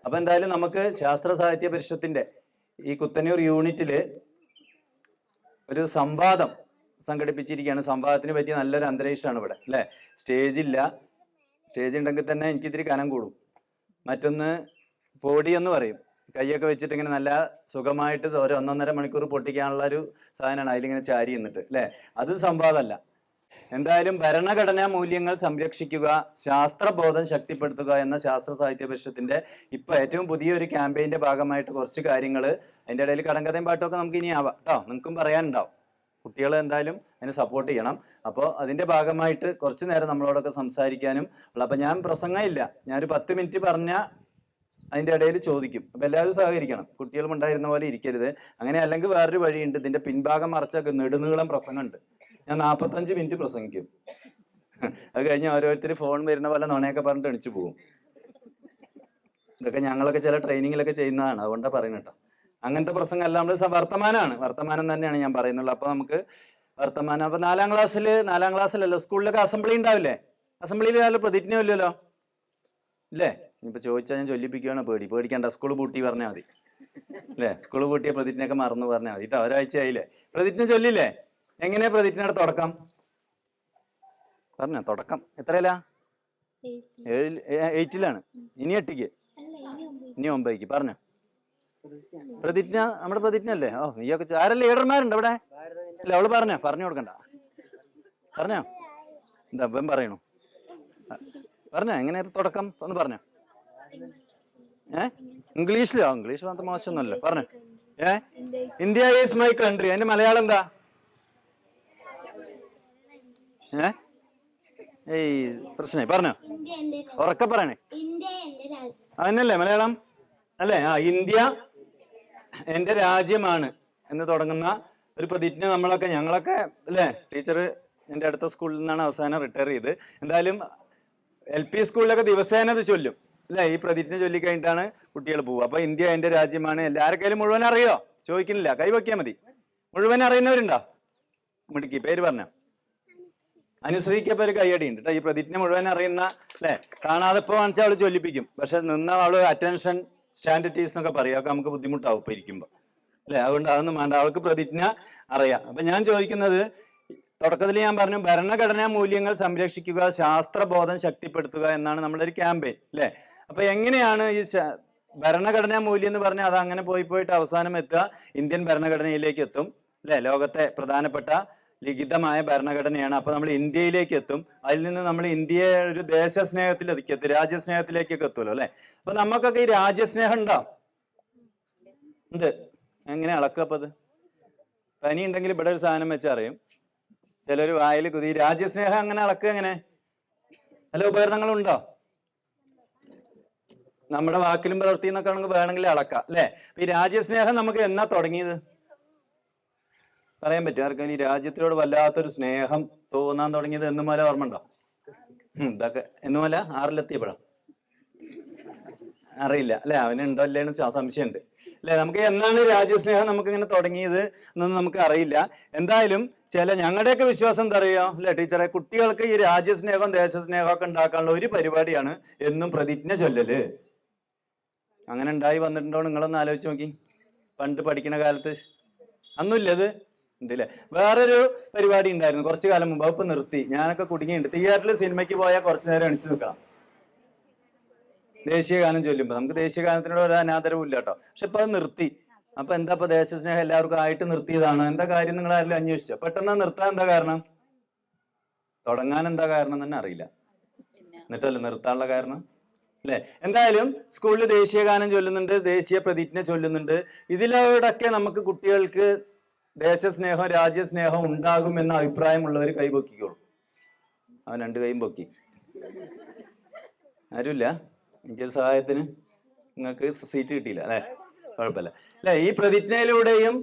അപ്പൊ എന്തായാലും നമുക്ക് ശാസ്ത്ര സാഹിത്യ പരിഷത്തിന്റെ ഈ കുത്തന്നൂർ യൂണിറ്റില് ഒരു സംവാദം സംഘടിപ്പിച്ചിരിക്കുകയാണ്. സംവാദത്തിന് പറ്റിയ നല്ലൊരു അന്തരീക്ഷമാണ് ഇവിടെ അല്ലെ. സ്റ്റേജ് ഉണ്ടെങ്കിൽ തന്നെ എനിക്കിത്തിരി കനം കൂടും. മറ്റൊന്ന് പോടി എന്ന് പറയും, കൈയൊക്കെ വെച്ചിട്ട് ഇങ്ങനെ നല്ല സുഖമായിട്ട് ഒരു 1.5 മണിക്കൂർ പൊട്ടിക്കാനുള്ള ഒരു സാധനമാണ് അതിലിങ്ങനെ ചാരി നിന്നിട്ട് അല്ലെ. അത് സംവാദമല്ല. എന്തായാലും ഭരണഘടനാ മൂല്യങ്ങൾ സംരക്ഷിക്കുക, ശാസ്ത്രബോധം ശക്തിപ്പെടുത്തുക എന്ന ശാസ്ത്ര സാഹിത്യ പരിഷത്തിന്റെ ഇപ്പൊ ഏറ്റവും പുതിയൊരു ക്യാമ്പയിന്റെ ഭാഗമായിട്ട് കുറച്ച് കാര്യങ്ങൾ, അതിന്റെ ഇടയിൽ കടങ്കഥയും പാട്ടൊക്കെ നമുക്ക് ഇനി ആവാം കേട്ടോ, നിങ്ങൾക്കും പറയാനുണ്ടാവും. കുട്ടികൾ എന്തായാലും അതിന് സപ്പോർട്ട് ചെയ്യണം. അപ്പോൾ അതിന്റെ ഭാഗമായിട്ട് കുറച്ചു നേരം നമ്മളോടൊക്കെ സംസാരിക്കാനും ഉള്ള. അപ്പൊ ഞാൻ പ്രസംഗം ഇല്ല, ഞാനൊരു 10 മിനിറ്റ് പറഞ്ഞ അതിന്റെ ഇടയിൽ ചോദിക്കും. അപ്പൊ എല്ലാവരും സഹകരിക്കണം, കുട്ടികളും ഉണ്ടായിരുന്ന പോലെ ഇരിക്കരുത്. അങ്ങനെ അല്ലെങ്കിൽ വേറൊരു വഴിയുണ്ട്, ഇതിന്റെ പിൻഭാഗം മറച്ചൊക്കെ നെടുനീളം പ്രസംഗമുണ്ട്. ഞാൻ 45 മിനിറ്റ് പ്രസംഗിക്കും. അത് കഴിഞ്ഞ് ഓരോരുത്തർ ഫോൺ വരുന്ന പോലെ നുണയൊക്കെ പറഞ്ഞിട്ട് എണിച്ചു പോകും. ഇതൊക്കെ ഞങ്ങളൊക്കെ ചില ട്രെയിനിങ്ങിലൊക്കെ ചെയ്യുന്നതാണ്, അതുകൊണ്ടാണ് പറയുന്നത് കേട്ടോ. അങ്ങനത്തെ പ്രസംഗം അല്ല, നമ്മൾ വർത്തമാനം തന്നെയാണ് ഞാൻ പറയുന്നുള്ളൂ. അപ്പൊ നമുക്ക് വർത്തമാനം. അപ്പൊ 4ാം ക്ലാസ്സിലല്ലോ, സ്കൂളിലൊക്കെ അസംബ്ലി ഉണ്ടാവില്ലേ? അസംബ്ലിയിൽ ആരും പ്രതിജ്ഞ ഇല്ലല്ലോ അല്ലേ? ഇനിയിപ്പോ ചോദിച്ചാൽ ഞാൻ ചൊല്ലിപ്പിക്കുകയാണ്. പേടിക്കണ്ട, സ്കൂൾ പൂട്ടി പറഞ്ഞാൽ മതി അല്ലേ. സ്കൂൾ പൂട്ടിയ പ്രതിജ്ഞയൊക്കെ മറന്നു പറഞ്ഞാൽ മതി കേട്ടോ. ഒരാഴ്ച ആയില്ലേ, പ്രതിജ്ഞ ചൊല്ലില്ലേ? എങ്ങനെയാ പ്രതിജ്ഞയുടെ തുടക്കം? പറഞ്ഞോ, തുടക്കം എത്രയല്ല? 8ലാണ്. ഇനി 8ക്ക്, ഇനി 9ക്ക്. പറഞ്ഞോ പ്രതിജ്ഞ. നമ്മുടെ പ്രതിജ്ഞ അല്ലേ? ഓ, നീയൊക്കെ ആരും ലീഡർമാരുണ്ട് ഇവിടെ അല്ല? അവള് പറഞ്ഞു കൊടുക്കണ്ട. പറഞ്ഞോ, എന്താ ഇപ്പം പറയണു? പറഞ്ഞോ, എങ്ങനെ തുടക്കം ഒന്ന് പറഞ്ഞോ. ഇംഗ്ലീഷിലോ? ഇംഗ്ലീഷ് മാത്രം മോശമൊന്നുമല്ലോ. പറഞ്ഞോ. India is my country. അതിന്റെ മലയാളം എന്താ? ഏയ് പ്രശ്നമായി, പറഞ്ഞോ, ഉറക്കെ പറയണേ. അതന്നല്ലേ മലയാളം അല്ലേ? ഇന്ത്യ എന്റെ രാജ്യമാണ് എന്ന് തുടങ്ങുന്ന ഒരു പ്രതിജ്ഞ ഞങ്ങളൊക്കെ അല്ലേ. ടീച്ചർ എൻ്റെ അടുത്ത സ്കൂളിൽ നിന്നാണ് അവസാനം റിട്ടയർ ചെയ്ത്. എന്തായാലും LP സ്കൂളിലൊക്കെ ദിവസേന അത് ചൊല്ലും അല്ലേ. ഈ പ്രതിജ്ഞ ചൊല്ലിക്കഴിഞ്ഞിട്ടാണ് കുട്ടികൾ പോവുക. അപ്പൊ ഇന്ത്യ എന്റെ രാജ്യമാണ്. എല്ലാവർക്കും മുഴുവൻ അറിയോ? ചോദിക്കുന്നില്ല, കൈവയ്ക്കാൻ മതി. മുഴുവൻ അറിയുന്നവരുണ്ടോ? മിടുക്കി, പേര് പറഞ്ഞോ. അനുശ്രീക്കപ്പോ ഒരു കൈയടി ഉണ്ട് കേട്ടോ. ഈ പ്രതിജ്ഞ മുഴുവൻ അറിയുന്ന അല്ലെ. കാണാതെ ഇപ്പൊ കാണിച്ചാൽ അവള് ചൊല്ലിപ്പിക്കും, പക്ഷെ നിന്ന അവള് അറ്റൻഷൻ സ്റ്റാൻഡിറ്റീസ് എന്നൊക്കെ പറയും. അതൊക്കെ നമുക്ക് ബുദ്ധിമുട്ടാവും ഇപ്പൊ ഇരിക്കുമ്പോ അല്ലെ. അതുകൊണ്ട് അതൊന്നും വേണ്ട, അവൾക്ക് പ്രതിജ്ഞ അറിയാം. അപ്പൊ ഞാൻ ചോദിക്കുന്നത്, തുടക്കത്തിൽ ഞാൻ പറഞ്ഞു ഭരണഘടനാ മൂല്യങ്ങൾ സംരക്ഷിക്കുക, ശാസ്ത്രബോധം ശക്തിപ്പെടുത്തുക എന്നാണ് നമ്മുടെ ഒരു ക്യാമ്പയിൻ അല്ലെ. അപ്പൊ എങ്ങനെയാണ് ഈ ഭരണഘടനാ മൂല്യം എന്ന് പറഞ്ഞാൽ അത് അങ്ങനെ പോയിട്ട് അവസാനം എത്തുക ഇന്ത്യൻ ഭരണഘടനയിലേക്ക് എത്തും അല്ലെ. ലോകത്തെ പ്രധാനപ്പെട്ട ലിഖിതമായ ഭരണഘടനയാണ്. അപ്പൊ നമ്മൾ ഇന്ത്യയിലേക്ക് എത്തും. അതിൽ നിന്ന് നമ്മൾ ഇന്ത്യയെ ഒരു ദേശസ്നേഹത്തിലേക്ക് എത്തും, രാജ്യസ്നേഹത്തിലേക്കൊക്കെ എത്തുമല്ലോ അല്ലെ. അപ്പൊ നമുക്കൊക്കെ ഈ രാജ്യസ്നേഹം ഉണ്ടോ? ഉണ്ട്. എങ്ങനെ അളക്കുക? അപ്പൊ അത് പനി ഉണ്ടെങ്കിൽ ഇവിടെ ഒരു സാധനം വെച്ചറിയും. ചിലര് വായിൽ കുതി. രാജ്യസ്നേഹം അങ്ങനെ അളക്കുക എങ്ങനെ? നല്ല ഉപകരണങ്ങളുണ്ടോ? നമ്മുടെ വാക്കിലും പ്രവൃത്തിയും എന്നൊക്കെ ആണെങ്കിൽ വേണമെങ്കിൽ അളക്കാം അല്ലെ. ഈ രാജ്യസ്നേഹം നമുക്ക് എന്നാ തുടങ്ങിയത് പറയാൻ പറ്റും ആർക്കും? ഈ രാജ്യത്തിനോട് വല്ലാത്തൊരു സ്നേഹം തോന്നാൻ തുടങ്ങിയത് എന്നു മുതല ഓർമ്മ ഉണ്ടോ? ഇതൊക്കെ എന്നു മുതല 6-ലെത്തിയപ്പോഴാ? അറിയില്ല അല്ലെ. അവനുണ്ടോ അല്ലേന്ന് സംശയമുണ്ട് അല്ലെ. നമുക്ക് എന്നാണ് രാജ്യസ്നേഹം നമുക്ക് ഇങ്ങനെ തുടങ്ങിയത് എന്നൊന്നും നമുക്ക് അറിയില്ല. എന്തായാലും ഞങ്ങളുടെയൊക്കെ വിശ്വാസം എന്താ അറിയോ അല്ലെ ടീച്ചറെ, കുട്ടികൾക്ക് ഈ രാജ്യസ്നേഹവും ദേശസ്നേഹവും ഒക്കെ ഉണ്ടാക്കാനുള്ള ഒരു പരിപാടിയാണ് എന്നും പ്രതിജ്ഞ ചൊല്ലല്. അങ്ങനെ ഉണ്ടായി വന്നിട്ടുണ്ടോ നിങ്ങളൊന്ന് ആലോചിച്ച് നോക്കി. പണ്ട് പഠിക്കുന്ന കാലത്ത് അന്നുമില്ല ഇത് ഉണ്ടല്ലേ. വേറൊരു പരിപാടി ഉണ്ടായിരുന്നു കുറച്ചു കാലം മുമ്പ്, ഇപ്പൊ നിർത്തി. ഞാനൊക്കെ കുടുങ്ങിയിട്ടുണ്ട്. തിയേറ്ററിൽ സിനിമയ്ക്ക് പോയാൽ കുറച്ചു നേരം എണിച്ചു നിൽക്കണം ദേശീയ ഗാനം ചൊല്ലുമ്പോ. നമുക്ക് ദേശീയ ഗാനത്തിനോട് ഒരു അനാദരവും ഇല്ല കേട്ടോ. പക്ഷെ ഇപ്പൊ അത് നിർത്തി. അപ്പൊ എന്താ ഇപ്പൊ ദേശസ്നേഹം എല്ലാവർക്കും ആയിട്ട് നിർത്തിയതാണ്? എന്താ കാര്യം നിങ്ങൾ ആരെങ്കിലും അന്വേഷിച്ചോ? പെട്ടെന്ന് നിർത്താൻ എന്താ കാരണം? തുടങ്ങാൻ എന്താ കാരണം തന്നെ അറിയില്ല. എന്നിട്ടല്ലേ നിർത്താനുള്ള കാരണം അല്ലെ. എന്തായാലും സ്കൂളിൽ ദേശീയ ഗാനം ചൊല്ലുന്നുണ്ട്, ദേശീയ പ്രതിജ്ഞ ചൊല്ലുന്നുണ്ട്. ഇതിലൂടെയൊക്കെ നമുക്ക് കുട്ടികൾക്ക് ദേശസ്നേഹം രാജ്യസ്നേഹം ഉണ്ടാകും എന്ന അഭിപ്രായമുള്ളവർ കൈപൊക്കിക്കോളൂ. അവൻ 2 കൈയും പൊക്കി. ആരുമില്ല? എനിക്കൊരു സഹായത്തിന് നിങ്ങൾക്ക് സീറ്റ് കിട്ടിയില്ല അല്ലെ. കുഴപ്പമില്ല അല്ലെ. ഈ പ്രതിജ്ഞയിലൂടെയും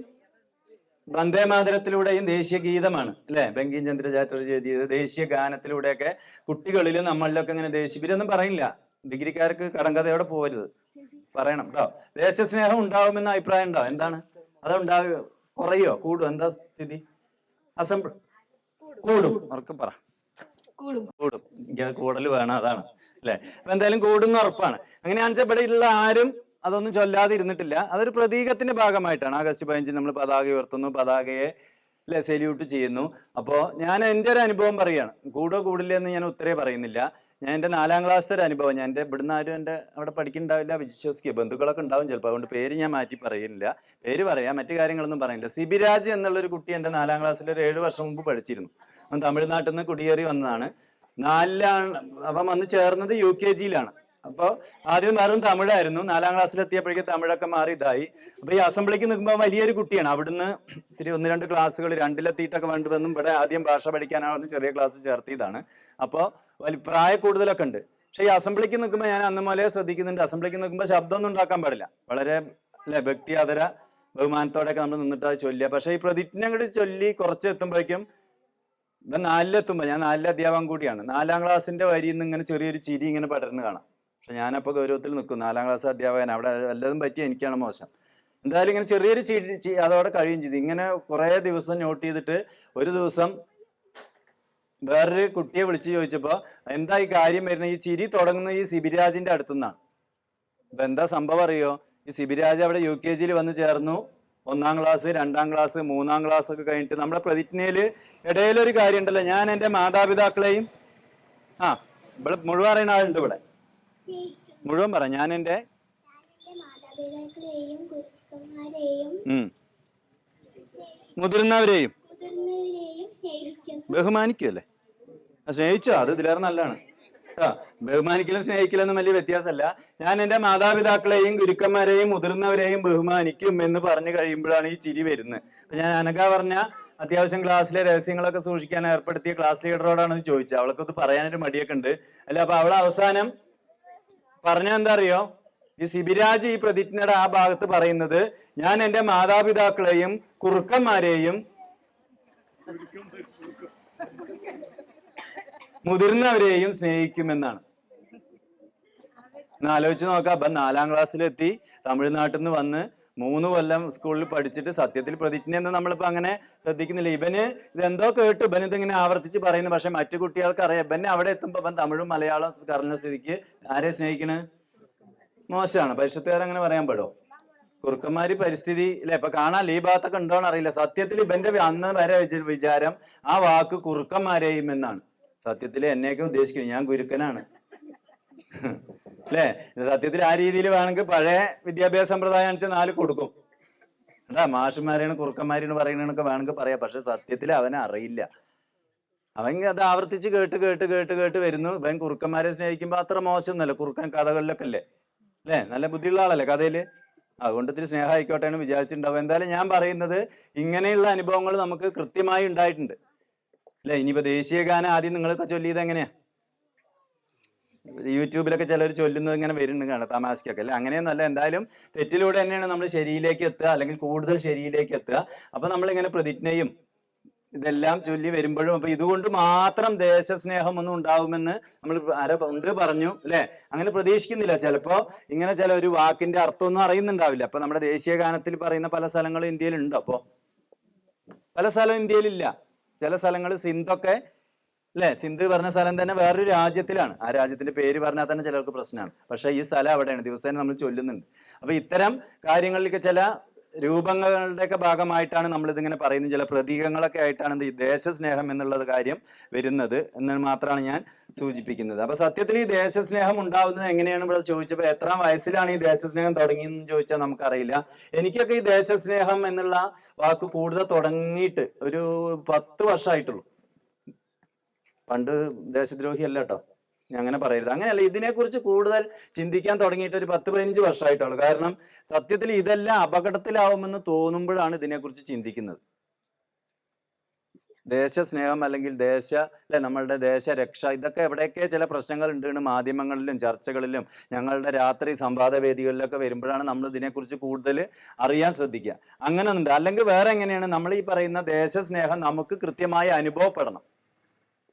വന്ദേമാതരത്തിലൂടെയും ദേശീയ ഗീതമാണ് അല്ലെ ബങ്കിം ചന്ദ്ര ചാറ്റർജി എഴുതിയത്. ദേശീയ ഗാനത്തിലൂടെയൊക്കെ കുട്ടികളിലും നമ്മളിലൊക്കെ ഇങ്ങനെ ഇവരൊന്നും പറയില്ല. ഡിഗ്രിക്കാർക്ക് കടങ്കഥയോടെ പോകരുത്, പറയണം കേട്ടോ. ദേശസ്നേഹം ഉണ്ടാവുമെന്ന അഭിപ്രായം ഉണ്ടോ? എന്താണ് അതുണ്ടാവുക? കുറയോ കൂടും? എന്താ സ്ഥിതി? കൂടും. ഉറക്കെ പറ. കൂടും. എനിക്ക് കൂടൽ വേണം, അതാണ് അല്ലെ? അപ്പൊ എന്തായാലും കൂടുന്ന ഉറപ്പാണ്. അങ്ങനെയാണെന്ന് വെച്ചാൽ ഇവിടെ ഉള്ള ആരും അതൊന്നും ചൊല്ലാതെ ഇരുന്നിട്ടില്ല. അതൊരു പ്രതീകത്തിന്റെ ഭാഗമായിട്ടാണ്. ആഗസ്റ്റ് 15 നമ്മൾ പതാക ഉയർത്തുന്നു, പതാകയെ അല്ലെ സെല്യൂട്ട് ചെയ്യുന്നു. അപ്പോ ഞാൻ എൻ്റെ ഒരു അനുഭവം പറയാണ്, കൂടോ കൂടില്ല എന്ന് ഞാൻ ഉത്തരേ പറയുന്നില്ല. ഞാൻ എൻ്റെ 4ാം ക്ലാസ്സിലെ ഒരു അനുഭവം, ഞാൻ എൻ്റെ ഇവിടുന്ന് ആരും എൻ്റെ അവിടെ പഠിക്കുന്നുണ്ടാവില്ല, വിശ്വസിക്കുക, ബന്ധുക്കളൊക്കെ ഉണ്ടാവും ചിലപ്പോൾ, അതുകൊണ്ട് പേര് ഞാൻ മാറ്റി പറയുന്നില്ല. പേര് പറയാം, മറ്റു കാര്യങ്ങളൊന്നും പറയുന്നില്ല. സിബിരാജ് എന്നുള്ളൊരു കുട്ടി എൻ്റെ 4ാം ക്ലാസ്സിൽ ഒരു 7 വർഷം മുമ്പ് പഠിച്ചിരുന്നു. അവൻ തമിഴ്നാട്ടിൽ നിന്ന് കുടിയേറി വന്നതാണ്. 4ലാണ് അവൻ വന്ന് ചേർന്നത് UKG-യിലാണ്. അപ്പോൾ ആദ്യം വെറും തമിഴായിരുന്നു. 4ാം ക്ലാസ്സിൽ എത്തിയപ്പോഴേക്കും തമിഴൊക്കെ മാറി ഇതായി. അപ്പൊ ഈ അസംബ്ലിക്ക് നിൽക്കുമ്പോൾ വലിയൊരു കുട്ടിയാണ്. അവിടുന്ന് ഇത്തിരി 1-2 ക്ലാസ്സുകൾ 2-ലെത്തിയിട്ടൊക്കെ വേണ്ടുവെന്നും ഇവിടെ ആദ്യം ഭാഷ പഠിക്കാനാണ് ചെറിയ ക്ലാസ് ചേർത്തിയതാണ്. അപ്പോൾ പ്രായ കൂടുതലൊക്കെ ഉണ്ട്. പക്ഷെ ഈ അസംബ്ലിക്ക് നിൽക്കുമ്പോൾ ഞാൻ അന്ന് മുതലേ ശ്രദ്ധിക്കുന്നുണ്ട്, അസംബ്ലിക്ക് നിൽക്കുമ്പോൾ ശബ്ദമൊന്നും ഉണ്ടാക്കാൻ പാടില്ല. വളരെ അല്ലെ ഭക്തി ആദര ബഹുമാനത്തോടെയൊക്കെ നമ്മൾ നിന്നിട്ട് അത് ചൊല്ലുക. പക്ഷെ ഈ പ്രതിജ്ഞ കൂടി ചൊല്ലി കുറച്ച് എത്തുമ്പോഴേക്കും ഇവൻ 4-ലെത്തുമ്പോൾ, ഞാൻ 4-ലെ അധ്യാപകം കൂടിയാണ്, 4ാം ക്ലാസ്സിന്റെ വരിയിൽ നിന്ന് ഇങ്ങനെ ചെറിയൊരു ചിരി ഇങ്ങനെ പടർന്ന് കാണാം. പക്ഷെ ഞാനപ്പോൾ ഗൗരവത്തിൽ നിൽക്കും, 4ാം ക്ലാസ് അധ്യാപകൻ, അവിടെ വല്ലതും പറ്റി എനിക്കാണ് മോശം. എന്തായാലും ഇങ്ങനെ ചെറിയൊരു ചിരി അതോടെ കഴിയും ചെയ്തു. ഇങ്ങനെ കുറേ ദിവസം നോട്ട് ചെയ്തിട്ട് ഒരു ദിവസം വേറൊരു കുട്ടിയെ വിളിച്ച് ചോദിച്ചപ്പോൾ എന്താ ഈ കാര്യം വരുന്നത്, ഈ ചിരി തുടങ്ങുന്ന ഈ സിബിരാജിന്റെ അടുത്തുനിന്നാണ്. അപ്പൊ എന്താ സംഭവം അറിയോ? ഈ സിബിരാജ് അവിടെ UKG-യിൽ വന്ന് ചേർന്നു. 1ാം ക്ലാസ് 2ാം ക്ലാസ് 3ാം ക്ലാസ് ഒക്കെ കഴിഞ്ഞിട്ട് നമ്മുടെ പ്രതിജ്ഞയില് ഇടയിലൊരു കാര്യം ഉണ്ടല്ലോ, ഞാൻ എൻ്റെ മാതാപിതാക്കളെയും ഇവിടെ മുഴുവൻ അറിയുന്ന ആളുണ്ട്, ഇവിടെ മുഴുവൻ പറ, ഞാൻ എൻ്റെ മുതിർന്നവരെയും ബഹുമാനിക്കുമല്ലേ? സ്നേഹിച്ചോ? അത് ഇതിലേറെ നല്ലതാണ്. ബഹുമാനിക്കലും സ്നേഹിക്കലൊന്നും വലിയ വ്യത്യാസമല്ല. ഞാൻ എൻ്റെ മാതാപിതാക്കളെയും ഗുരുക്കന്മാരെയും മുതിർന്നവരെയും ബഹുമാനിക്കും എന്ന് പറഞ്ഞു കഴിയുമ്പോഴാണ് ഈ ചിരി വരുന്നത്. അപ്പൊ ഞാൻ അനഘ പറഞ്ഞ അത്യാവശ്യം ക്ലാസ്സിലെ രഹസ്യങ്ങളൊക്കെ സൂക്ഷിക്കാൻ ഏർപ്പെടുത്തിയ ക്ലാസ് ലീഡറോടാണ് ഇത് ചോദിച്ചത്. അവൾക്കൊന്ന് പറയാനൊരു മടിയൊക്കെ ഉണ്ട് അല്ല. അപ്പൊ അവൾ അവസാനം പറഞ്ഞ എന്താ അറിയോ? ഈ സിബിരാജ് ഈ പ്രതിജ്ഞയുടെ ആ ഭാഗത്ത് പറയുന്നത്, ഞാൻ എൻ്റെ മാതാപിതാക്കളെയും കുറുക്കന്മാരെയും മുതിർന്നവരെയും സ്നേഹിക്കുമെന്നാണ്. ആലോചിച്ച് നോക്കാം. അപ്പൊ 4ാം ക്ലാസ്സിലെത്തി, തമിഴ്നാട്ടിൽ നിന്ന് വന്ന് 3 കൊല്ലം സ്കൂളിൽ പഠിച്ചിട്ട് സത്യത്തിൽ പ്രതിജ്ഞ എന്ന് നമ്മളിപ്പോ അങ്ങനെ ശ്രദ്ധിക്കുന്നില്ല. ഇവന് ഇതെന്തോ കേട്ടു, ഇവൻ ഇതിങ്ങനെ ആവർത്തിച്ച് പറയുന്നു. പക്ഷെ മറ്റു കുട്ടികൾക്ക് അറിയാം. ഇവനെ അവിടെ എത്തുമ്പോ ഇവൻ തമിഴും മലയാളം പറഞ്ഞ സ്ഥിതിക്ക് ആരെ സ്നേഹിക്കണ്? മോശമാണ്. പരിശുദ്ധകാരങ്ങനെ പറയാൻ പെടോ? കുറുക്കന്മാര് പരിസ്ഥിതി അല്ലെ? ഇപ്പൊ കാണാൻ ഈ ഭാഗത്തൊക്കെ ഉണ്ടോന്ന് അറിയില്ല. സത്യത്തിൽ ഇവന്റെ അന്ന് വരെ വിചാരം ആ വാക്ക് കുറുക്കന്മാരെയും എന്നാണ്. സത്യത്തിൽ എന്നെയൊക്കെ ഉദ്ദേശിക്കുന്നത്, ഞാൻ ഗുരുക്കനാണ് അല്ലെ? സത്യത്തിൽ ആ രീതിയിൽ വേണമെങ്കിൽ പഴയ വിദ്യാഭ്യാസ സമ്പ്രദായം വെച്ചാൽ 4 കൊടുക്കും. മാഷന്മാരെയാണ് കുറുക്കന്മാരെന്ന് പറയുന്നതൊക്കെ വേണമെങ്കിൽ പറയാം. പക്ഷെ സത്യത്തിൽ അവനെ അറിയില്ല. അവൻ അത് ആവർത്തിച്ച് കേട്ട് കേട്ട് കേട്ട് കേട്ട് വരുന്നു. ഇവൻ കുറുക്കന്മാരെ സ്നേഹിക്കുമ്പോൾ അത്ര മോശമൊന്നുമല്ല. കുറുക്കൻ കഥകളിലൊക്കെ അല്ലേ നല്ല ബുദ്ധിയുള്ള ആളല്ലേ കഥയില്. അതുകൊണ്ട് ഇത്തിരി സ്നേഹം ആയിക്കോട്ടെ എന്ന് വിചാരിച്ചിട്ടുണ്ടാവും. എന്തായാലും ഞാൻ പറയുന്നത്, ഇങ്ങനെയുള്ള അനുഭവങ്ങൾ നമുക്ക് കൃത്യമായി ഉണ്ടായിട്ടുണ്ട് അല്ലെ? ഇനിയിപ്പോ ദേശീയ ഗാനം ആദ്യം നിങ്ങളൊക്കെ ചൊല്ലിയത് എങ്ങനെയാ? യൂട്യൂബിലൊക്കെ ചിലർ ചൊല്ലുന്നത് ഇങ്ങനെ വരുന്നുണ്ട് കാണാം, തമാശക്കൊക്കെ അല്ലെ? അങ്ങനെയൊന്നല്ല. എന്തായാലും തെറ്റിലൂടെ തന്നെയാണ് നമ്മൾ ശരിയിലേക്ക് എത്തുക, അല്ലെങ്കിൽ കൂടുതൽ ശരിയിലേക്ക് എത്തുക. അപ്പൊ നമ്മളിങ്ങനെ പ്രതിജ്ഞയും ഇതെല്ലാം ചൊല്ലി വരുമ്പോഴും അപ്പൊ ഇതുകൊണ്ട് മാത്രം ദേശസ്നേഹം ഒന്നും ഉണ്ടാവുമെന്ന് നമ്മൾ ഉണ്ട് പറഞ്ഞു അല്ലെ? അങ്ങനെ പ്രതീക്ഷിക്കുന്നില്ല. ചിലപ്പോ ഇങ്ങനെ ചില ഒരു വാക്കിന്റെ അർത്ഥമൊന്നും അറിയുന്നുണ്ടാവില്ല. അപ്പൊ നമ്മുടെ ദേശീയ ഗാനത്തിൽ പറയുന്ന പല സ്ഥലങ്ങളും ഇന്ത്യയിലുണ്ട്. അപ്പോ പല സ്ഥലവും ഇന്ത്യയിലില്ല. ചില സ്ഥലങ്ങൾ സിന്ധൊക്കെ അല്ലെ? സിന്ധ് പറഞ്ഞ സ്ഥലം തന്നെ വേറൊരു രാജ്യത്തിലാണ്. ആ രാജ്യത്തിന്റെ പേര് പറഞ്ഞാൽ തന്നെ ചിലർക്ക് പ്രശ്നമാണ്. പക്ഷെ ഈ സ്ഥലം അവിടെയാണ്, ദിവസേന നമ്മൾ ചൊല്ലുന്നുണ്ട്. അപ്പൊ ഇത്തരം കാര്യങ്ങളിലേക്ക് ചില രൂപങ്ങളുടെയൊക്കെ ഭാഗമായിട്ടാണ് നമ്മൾ ഇതിങ്ങനെ പറയുന്നത്. ചില പ്രതീകങ്ങളൊക്കെ ആയിട്ടാണ് ഈ ദേശസ്നേഹം എന്നുള്ളത് കാര്യം വരുന്നത് എന്ന് മാത്രമാണ് ഞാൻ സൂചിപ്പിക്കുന്നത്. അപ്പൊ സത്യത്തിൽ ഈ ദേശസ്നേഹം ഉണ്ടാവുന്നത് എങ്ങനെയാണ് ഇവിടെ ചോദിച്ചപ്പോൾ, എത്രാം വയസ്സിലാണ് ഈ ദേശസ്നേഹം തുടങ്ങിയെന്ന് ചോദിച്ചാൽ നമുക്കറിയില്ല. എനിക്കൊക്കെ ഈ ദേശസ്നേഹം എന്നുള്ള വാക്ക് കൂടുതൽ തുടങ്ങിയിട്ട് ഒരു 10 വർഷമായിട്ടുള്ളൂ. പണ്ട് ദേശദ്രോഹി അല്ല കേട്ടോ, അങ്ങനെ പറയരുത്. അങ്ങനെയല്ല, ഇതിനെക്കുറിച്ച് കൂടുതൽ ചിന്തിക്കാൻ തുടങ്ങിയിട്ട് ഒരു 10-15 വർഷമായിട്ടുള്ളൂ. കാരണം സത്യത്തിൽ ഇതെല്ലാം അപകടത്തിലാവുമെന്ന് തോന്നുമ്പോഴാണ് ഇതിനെക്കുറിച്ച് ചിന്തിക്കുന്നത്. ദേശസ്നേഹം അല്ലെങ്കിൽ നമ്മളുടെ ദേശരക്ഷ, ഇതൊക്കെ എവിടെയൊക്കെ ചില പ്രശ്നങ്ങൾ ഉണ്ട് മാധ്യമങ്ങളിലും ചർച്ചകളിലും ഞങ്ങളുടെ രാത്രി സംവാദ വേദികളിലൊക്കെ വരുമ്പോഴാണ് നമ്മൾ ഇതിനെക്കുറിച്ച് കൂടുതൽ അറിയാൻ ശ്രദ്ധിക്കുക. അങ്ങനെ ഒന്നുണ്ട്. അല്ലെങ്കിൽ വേറെ എങ്ങനെയാണ് നമ്മൾ ഈ പറയുന്ന ദേശസ്നേഹം നമുക്ക് കൃത്യമായി അനുഭവപ്പെടണം.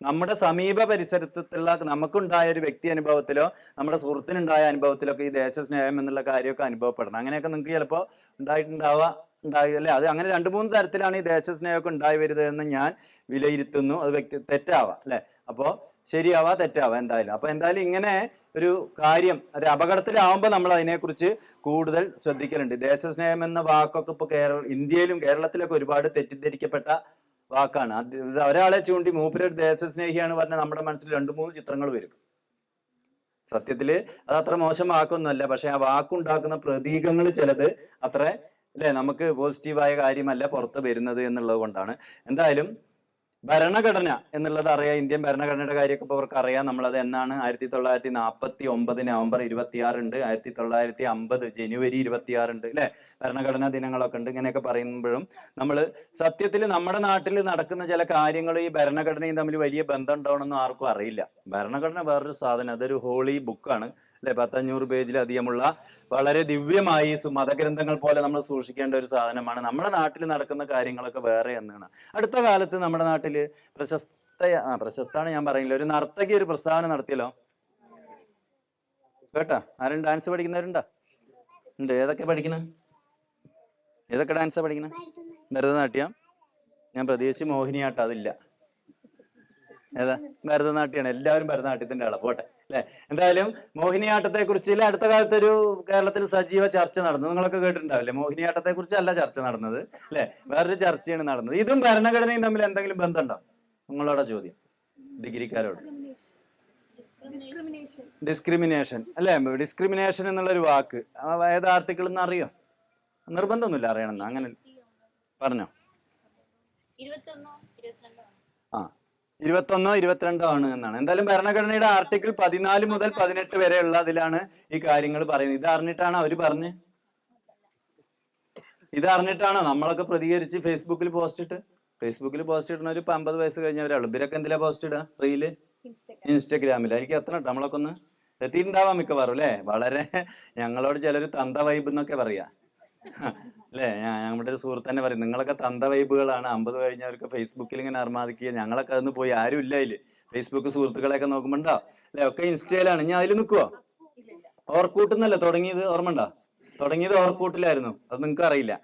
നമ്മുടെ സമീപ പരിസരത്തുള്ള നമുക്കുണ്ടായ ഒരു വ്യക്തി അനുഭവത്തിലോ നമ്മുടെ സുഹൃത്തിനുണ്ടായ അനുഭവത്തിലോ ഒക്കെ ഈ ദേശസ്നേഹം എന്നുള്ള കാര്യമൊക്കെ അനുഭവപ്പെടണം. അങ്ങനെയൊക്കെ നിങ്ങൾക്ക് ചിലപ്പോൾ ഉണ്ടായില്ലേ? അത് അങ്ങനെ 2-3 തരത്തിലാണ് ഈ ദേശസ്നേഹമൊക്കെ ഉണ്ടായി വരുന്നത് എന്ന് ഞാൻ വിലയിരുത്തുന്നു. അത് തെറ്റാവാം അല്ലെ? അപ്പോൾ ശരിയാവാ തെറ്റാവാ എന്തായാലും. അപ്പൊ എന്തായാലും ഇങ്ങനെ ഒരു കാര്യം ഒരു അപകടത്തിലാവുമ്പോൾ നമ്മൾ അതിനെക്കുറിച്ച് കൂടുതൽ ശ്രദ്ധിക്കലുണ്ട്. ദേശസ്നേഹം എന്ന വാക്കൊക്കെ ഇപ്പൊ ഇന്ത്യയിലും കേരളത്തിലൊക്കെ ഒരുപാട് തെറ്റിദ്ധരിക്കപ്പെട്ട വാക്കാണ്. ഒരാളെ ചൂണ്ടി മൂപ്പരൊരു ദേശസ്നേഹിയാണ് പറഞ്ഞാൽ നമ്മുടെ മനസ്സിൽ 2-3 ചിത്രങ്ങൾ വരും. സത്യത്തില് അത് അത്ര മോശം വാക്കൊന്നുമല്ല, പക്ഷെ ആ വാക്കുണ്ടാക്കുന്ന പ്രതീകങ്ങൾ ചിലത് അത്ര അല്ലെ നമുക്ക് പോസിറ്റീവായ കാര്യമല്ല പുറത്ത് വരുന്നത് എന്നുള്ളത് കൊണ്ടാണ്. എന്തായാലും ഭരണഘടന എന്നുള്ളത് അറിയാം. ഇന്ത്യൻ ഭരണഘടനയുടെ കാര്യമൊക്കെ ഇപ്പോൾ അവർക്ക് അറിയാം. നമ്മളത് എന്നാണ് 1949 നവംബർ 26 ഉണ്ട്, 1950 ജനുവരി 26 ഉണ്ട് അല്ലെ, ഭരണഘടനാ ദിനങ്ങളൊക്കെ ഉണ്ട്. ഇങ്ങനെയൊക്കെ പറയുമ്പോഴും നമ്മൾ സത്യത്തിൽ നമ്മുടെ നാട്ടിൽ നടക്കുന്ന ചില കാര്യങ്ങൾ ഈ ഭരണഘടനയും തമ്മിൽ വലിയ ബന്ധം ഉണ്ടാവണമെന്നും ആർക്കും അറിയില്ല. ഭരണഘടന വേറൊരു സാധനം, അതൊരു ഹോളി ബുക്കാണ് അല്ലെ, 100-500 പേജിലധികമുള്ള വളരെ ദിവ്യമായി മതഗ്രന്ഥങ്ങൾ പോലെ നമ്മൾ സൂക്ഷിക്കേണ്ട ഒരു സാധനമാണ്. നമ്മുടെ നാട്ടിൽ നടക്കുന്ന കാര്യങ്ങളൊക്കെ വേറെ എന്നാണ്. അടുത്ത കാലത്ത് നമ്മുടെ നാട്ടില് പ്രശസ്താണ് ഞാൻ പറയില്ല, ഒരു നർത്തകി ഒരു പ്രസ്താവന നടത്തിയല്ലോ കേട്ടാ. ആരും ഡാൻസ് പഠിക്കുന്നവരുണ്ടോ? ഉണ്ട്. ഏതൊക്കെ പഠിക്കണ? ഏതൊക്കെ ഡാൻസാ പഠിക്കണ? ഭരതനാട്യം. ഞാൻ പ്രതീക്ഷിച്ച് മോഹിനിയാട്ടം. അതില്ല. ഏതാ? ഭരതനാട്യമാണ്. എല്ലാവരും ഭരതനാട്യത്തിന്റെ ആളാ. പോട്ടെ അല്ലെ. എന്തായാലും മോഹിനിയാട്ടത്തെ കുറിച്ച് അടുത്ത കാലത്ത് ഒരു കേരളത്തിൽ സജീവ ചർച്ച നടന്നു. നിങ്ങളൊക്കെ കേട്ടിട്ടുണ്ടാവില്ലേ? മോഹിനിയാട്ടത്തെ കുറിച്ചല്ല ചർച്ച നടന്നത് അല്ലെ, വേറൊരു ചർച്ചയാണ് നടന്നത്. ഇതും ഭരണഘടനയും തമ്മിൽ എന്തെങ്കിലും ബന്ധമുണ്ടോ? നിങ്ങളോட ചോദ്യം, ഡിഗ്രിക്കാരോട്. ഡിസ്ക്രിമിനേഷൻ അല്ലെ, ഡിസ്ക്രിമിനേഷൻ എന്നുള്ളൊരു വാക്ക് ഏത് ആർട്ടിക്കിൾ എന്ന് അറിയോ? നിർബന്ധമൊന്നുമില്ല അറിയണമെന്ന്. അങ്ങനെ പറഞ്ഞോ. 21 22 ആണ് എന്നാണ്. എന്തായാലും ഭരണഘടനയുടെ ആർട്ടിക്കിൾ 14 മുതൽ 18 വരെയുള്ള അതിലാണ് ഈ കാര്യങ്ങൾ പറയുന്നത്. ഇത് അറിഞ്ഞിട്ടാണോ അവര് പറഞ്ഞ്? ഇത് അറിഞ്ഞിട്ടാണോ നമ്മളൊക്കെ പ്രതികരിച്ച് ഫേസ്ബുക്കിൽ പോസ്റ്റ് ഇട്ട്? ഫേസ്ബുക്കിൽ പോസ്റ്റ് ഇടുന്ന ഒരു 50 വയസ്സ് കഴിഞ്ഞവരാളു. ഇവരൊക്കെ എന്തിനാ പോസ്റ്റ് ഇടുക? റീല്, ഇൻസ്റ്റഗ്രാമിൽ. എനിക്ക് എത്ര നമ്മളൊക്കെ ഒന്ന് എത്തിയിട്ടുണ്ടാവാം മിക്കവാറും അല്ലെ. വളരെ ഞങ്ങളോട് ചിലര് തന്ത വൈബ് എന്നൊക്കെ പറയാ അല്ലെ. നമ്മുടെ ഒരു സുഹൃത്ത് തന്നെ പറയും, നിങ്ങളൊക്കെ തന്ത വൈബുകളാണ്, 50 കഴിഞ്ഞവർക്ക് ഫേസ്ബുക്കിൽ ഇങ്ങനെ അർമാദിക്കുക. ഞങ്ങളൊക്കെ അതൊന്ന് പോയി ആരും ഇല്ല അതില്. ഫേസ്ബുക്ക് സുഹൃത്തുക്കളെയൊക്കെ നോക്കുമ്പോണ്ടോ അല്ലെ, ഒക്കെ ഇൻസ്റ്റയിലാണ്. ഞാൻ അതിൽ നിൽക്കുവോ? ഓർക്കൂട്ടുന്നല്ലേ തുടങ്ങിയത്, ഓർമ്മ ഉണ്ടോ? തുടങ്ങിയത് ഓർക്കൂട്ടിലായിരുന്നു, അത് നിങ്ങൾക്ക് അറിയില്ല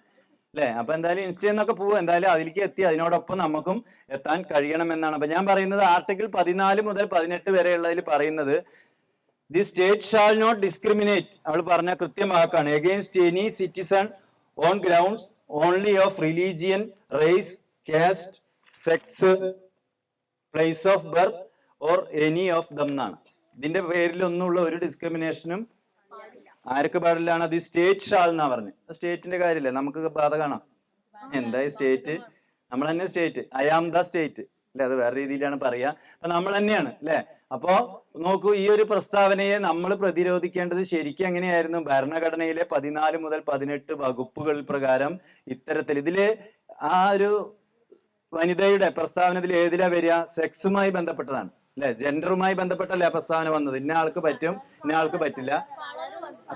അല്ലെ. അപ്പൊ എന്തായാലും ഇൻസ്റ്റയിൽ നിന്നൊക്കെ പോവും. എന്തായാലും അതിലേക്ക് എത്തി അതിനോടൊപ്പം നമുക്കും എത്താൻ കഴിയണമെന്നാണ്. അപ്പൊ ഞാൻ പറയുന്നത് ആർട്ടിക്കിൾ 14 മുതൽ 18 വരെയുള്ളതിൽ പറയുന്നത് the state shall not discriminate, അവൾ പറഞ്ഞ കൃത്യമാക്കാണ്, against any citizen on grounds only of religion, race, caste, sex, place of birth or any of them എന്നാണ്. ഇതിന്റെ പേരിലൊന്നുള്ള ഒരു ഡിസ്ക്രിമിനേഷനും ആർക്ക് പാടില്ലാണ്? ദി സ്റ്റേറ്റ് ഷാൾ എന്നാ പറഞ്ഞു. സ്റ്റേറ്റിന്റെ കാര്യമില്ലേ, നമുക്ക് ബാധകമാണോ? എന്താ ഈ സ്റ്റേറ്റ്? നമ്മൾ തന്നെ state, I am the state അല്ലെ, അത് വേറെ രീതിയിലാണ് പറയാ. അപ്പൊ നമ്മൾ തന്നെയാണ് അല്ലെ. അപ്പോ നോക്കൂ, ഈ ഒരു പ്രസ്താവനയെ നമ്മൾ പ്രതിരോധിക്കേണ്ടത് ശരിക്കും എങ്ങനെയായിരുന്നു? ഭരണഘടനയിലെ 14 മുതൽ 18 വകുപ്പുകൾ പ്രകാരം ഇത്തരത്തിൽ ഇതില് ആ ഒരു വനിതയുടെ പ്രസ്താവനത്തിൽ ഏതിലാ വരിക? സെക്സുമായി ബന്ധപ്പെട്ടതാണ് അല്ലെ, ജെൻഡറുമായി ബന്ധപ്പെട്ടല്ലേ പ്രസ്താവന വന്നത്. ഇന്ന ആൾക്ക് പറ്റും, ഇന്ന ആൾക്ക് പറ്റില്ല.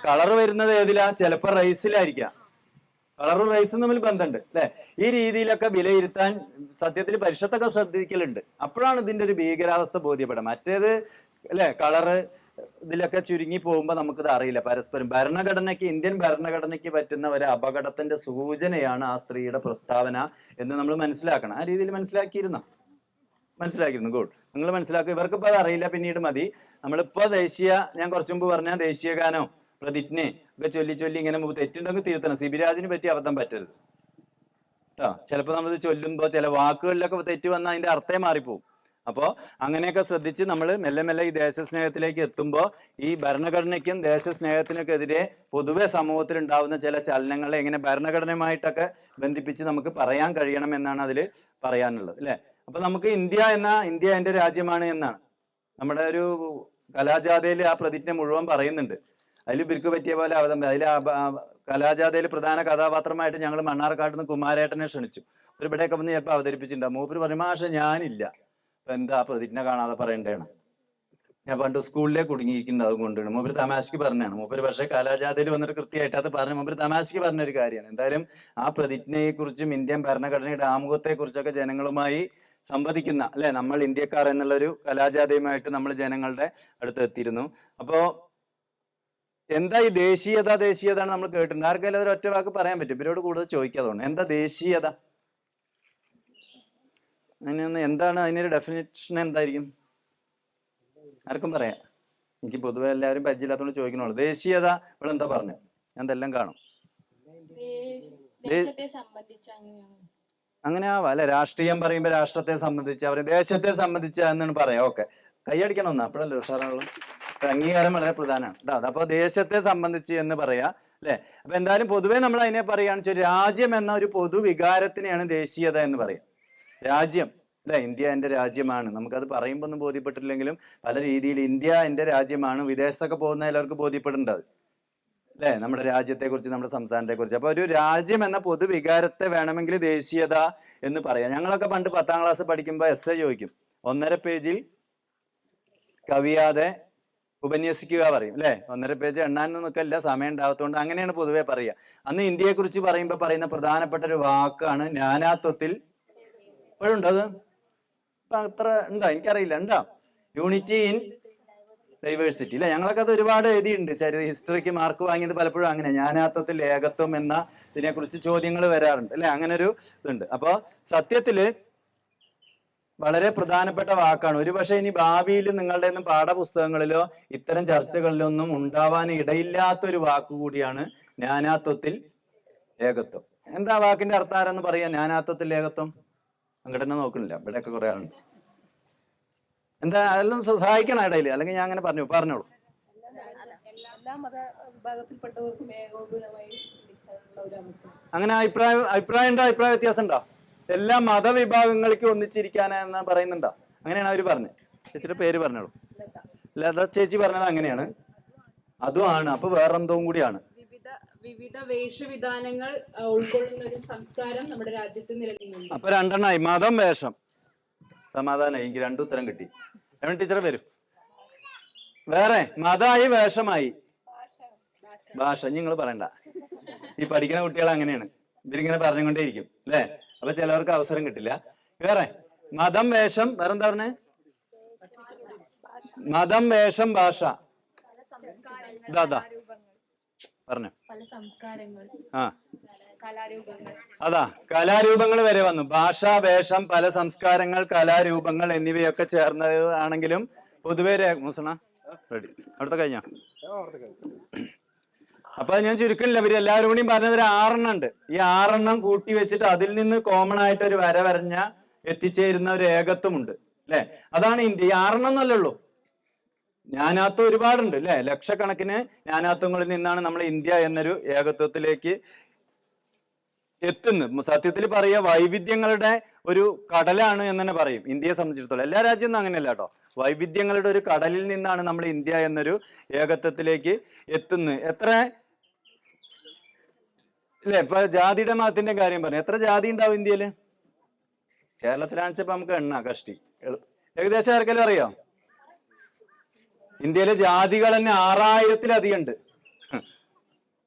കളർ വരുന്നത് ഏതിലാ? ചിലപ്പോ റൈസിലായിരിക്കാം. കളറും റൈസും തമ്മിൽ ബന്ധമുണ്ട് അല്ലെ. ഈ രീതിയിലൊക്കെ വിലയിരുത്താൻ സത്യത്തിൽ പരിഷത്തൊക്കെ ശ്രദ്ധിക്കലുണ്ട്. അപ്പോഴാണ് ഇതിന്റെ ഒരു ഭീകരാവസ്ഥ ബോധ്യപ്പെടുക. മറ്റേത് അല്ലെ, കളറ് ഇതിലൊക്കെ ചുരുങ്ങി പോകുമ്പോൾ നമുക്കിത് അറിയില്ല പരസ്പരം. ഭരണഘടനയ്ക്ക്, ഇന്ത്യൻ ഭരണഘടനയ്ക്ക് പറ്റുന്ന ഒരു അപകടത്തിന്റെ സൂചനയാണ് ആ സ്ത്രീയുടെ പ്രസ്താവന എന്ന് നമ്മൾ മനസ്സിലാക്കണം. ആ രീതിയിൽ മനസ്സിലാക്കിയിരുന്നു. ഗുഡ്. നിങ്ങൾ മനസ്സിലാക്കുക. ഇവർക്കിപ്പോൾ അത് അറിയില്ല, പിന്നീട് മതി. നമ്മളിപ്പോ ദേശീയ, ഞാൻ കുറച്ചു മുമ്പ് പറഞ്ഞ ദേശീയ ഗാനോ പ്രതിജ്ഞ ഒക്കെ ചൊല്ലി ഇങ്ങനെ തെറ്റുണ്ടെങ്കിൽ തിരുത്തണം. സിബിരാജിന് പറ്റി അബദ്ധം പറ്റരുത് കേട്ടോ. ചിലപ്പോൾ നമ്മൾ ചൊല്ലുമ്പോൾ ചില വാക്കുകളിലൊക്കെ തെറ്റ് വന്നാൽ അതിന്റെ അർത്ഥം മാറിപ്പോവും. അപ്പോൾ അങ്ങനെയൊക്കെ ശ്രദ്ധിച്ച് നമ്മൾ മെല്ലെ മെല്ലെ ഈ ദേശസ്നേഹത്തിലേക്ക് എത്തുമ്പോൾ ഈ ഭരണഘടനയ്ക്കും ദേശസ്നേഹത്തിനൊക്കെ എതിരെ പൊതുവെ സമൂഹത്തിൽ ഉണ്ടാവുന്ന ചില ചലനങ്ങളെ എങ്ങനെ ഭരണഘടനയുമായിട്ടൊക്കെ ബന്ധിപ്പിച്ച് നമുക്ക് പറയാൻ കഴിയണം എന്നാണ് അതിൽ പറയാനുള്ളത് അല്ലെ. അപ്പൊ നമുക്ക് ഇന്ത്യ എന്റെ രാജ്യമാണ് എന്നാണ് നമ്മുടെ ഒരു കലാജാഥയിൽ ആ പ്രതിജ്ഞ മുഴുവൻ പറയുന്നുണ്ട്. അതിൽ ബിരുക്ക് പറ്റിയ പോലെ അതിൽ കലാജാഥയിൽ പ്രധാന കഥാപാത്രമായിട്ട് ഞങ്ങൾ മണ്ണാർക്കാട്ട് നിന്ന് കുമാരേട്ടനെ ക്ഷണിച്ചു. ഒരു ഇവിടെയൊക്കെ വന്ന് ചിലപ്പോൾ അവതരിപ്പിച്ചിട്ടുണ്ടാവും. മൂപ്പര് പറയും, മാഷെ ഞാനില്ല, അപ്പൊ എന്താ പ്രതിജ്ഞ കാണാതെ പറയേണ്ടതാണ്, ഞാൻ പണ്ട് സ്കൂളിലെ കുടുങ്ങിയിരിക്കുന്നത്, അതുകൊണ്ടാണ്. മൂപ്പര് തമാശക്ക് പറഞ്ഞാണ്. മൂപ്പര് പക്ഷേ കലാജാഥയിൽ വന്നിട്ട് കൃത്യമായിട്ട് അത് പറഞ്ഞു. മൂപ്പര് തമാശക്ക് പറഞ്ഞൊരു കാര്യമാണ്. എന്തായാലും ആ പ്രതിജ്ഞയെ കുറിച്ചും ഇന്ത്യൻ ഭരണഘടനയുടെ ആമുഖത്തെ കുറിച്ചൊക്കെ ജനങ്ങളുമായി സംവദിക്കുന്ന അല്ലെ, നമ്മൾ ഇന്ത്യക്കാർ എന്നുള്ളൊരു കലാജാഥയുമായിട്ട് നമ്മൾ ജനങ്ങളുടെ അടുത്ത് എത്തിയിരുന്നു. അപ്പോ എന്താ ഈ ദേശീയത ആണ് നമ്മൾ കേട്ടിട്ടുണ്ട്. ആർക്കെങ്കിലും അതൊരു ഒറ്റ വാക്ക് പറയാൻ പറ്റും? ഇവരോട് കൂടുതൽ ചോദിക്കാതുകൊണ്ട് എന്താ ദേശീയത? അതിനൊന്ന് എന്താണ് അതിനൊരു ഡെഫിനിഷൻ എന്തായിരിക്കും? ആർക്കും പറയാം. എനിക്ക് പൊതുവെ എല്ലാവരും പരിചയമില്ലാത്തതുകൊണ്ട് ചോദിക്കണുള്ളൂ. ദേശീയത ഇവിടെ എന്താ പറഞ്ഞു? ഞാൻ ഇതെല്ലാം കാണും. അങ്ങനെ ആവാ അല്ലെ? രാഷ്ട്രീയം പറയുമ്പോ രാഷ്ട്രത്തെ സംബന്ധിച്ച്, അവർ ദേശത്തെ സംബന്ധിച്ച് എന്നാണ് പറയാം. ഓക്കെ, കൈയടിക്കണം ഒന്ന്, അപ്പോഴല്ലേ ഉഷാറുള്ളൂ. അംഗീകാരം വളരെ പ്രധാനമാണ് കേട്ടോ. അപ്പൊ ദേശത്തെ സംബന്ധിച്ച് എന്ന് പറയാ അല്ലെ? അപ്പൊ എന്തായാലും പൊതുവെ നമ്മൾ അതിനെ പറയുകയാണെന്ന് വെച്ചാൽ രാജ്യം എന്ന ഒരു പൊതുവികാരത്തിനെയാണ് ദേശീയത എന്ന് പറയാം. രാജ്യം അല്ലെ, ഇന്ത്യ എന്റെ രാജ്യമാണ്. നമുക്കത് പറയുമ്പോൾ ഒന്നും ബോധ്യപ്പെട്ടില്ലെങ്കിലും പല രീതിയിൽ ഇന്ത്യ എന്റെ രാജ്യമാണ്. വിദേശത്തൊക്കെ പോകുന്ന എല്ലാവർക്കും ബോധ്യപ്പെടുന്നുണ്ട് അല്ലെ, നമ്മുടെ രാജ്യത്തെ കുറിച്ച്, നമ്മുടെ സംസ്ഥാനത്തെ കുറിച്ച്. അപ്പൊ ഒരു രാജ്യം എന്ന പൊതുവികാരത്തെ വേണമെങ്കിൽ ദേശീയത എന്ന് പറയാം. ഞങ്ങളൊക്കെ പണ്ട് 10ാം ക്ലാസ് പഠിക്കുമ്പോൾ എസ് ചോദിക്കും, 1.5 പേജിൽ കവിയാതെ ഉപന്യസിക്കുക പറയും അല്ലെ. 1.5 പേജ് എണ്ണാനൊന്നും നിൽക്കില്ല, സമയം ഉണ്ടാകത്തോണ്ട് അങ്ങനെയാണ് പൊതുവെ പറയുക. അന്ന് ഇന്ത്യയെ കുറിച്ച് പറയുമ്പോൾ പറയുന്ന പ്രധാനപ്പെട്ട ഒരു വാക്കാണ് നാനാത്വത്തിൽ. ഇപ്പോഴുണ്ടോ അത്? അത്ര ഉണ്ടോ എനിക്കറിയില്ല. ഉണ്ടോ? യൂണിറ്റി ഇൻ ഡൈവേഴ്സിറ്റി അല്ലെ. ഞങ്ങളൊക്കെ അത് ഒരുപാട് എഴുതിയിട്ടുണ്ട്. ഹിസ്റ്ററിക്ക് മാർക്ക് വാങ്ങിയത് പലപ്പോഴും അങ്ങനെ, നാനാത്വത്തിൽ ഏകത്വം എന്ന ഇതിനെ കുറിച്ച് ചോദ്യങ്ങൾ വരാറുണ്ട് അല്ലെ. അങ്ങനെ ഒരു ഇതുണ്ട്. അപ്പോ സത്യത്തില് വളരെ പ്രധാനപ്പെട്ട വാക്കാണ്. ഒരുപക്ഷെ ഇനി ഭാവിയിൽ നിങ്ങളുടെ ഒന്നും പാഠപുസ്തകങ്ങളിലോ ഇത്തരം ചർച്ചകളിലോ ഒന്നും ഉണ്ടാവാൻ ഇടയില്ലാത്തൊരു വാക്ക് കൂടിയാണ് നാനാത്വത്തിൽ ഏകത്വം. എന്താ വാക്കിന്റെ അർത്ഥം ആരെന്ന് പറയാ? നാനാത്വത്തിൽ ഏകത്വം. സംഘടന നോക്കണില്ല, ഇവിടെയൊക്കെ കുറെ ആളുണ്ട്. എന്താ അതെല്ലാം സഹായിക്കണം ഇടയിൽ, അല്ലെങ്കിൽ ഞാൻ അങ്ങനെ പറഞ്ഞോളൂ. അങ്ങനെ അഭിപ്രായം ഉണ്ടോ? അഭിപ്രായ വ്യത്യാസം ഉണ്ടോ? എല്ലാ മതവിഭാഗങ്ങൾക്ക് ഒന്നിച്ചിരിക്കാനെന്ന് പറയുന്നുണ്ടോ? അങ്ങനെയാണ് അവര് പറഞ്ഞത്. ചേച്ചിയുടെ പേര് പറഞ്ഞോളൂ. ലത ചേച്ചി പറഞ്ഞത് അങ്ങനെയാണ്. അതുമാണ്. അപ്പൊ വേറെന്തോം കൂടിയാണ്. വിവിധ വേഷവിധാനങ്ങൾ ഉൾക്കൊള്ളുന്ന ഒരു സംസ്കാരം നമ്മുടെ രാജ്യത്ത് നിലനിൽക്കുന്നുണ്ട്. അപ്പൊ രണ്ടെണ്ണമായി, മതം, വേഷം. സമാധാനം, എനിക്ക് 2 ഉത്തരം കിട്ടി. ടീച്ചറെ വരും. വേറെ മതമായി, വേഷമായി, ഭാഷ. നിങ്ങൾ പറയണ്ട, ഈ പഠിക്കുന്ന കുട്ടികൾ അങ്ങനെയാണ്, ഇവരിങ്ങനെ പറഞ്ഞുകൊണ്ടേയിരിക്കും അല്ലെ. അപ്പൊ ചിലവർക്ക് അവസരം കിട്ടില്ല. വേറെ മതം, വേഷം, വേറെന്താ പറഞ്ഞേ? മതം, വേഷം, ഭാഷ. പറഞ്ഞു. അതാ കലാരൂപങ്ങൾ വരെ വന്നു. ഭാഷ, വേഷം, പല സംസ്കാരങ്ങൾ, കലാരൂപങ്ങൾ എന്നിവയൊക്കെ ചേർന്നത് ആണെങ്കിലും പൊതുവെ മുസണ റെഡി. അവിടുത്തെ കഴിഞ്ഞ. അപ്പൊ ഞാൻ ചുരുക്കമില്ല, ഇവര് എല്ലാവരും കൂടിയും പറഞ്ഞത് ഒരു 6 എണ്ണം ഉണ്ട്. ഈ 6 എണ്ണം കൂട്ടി വെച്ചിട്ട് അതിൽ നിന്ന് കോമൺ ആയിട്ട് ഒരു വര വരഞ്ഞ എത്തിച്ചേരുന്ന ഒരു ഏകത്വമുണ്ട് അല്ലെ. അതാണ് ഇന്ത്യ. ഈ 6 എണ്ണം എന്നല്ലേ ഉള്ളൂ. നാനാത്വം ഒരുപാടുണ്ട് അല്ലെ. ലക്ഷക്കണക്കിന് നാനാത്വങ്ങളിൽ നിന്നാണ് നമ്മൾ ഇന്ത്യ എന്നൊരു ഏകത്വത്തിലേക്ക് എത്തുന്നത്. സത്യത്തിൽ പറയുക വൈവിധ്യങ്ങളുടെ ഒരു കടലാണ് എന്ന് തന്നെ പറയും ഇന്ത്യയെ സംബന്ധിച്ചിടത്തോളം. എല്ലാ രാജ്യമൊന്നും അങ്ങനെയല്ല കേട്ടോ. വൈവിധ്യങ്ങളുടെ ഒരു കടലിൽ നിന്നാണ് നമ്മൾ ഇന്ത്യ എന്നൊരു ഏകത്വത്തിലേക്ക് എത്തുന്നത്. എത്ര അല്ലെ. ഇപ്പൊ ജാതിയുടെ മതത്തിന്റെ കാര്യം പറഞ്ഞു. എത്ര ജാതി ഉണ്ടാവും ഇന്ത്യയില്? കേരളത്തിലാണിച്ചപ്പോ നമുക്ക് എണ്ണ കഷ്ടി. ഏകദേശം ആർക്കെങ്കിലും അറിയാം? ഇന്ത്യയിലെ ജാതികൾ തന്നെ 6000-ത്തിലധികം ഉണ്ട്.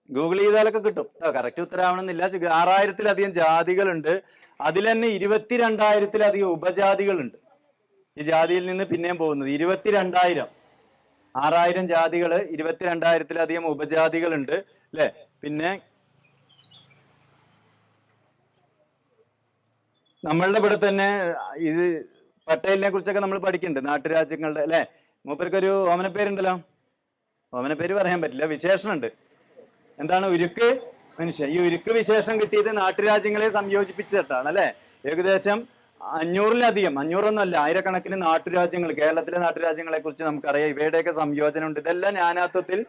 ഗൂഗിൾ ചെയ്താലൊക്കെ കിട്ടും. കറക്റ്റ് ഉത്തരവാണെന്നില്ല. 6000-ത്തിലധികം ജാതികളുണ്ട്. അതിൽ തന്നെ 22,000-ത്തിലധികം ഉപജാതികളുണ്ട്. ഈ ജാതിയിൽ നിന്ന് പിന്നെയും പോകുന്നത് 22,000. 6000 ജാതികള്, 22,000-ത്തിലധികം ഉപജാതികളുണ്ട് അല്ലെ. പിന്നെ നമ്മളുടെ ഇവിടെ തന്നെ ഇത് പട്ടേലിനെ കുറിച്ചൊക്കെ നമ്മൾ പഠിക്കുന്നുണ്ട്. നാട്ടുരാജ്യങ്ങളുടെ അല്ലെ. മൂപ്പർക്കൊരു ഓമനപ്പേരുണ്ടല്ലോ. ഓമനപ്പേര് പറയാൻ പറ്റില്ല, വിശേഷണമുണ്ട്. എന്താണ്? ഉരുക്ക് മനുഷ്യൻ. ഈ ഉരുക്ക് വിശേഷം കിട്ടിയത് നാട്ടുരാജ്യങ്ങളെ സംയോജിപ്പിച്ചിട്ടാണ് അല്ലെ. ഏകദേശം 500-ലധികം, 500-ഒന്നുമല്ല, ആയിരക്കണക്കിന് നാട്ടുരാജ്യങ്ങൾ, കേരളത്തിലെ നാട്ടുരാജ്യങ്ങളെ കുറിച്ച് നമുക്കറിയാം. ഇവയുടെയൊക്കെ സംയോജനം ഉണ്ട്. ഇതെല്ലാം നാനാത്വത്തിൽ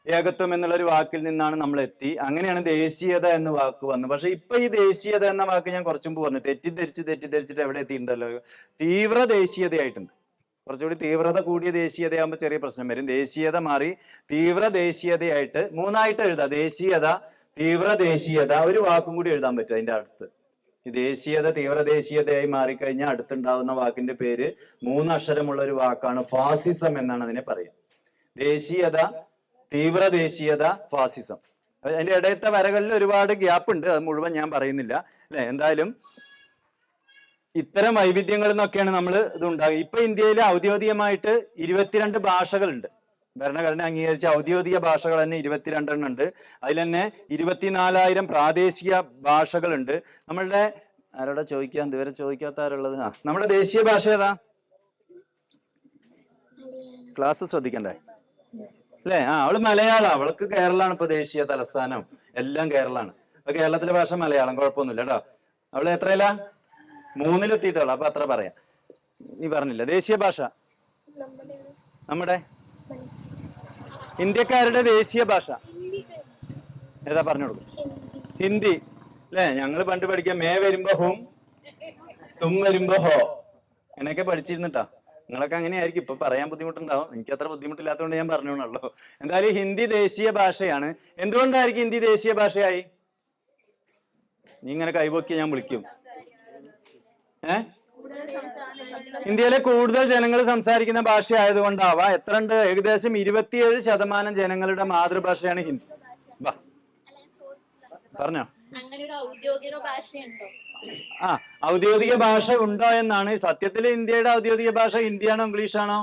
ഏകത്വം എന്നുള്ളൊരു വാക്കിൽ നിന്നാണ് നമ്മൾ എത്തി. അങ്ങനെയാണ് ദേശീയത എന്ന വാക്ക് വന്നത്. പക്ഷെ ഇപ്പൊ ഈ ദേശീയത എന്ന വാക്ക് ഞാൻ കുറച്ചും മുമ്പ് പറഞ്ഞു, തെറ്റിദ്ധരിച്ചിട്ട് എവിടെ എത്തിയിട്ടുണ്ടല്ലോ, തീവ്ര ദേശീയതയായിട്ടുണ്ട്. കുറച്ചുകൂടി തീവ്രത കൂടിയ ദേശീയതയാകുമ്പോൾ ചെറിയ പ്രശ്നം വരും. ദേശീയത മാറി തീവ്ര ദേശീയതയായിട്ട് 3ആയിട്ട് എഴുതാം. ദേശീയത, തീവ്ര ദേശീയത. ഒരു വാക്കും കൂടി എഴുതാൻ പറ്റും അതിന്റെ അടുത്ത്. ഈ ദേശീയത തീവ്ര ദേശീയതയായി മാറിക്കഴിഞ്ഞാൽ അടുത്തുണ്ടാവുന്ന വാക്കിന്റെ പേര് 3 അക്ഷരമുള്ള ഒരു വാക്കാണ്. ഫാസിസം എന്നാണ് അതിനെ പറയുക. ദേശീയത, തീവ്ര ദേശീയത, ഫാസിസം. അതിന്റെ ഇടയത്തെ വരകളിൽ ഒരുപാട് ഗ്യാപ്പ് ഉണ്ട്. അത് മുഴുവൻ ഞാൻ പറയുന്നില്ല അല്ലെ. എന്തായാലും ഇത്തരം വൈവിധ്യങ്ങളിൽ നിന്നൊക്കെയാണ് നമ്മൾ ഇത് ഉണ്ടാകുക. ഇപ്പൊ ഇന്ത്യയിൽ ഔദ്യോഗികമായിട്ട് 22 ഭാഷകളുണ്ട്. ഭരണഘടന അംഗീകരിച്ച ഔദ്യോഗിക ഭാഷകൾ തന്നെ 22 എണ്ണം ഉണ്ട്. അതിൽ തന്നെ 24,000 പ്രാദേശിക ഭാഷകളുണ്ട്. നമ്മളുടെ ആരോടാ ചോദിക്കാൻ, ഇതുവരെ ചോദിക്കാത്ത ആരുള്ളത്? നമ്മുടെ ദേശീയ ഭാഷ ഏതാ? ക്ലാസ് ശ്രദ്ധിക്കണ്ടേ അല്ലേ? അവള് മലയാളം, അവൾക്ക് കേരളമാണ് ഇപ്പൊ ദേശീയ തലസ്ഥാനം, എല്ലാം കേരളമാണ്. അപ്പൊ കേരളത്തിലെ ഭാഷ മലയാളം, കുഴപ്പമൊന്നുമില്ല കേട്ടോ. അവള് എത്രയില്ല? 3-ലെത്തിയിട്ടുള്ളു. അപ്പൊ അത്ര പറയാം. നീ പറഞ്ഞില്ല ദേശീയ ഭാഷ. നമ്മുടെ ഇന്ത്യക്കാരുടെ ദേശീയ ഭാഷ ഏതാ? പറഞ്ഞു കൊടുക്കും. ഹിന്ദി അല്ലേ? ഞങ്ങള് പണ്ട് പഠിക്കാം, മേ വരുമ്പോ ഹും, തും വരുമ്പോ ഹോ, അങ്ങനെയൊക്കെ പഠിച്ചിരുന്നിട്ടാ. നിങ്ങളൊക്കെ അങ്ങനെയായിരിക്കും. ഇപ്പൊ പറയാൻ ബുദ്ധിമുട്ടുണ്ടാവും, എനിക്ക് അത്ര ബുദ്ധിമുട്ടില്ലാത്തതുകൊണ്ട് ഞാൻ പറഞ്ഞോളൂ. എന്തായാലും ഹിന്ദി ദേശീയ ഭാഷയാണ്. എന്തുകൊണ്ടായിരിക്കും ഹിന്ദി ദേശീയ ഭാഷയായി? നീ ഇങ്ങനെ കൈപൊക്കി ഞാൻ വിളിക്കും. ഇന്ത്യയിലെ കൂടുതൽ ജനങ്ങൾ സംസാരിക്കുന്ന ഭാഷ ആയതുകൊണ്ടാവാ. എത്ര ഉണ്ട്? ഏകദേശം 27% ജനങ്ങളുടെ മാതൃഭാഷയാണ് ഹിന്ദി. പറഞ്ഞോ. ഔദ്യോഗിക ഭാഷ ഉണ്ടോ എന്നാണ്. സത്യത്തിൽ ഇന്ത്യയുടെ ഔദ്യോഗിക ഭാഷ ഹിന്ദിയാണോ ഇംഗ്ലീഷാണോ?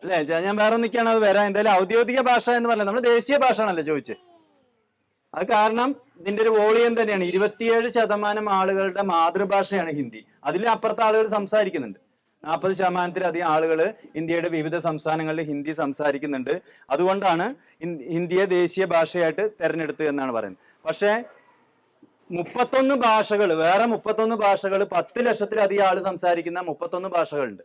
അല്ലെ? ഞാൻ വേറെ ഒന്നിക്കാണ് അത് വരാം. എന്തായാലും ഔദ്യോഗിക ഭാഷ എന്ന് പറഞ്ഞാൽ നമ്മൾ ദേശീയ ഭാഷ ആണല്ലോ ചോദിച്ചത്. അത് കാരണം ഇതിന്റെ ഒരു വോളിയം തന്നെയാണ്. 27% ആളുകളുടെ മാതൃഭാഷയാണ് ഹിന്ദി. അതിലും അപ്പുറത്തെ ആളുകൾ സംസാരിക്കുന്നുണ്ട്. 40%-ലധികം ആളുകൾ ഇന്ത്യയുടെ വിവിധ സംസ്ഥാനങ്ങളിൽ ഹിന്ദി സംസാരിക്കുന്നുണ്ട്. അതുകൊണ്ടാണ് ഹിന്ദിയെ ദേശീയ ഭാഷയായിട്ട് തെരഞ്ഞെടുത്തത് എന്നാണ് പറയുന്നത്. പക്ഷേ 31 ഭാഷകൾ, വേറെ 31 ഭാഷകൾ, 10 ലക്ഷത്തിലധികം ആള് സംസാരിക്കുന്ന 31 ഭാഷകളുണ്ട്.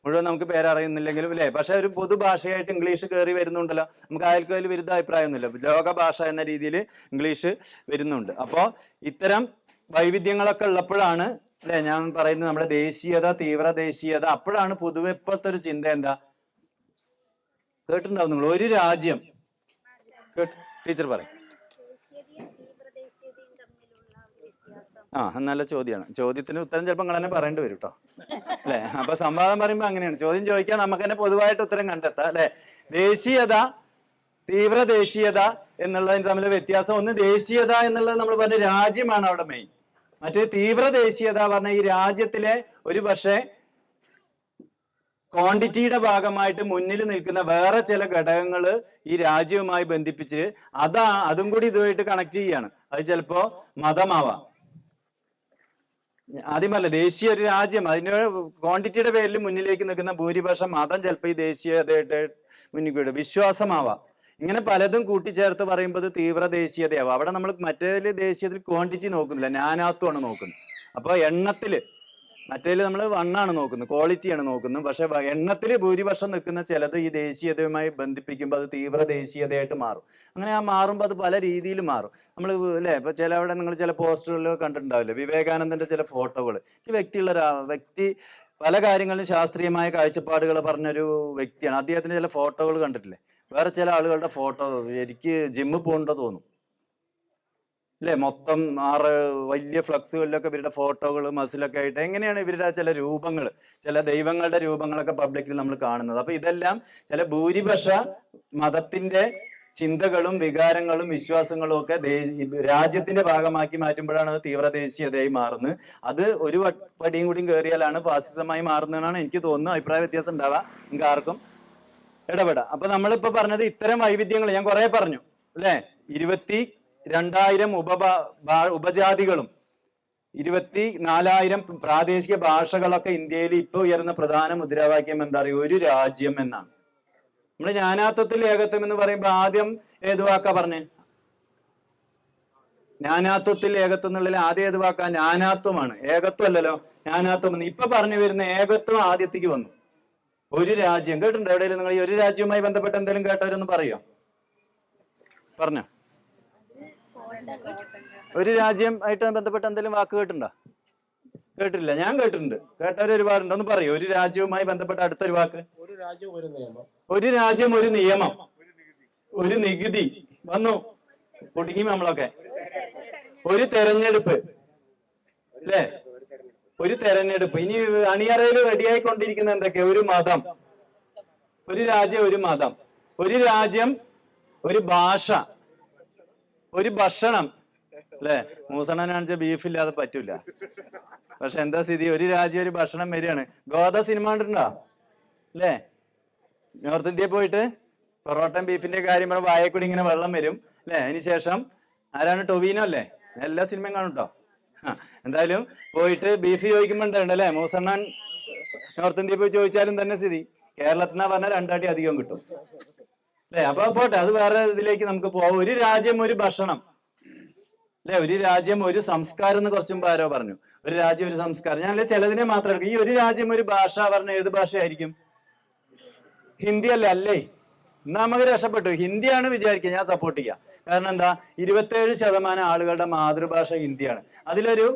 മുഴുവൻ നമുക്ക് പേരറിയുന്നില്ലെങ്കിലും അല്ലേ? പക്ഷെ ഒരു പൊതുഭാഷയായിട്ട് ഇംഗ്ലീഷ് കയറി വരുന്നുണ്ടല്ലോ. നമുക്ക് ആർക്കും അതിൽ വിരുദ്ധ അഭിപ്രായമൊന്നുമില്ല. ലോകഭാഷ എന്ന രീതിയിൽ ഇംഗ്ലീഷ് വരുന്നുണ്ട്. അപ്പോൾ ഇത്തരം വൈവിധ്യങ്ങളൊക്കെ ഉള്ളപ്പോഴാണ് അല്ലെ ഞാൻ പറയുന്നത് നമ്മുടെ ദേശീയത, തീവ്ര ദേശീയത. അപ്പോഴാണ് പൊതുവെ ഇപ്പോഴത്തെ ഒരു ചിന്ത എന്താ കേട്ടിട്ടുണ്ടാവും നിങ്ങൾ? ഒരു രാജ്യം, ടീച്ചർ പറയും. നല്ല ചോദ്യമാണ്. ചോദ്യത്തിന് ഉത്തരം ചിലപ്പോൾ നിങ്ങൾ തന്നെ പറയേണ്ടി വരും കേട്ടോ, അല്ലെ? അപ്പൊ സംവാദം പറയുമ്പോ അങ്ങനെയാണ്. ചോദ്യം ചോദിക്കാൻ നമുക്ക് തന്നെ പൊതുവായിട്ട് ഉത്തരം കണ്ടെത്താം, അല്ലെ? ദേശീയത, തീവ്ര ദേശീയത എന്നുള്ളതിന് തമ്മിൽ വ്യത്യാസം. ഒന്ന് ദേശീയത എന്നുള്ളത് നമ്മൾ പറഞ്ഞ രാജ്യമാണ് അവിടെ മെയിൻ. മറ്റേ തീവ്ര ദേശീയത പറഞ്ഞ ഈ രാജ്യത്തിലെ ഒരു പക്ഷേ ക്വാണ്ടിറ്റിയുടെ ഭാഗമായിട്ട് മുന്നിൽ നിൽക്കുന്ന വേറെ ചില ഘടകങ്ങൾ ഈ രാജ്യവുമായി ബന്ധിപ്പിച്ച് അതും കൂടി ഇതുമായിട്ട് കണക്ട് ചെയ്യാണ്. അത് ചിലപ്പോ മതമാവാം. ആദ്യമല്ല, ദേശീയ ഒരു രാജ്യം അതിന്റെ ക്വാണ്ടിറ്റിയുടെ പേരിൽ മുന്നിലേക്ക് നിൽക്കുന്ന ഭൂരിപക്ഷം മതം ചിലപ്പോൾ ഈ ദേശീയതയായിട്ട് മുന്നിൽ കൂടെ വിശ്വാസമാവാം. ഇങ്ങനെ പലതും കൂട്ടിച്ചേർത്ത് പറയുമ്പോൾ തീവ്ര ദേശീയതയാവും. അവിടെ നമ്മൾ മറ്റേതിൽ ദേശീയത്തിൽ ക്വാണ്ടിറ്റി നോക്കുന്നില്ല, നാനാത്വമാണ് നോക്കുന്നത്. അപ്പൊ എണ്ണത്തില് മറ്റേതിൽ നമ്മൾ വണ്ണാണ് നോക്കുന്നത്, ക്വാളിറ്റിയാണ് നോക്കുന്നത്. പക്ഷെ എണ്ണത്തിൽ ഭൂരിപക്ഷം നിൽക്കുന്ന ചിലത് ഈ ദേശീയതയുമായി ബന്ധിപ്പിക്കുമ്പോൾ അത് തീവ്ര ദേശീയതയായിട്ട് മാറും. അങ്ങനെ മാറുമ്പോൾ അത് പല രീതിയിൽ മാറും. നമ്മൾ അല്ലെ ഇപ്പൊ അവിടെ നിങ്ങൾ ചില പോസ്റ്ററുകളിൽ കണ്ടിട്ടുണ്ടാവില്ലേ വിവേകാനന്ദന്റെ ചില ഫോട്ടോകൾ. ഈ വ്യക്തി പല കാര്യങ്ങളിലും ശാസ്ത്രീയമായ കാഴ്ചപ്പാടുകൾ പറഞ്ഞൊരു വ്യക്തിയാണ്. അദ്ദേഹത്തിന്റെ ചില ഫോട്ടോകൾ കണ്ടിട്ടില്ലേ? വേറെ ചില ആളുകളുടെ ഫോട്ടോ എനിക്ക് ജിമ്മിൽ പോകണ്ടോ തോന്നും, അല്ലെ? മൊത്തം 6 വലിയ ഫ്ലക്സുകളിലൊക്കെ ഇവരുടെ ഫോട്ടോകൾ മസിലൊക്കെ ആയിട്ട്. എങ്ങനെയാണ് ഇവരുടെ ചില രൂപങ്ങൾ, ചില ദൈവങ്ങളുടെ രൂപങ്ങളൊക്കെ പബ്ലിക്കിൽ നമ്മൾ കാണുന്നത്. അപ്പൊ ഇതെല്ലാം ചില ഭൂരിപക്ഷ മതത്തിന്റെ ചിന്തകളും വികാരങ്ങളും വിശ്വാസങ്ങളും ഒക്കെ രാജ്യത്തിന്റെ ഭാഗമാക്കി മാറ്റുമ്പോഴാണ് അത് തീവ്ര ദേശീയതയായി മാറുന്നത്. അത് ഒരു പടിയും കൂടിയും കയറിയാലാണ് ഫാസിസമായി മാറുന്നതെന്നാണ് എനിക്ക് തോന്നുന്നത്. അഭിപ്രായ വ്യത്യാസം ഉണ്ടാവാം, നിങ്ങൾക്ക് ആർക്കും ഇടപെടാം. അപ്പൊ നമ്മളിപ്പോ പറഞ്ഞത് ഇത്തരം വൈവിധ്യങ്ങൾ ഞാൻ കുറെ പറഞ്ഞു, അല്ലെ? 22,000 ഉപജാതികളും 24,000 പ്രാദേശിക ഭാഷകളൊക്കെ ഇന്ത്യയിൽ ഇപ്പൊ ഉയർന്ന പ്രധാന മുദ്രാവാക്യം എന്താ പറയുക? ഒരു രാജ്യം എന്നാണ്. നമ്മൾ ജ്ഞാനാത്വത്തിൽ ഏകത്വം എന്ന് പറയുമ്പോൾ ആദ്യം ഏത് വാക്കാ പറഞ്ഞേ? ജ്ഞാനാത്വത്തിൽ ഏകത്വം എന്നുള്ളതിൽ ആദ്യം ഏത് വാക്കാ? ജ്ഞാനാത്വമാണ്, ഏകത്വം അല്ലല്ലോ. ജ്ഞാനാത്വം ഇപ്പൊ പറഞ്ഞു വരുന്ന ഏകത്വം ആദ്യത്തേക്ക് വന്നു. ഒരു രാജ്യം കേട്ടിട്ടുണ്ടോ എവിടെയെങ്കിലും? നിങ്ങൾ ഈ ഒരു രാജ്യവുമായി ബന്ധപ്പെട്ട് എന്തെങ്കിലും കേട്ടവരൊന്ന് പറയോ? പറഞ്ഞോ. ഒരു രാജ്യം ആയിട്ട് ബന്ധപ്പെട്ട് എന്തെങ്കിലും വാക്ക് കേട്ടിട്ടുണ്ടോ? കേട്ടില്ല. ഞാൻ കേട്ടിട്ടുണ്ട്. കേട്ടവർ ഒരുപാടുണ്ട്. ഒന്ന് പറയോ ഒരു രാജ്യവുമായി ബന്ധപ്പെട്ട അടുത്തൊരു വാക്ക്? ഒരു രാജ്യം ഒരു നിയമം, ഒരു നികുതി. വന്നു കുടുങ്ങി നമ്മളൊക്കെ. ഒരു തെരഞ്ഞെടുപ്പ്, അല്ലേ? ഒരു തെരഞ്ഞെടുപ്പ്. ഇനി അണിയറയിൽ റെഡിയായിക്കൊണ്ടിരിക്കുന്ന എന്തൊക്കെ? ഒരു മതം, ഒരു രാജ്യം, ഒരു മതം, ഒരു രാജ്യം, ഒരു ഭാഷ, ഒരു ഭക്ഷണം, അല്ലെ? മൂസണ്ണനാണെന്ന് ബീഫില്ലാതെ പറ്റൂല. പക്ഷെ എന്താ സ്ഥിതി? ഒരു രാജ്യം, ഒരു ഭക്ഷണം വരികയാണ്. ഗോദ സിനിമ കണ്ടിട്ടുണ്ടോ? അല്ലേ? നോർത്ത് ഇന്ത്യയിൽ പോയിട്ട് പൊറോട്ടയും ബീഫിന്റെ കാര്യം പറയുമ്പോൾ വായക്കൂടി ഇങ്ങനെ വെള്ളം വരും, അല്ലെ? അതിനുശേഷം ആരാണ്? ടൊവീനോ അല്ലേ? എല്ലാ സിനിമയും കാണും കേട്ടോ. എന്തായാലും പോയിട്ട് ബീഫ് ചോദിക്കുമ്പോ ഉണ്ടല്ലേ? മൂസണ്ണൻ നോർത്ത് ഇന്ത്യയിൽ പോയി ചോദിച്ചാലും തന്നെ സ്ഥിതി കേരളത്തിൽ നിന്നാ പറഞ്ഞാൽ 2 അടി അധികം കിട്ടും അല്ലെ. അപ്പൊ പോട്ടെ, അത് വേറെ ഇതിലേക്ക് നമുക്ക് പോവാം. ഒരു രാജ്യം ഒരു ഭക്ഷണം അല്ലെ, ഒരു രാജ്യം ഒരു സംസ്കാരം എന്ന് കുറച്ചും ആരോ പറഞ്ഞു. ഒരു രാജ്യം ഒരു സംസ്കാരം. ഞാൻ ചിലതിനെ മാത്രം എടുക്കും. ഈ ഒരു രാജ്യം ഒരു ഭാഷ പറഞ്ഞ ഏത് ഭാഷയായിരിക്കും? ഹിന്ദി അല്ലേ? അല്ലേ, എന്നാ നമുക്ക് രക്ഷപ്പെട്ടു. ഹിന്ദിയാണ് വിചാരിക്കുക, ഞാൻ സപ്പോർട്ട് ചെയ്യാം. കാരണം എന്താ, 27% ആളുകളുടെ മാതൃഭാഷ ഹിന്ദിയാണ്. അതിലൊരു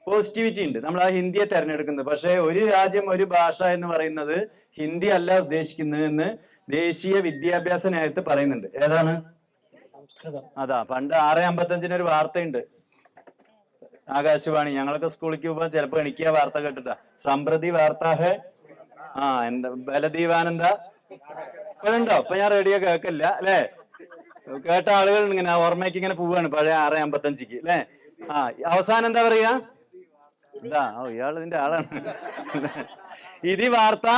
പോസിറ്റിവിറ്റി ഉണ്ട് നമ്മൾ ആ ഹിന്ദിയെ തെരഞ്ഞെടുക്കുന്നത്. പക്ഷേ ഒരു രാജ്യം ഒരു ഭാഷ എന്ന് പറയുന്നത് ഹിന്ദി അല്ല ഉദ്ദേശിക്കുന്നതെന്ന് ദേശീയ വിദ്യാഭ്യാസ നയത്തിൽ പറയുന്നുണ്ട്. ഏതാണ്? അതാ, പണ്ട് 6:55 ഒരു വാർത്തയുണ്ട്, ആകാശവാണി. ഞങ്ങളൊക്കെ സ്കൂളിലേക്ക് പോകുമ്പോ ചിലപ്പോ എനിക്ക് ആ വാർത്ത കേട്ടിട്ടാ. സമ്പ്രതി വാർത്ത ഹെ എന്താ ബലദീവാനന്ദ ഇപ്പോഴുണ്ടോ? ഇപ്പൊ ഞാൻ റേഡിയോ കേൾക്കില്ല അല്ലെ. കേട്ട ആളുകൾ ഇങ്ങനെ ഓർമ്മയ്ക്ക് ഇങ്ങനെ പോവാണ് പഴയ 6:55 അല്ലെ. അവസാനം എന്താ പറയാ? ഇതാ, ഇയാൾ ഇതിന്റെ ആളാണ്. ഇത് വാർത്ത.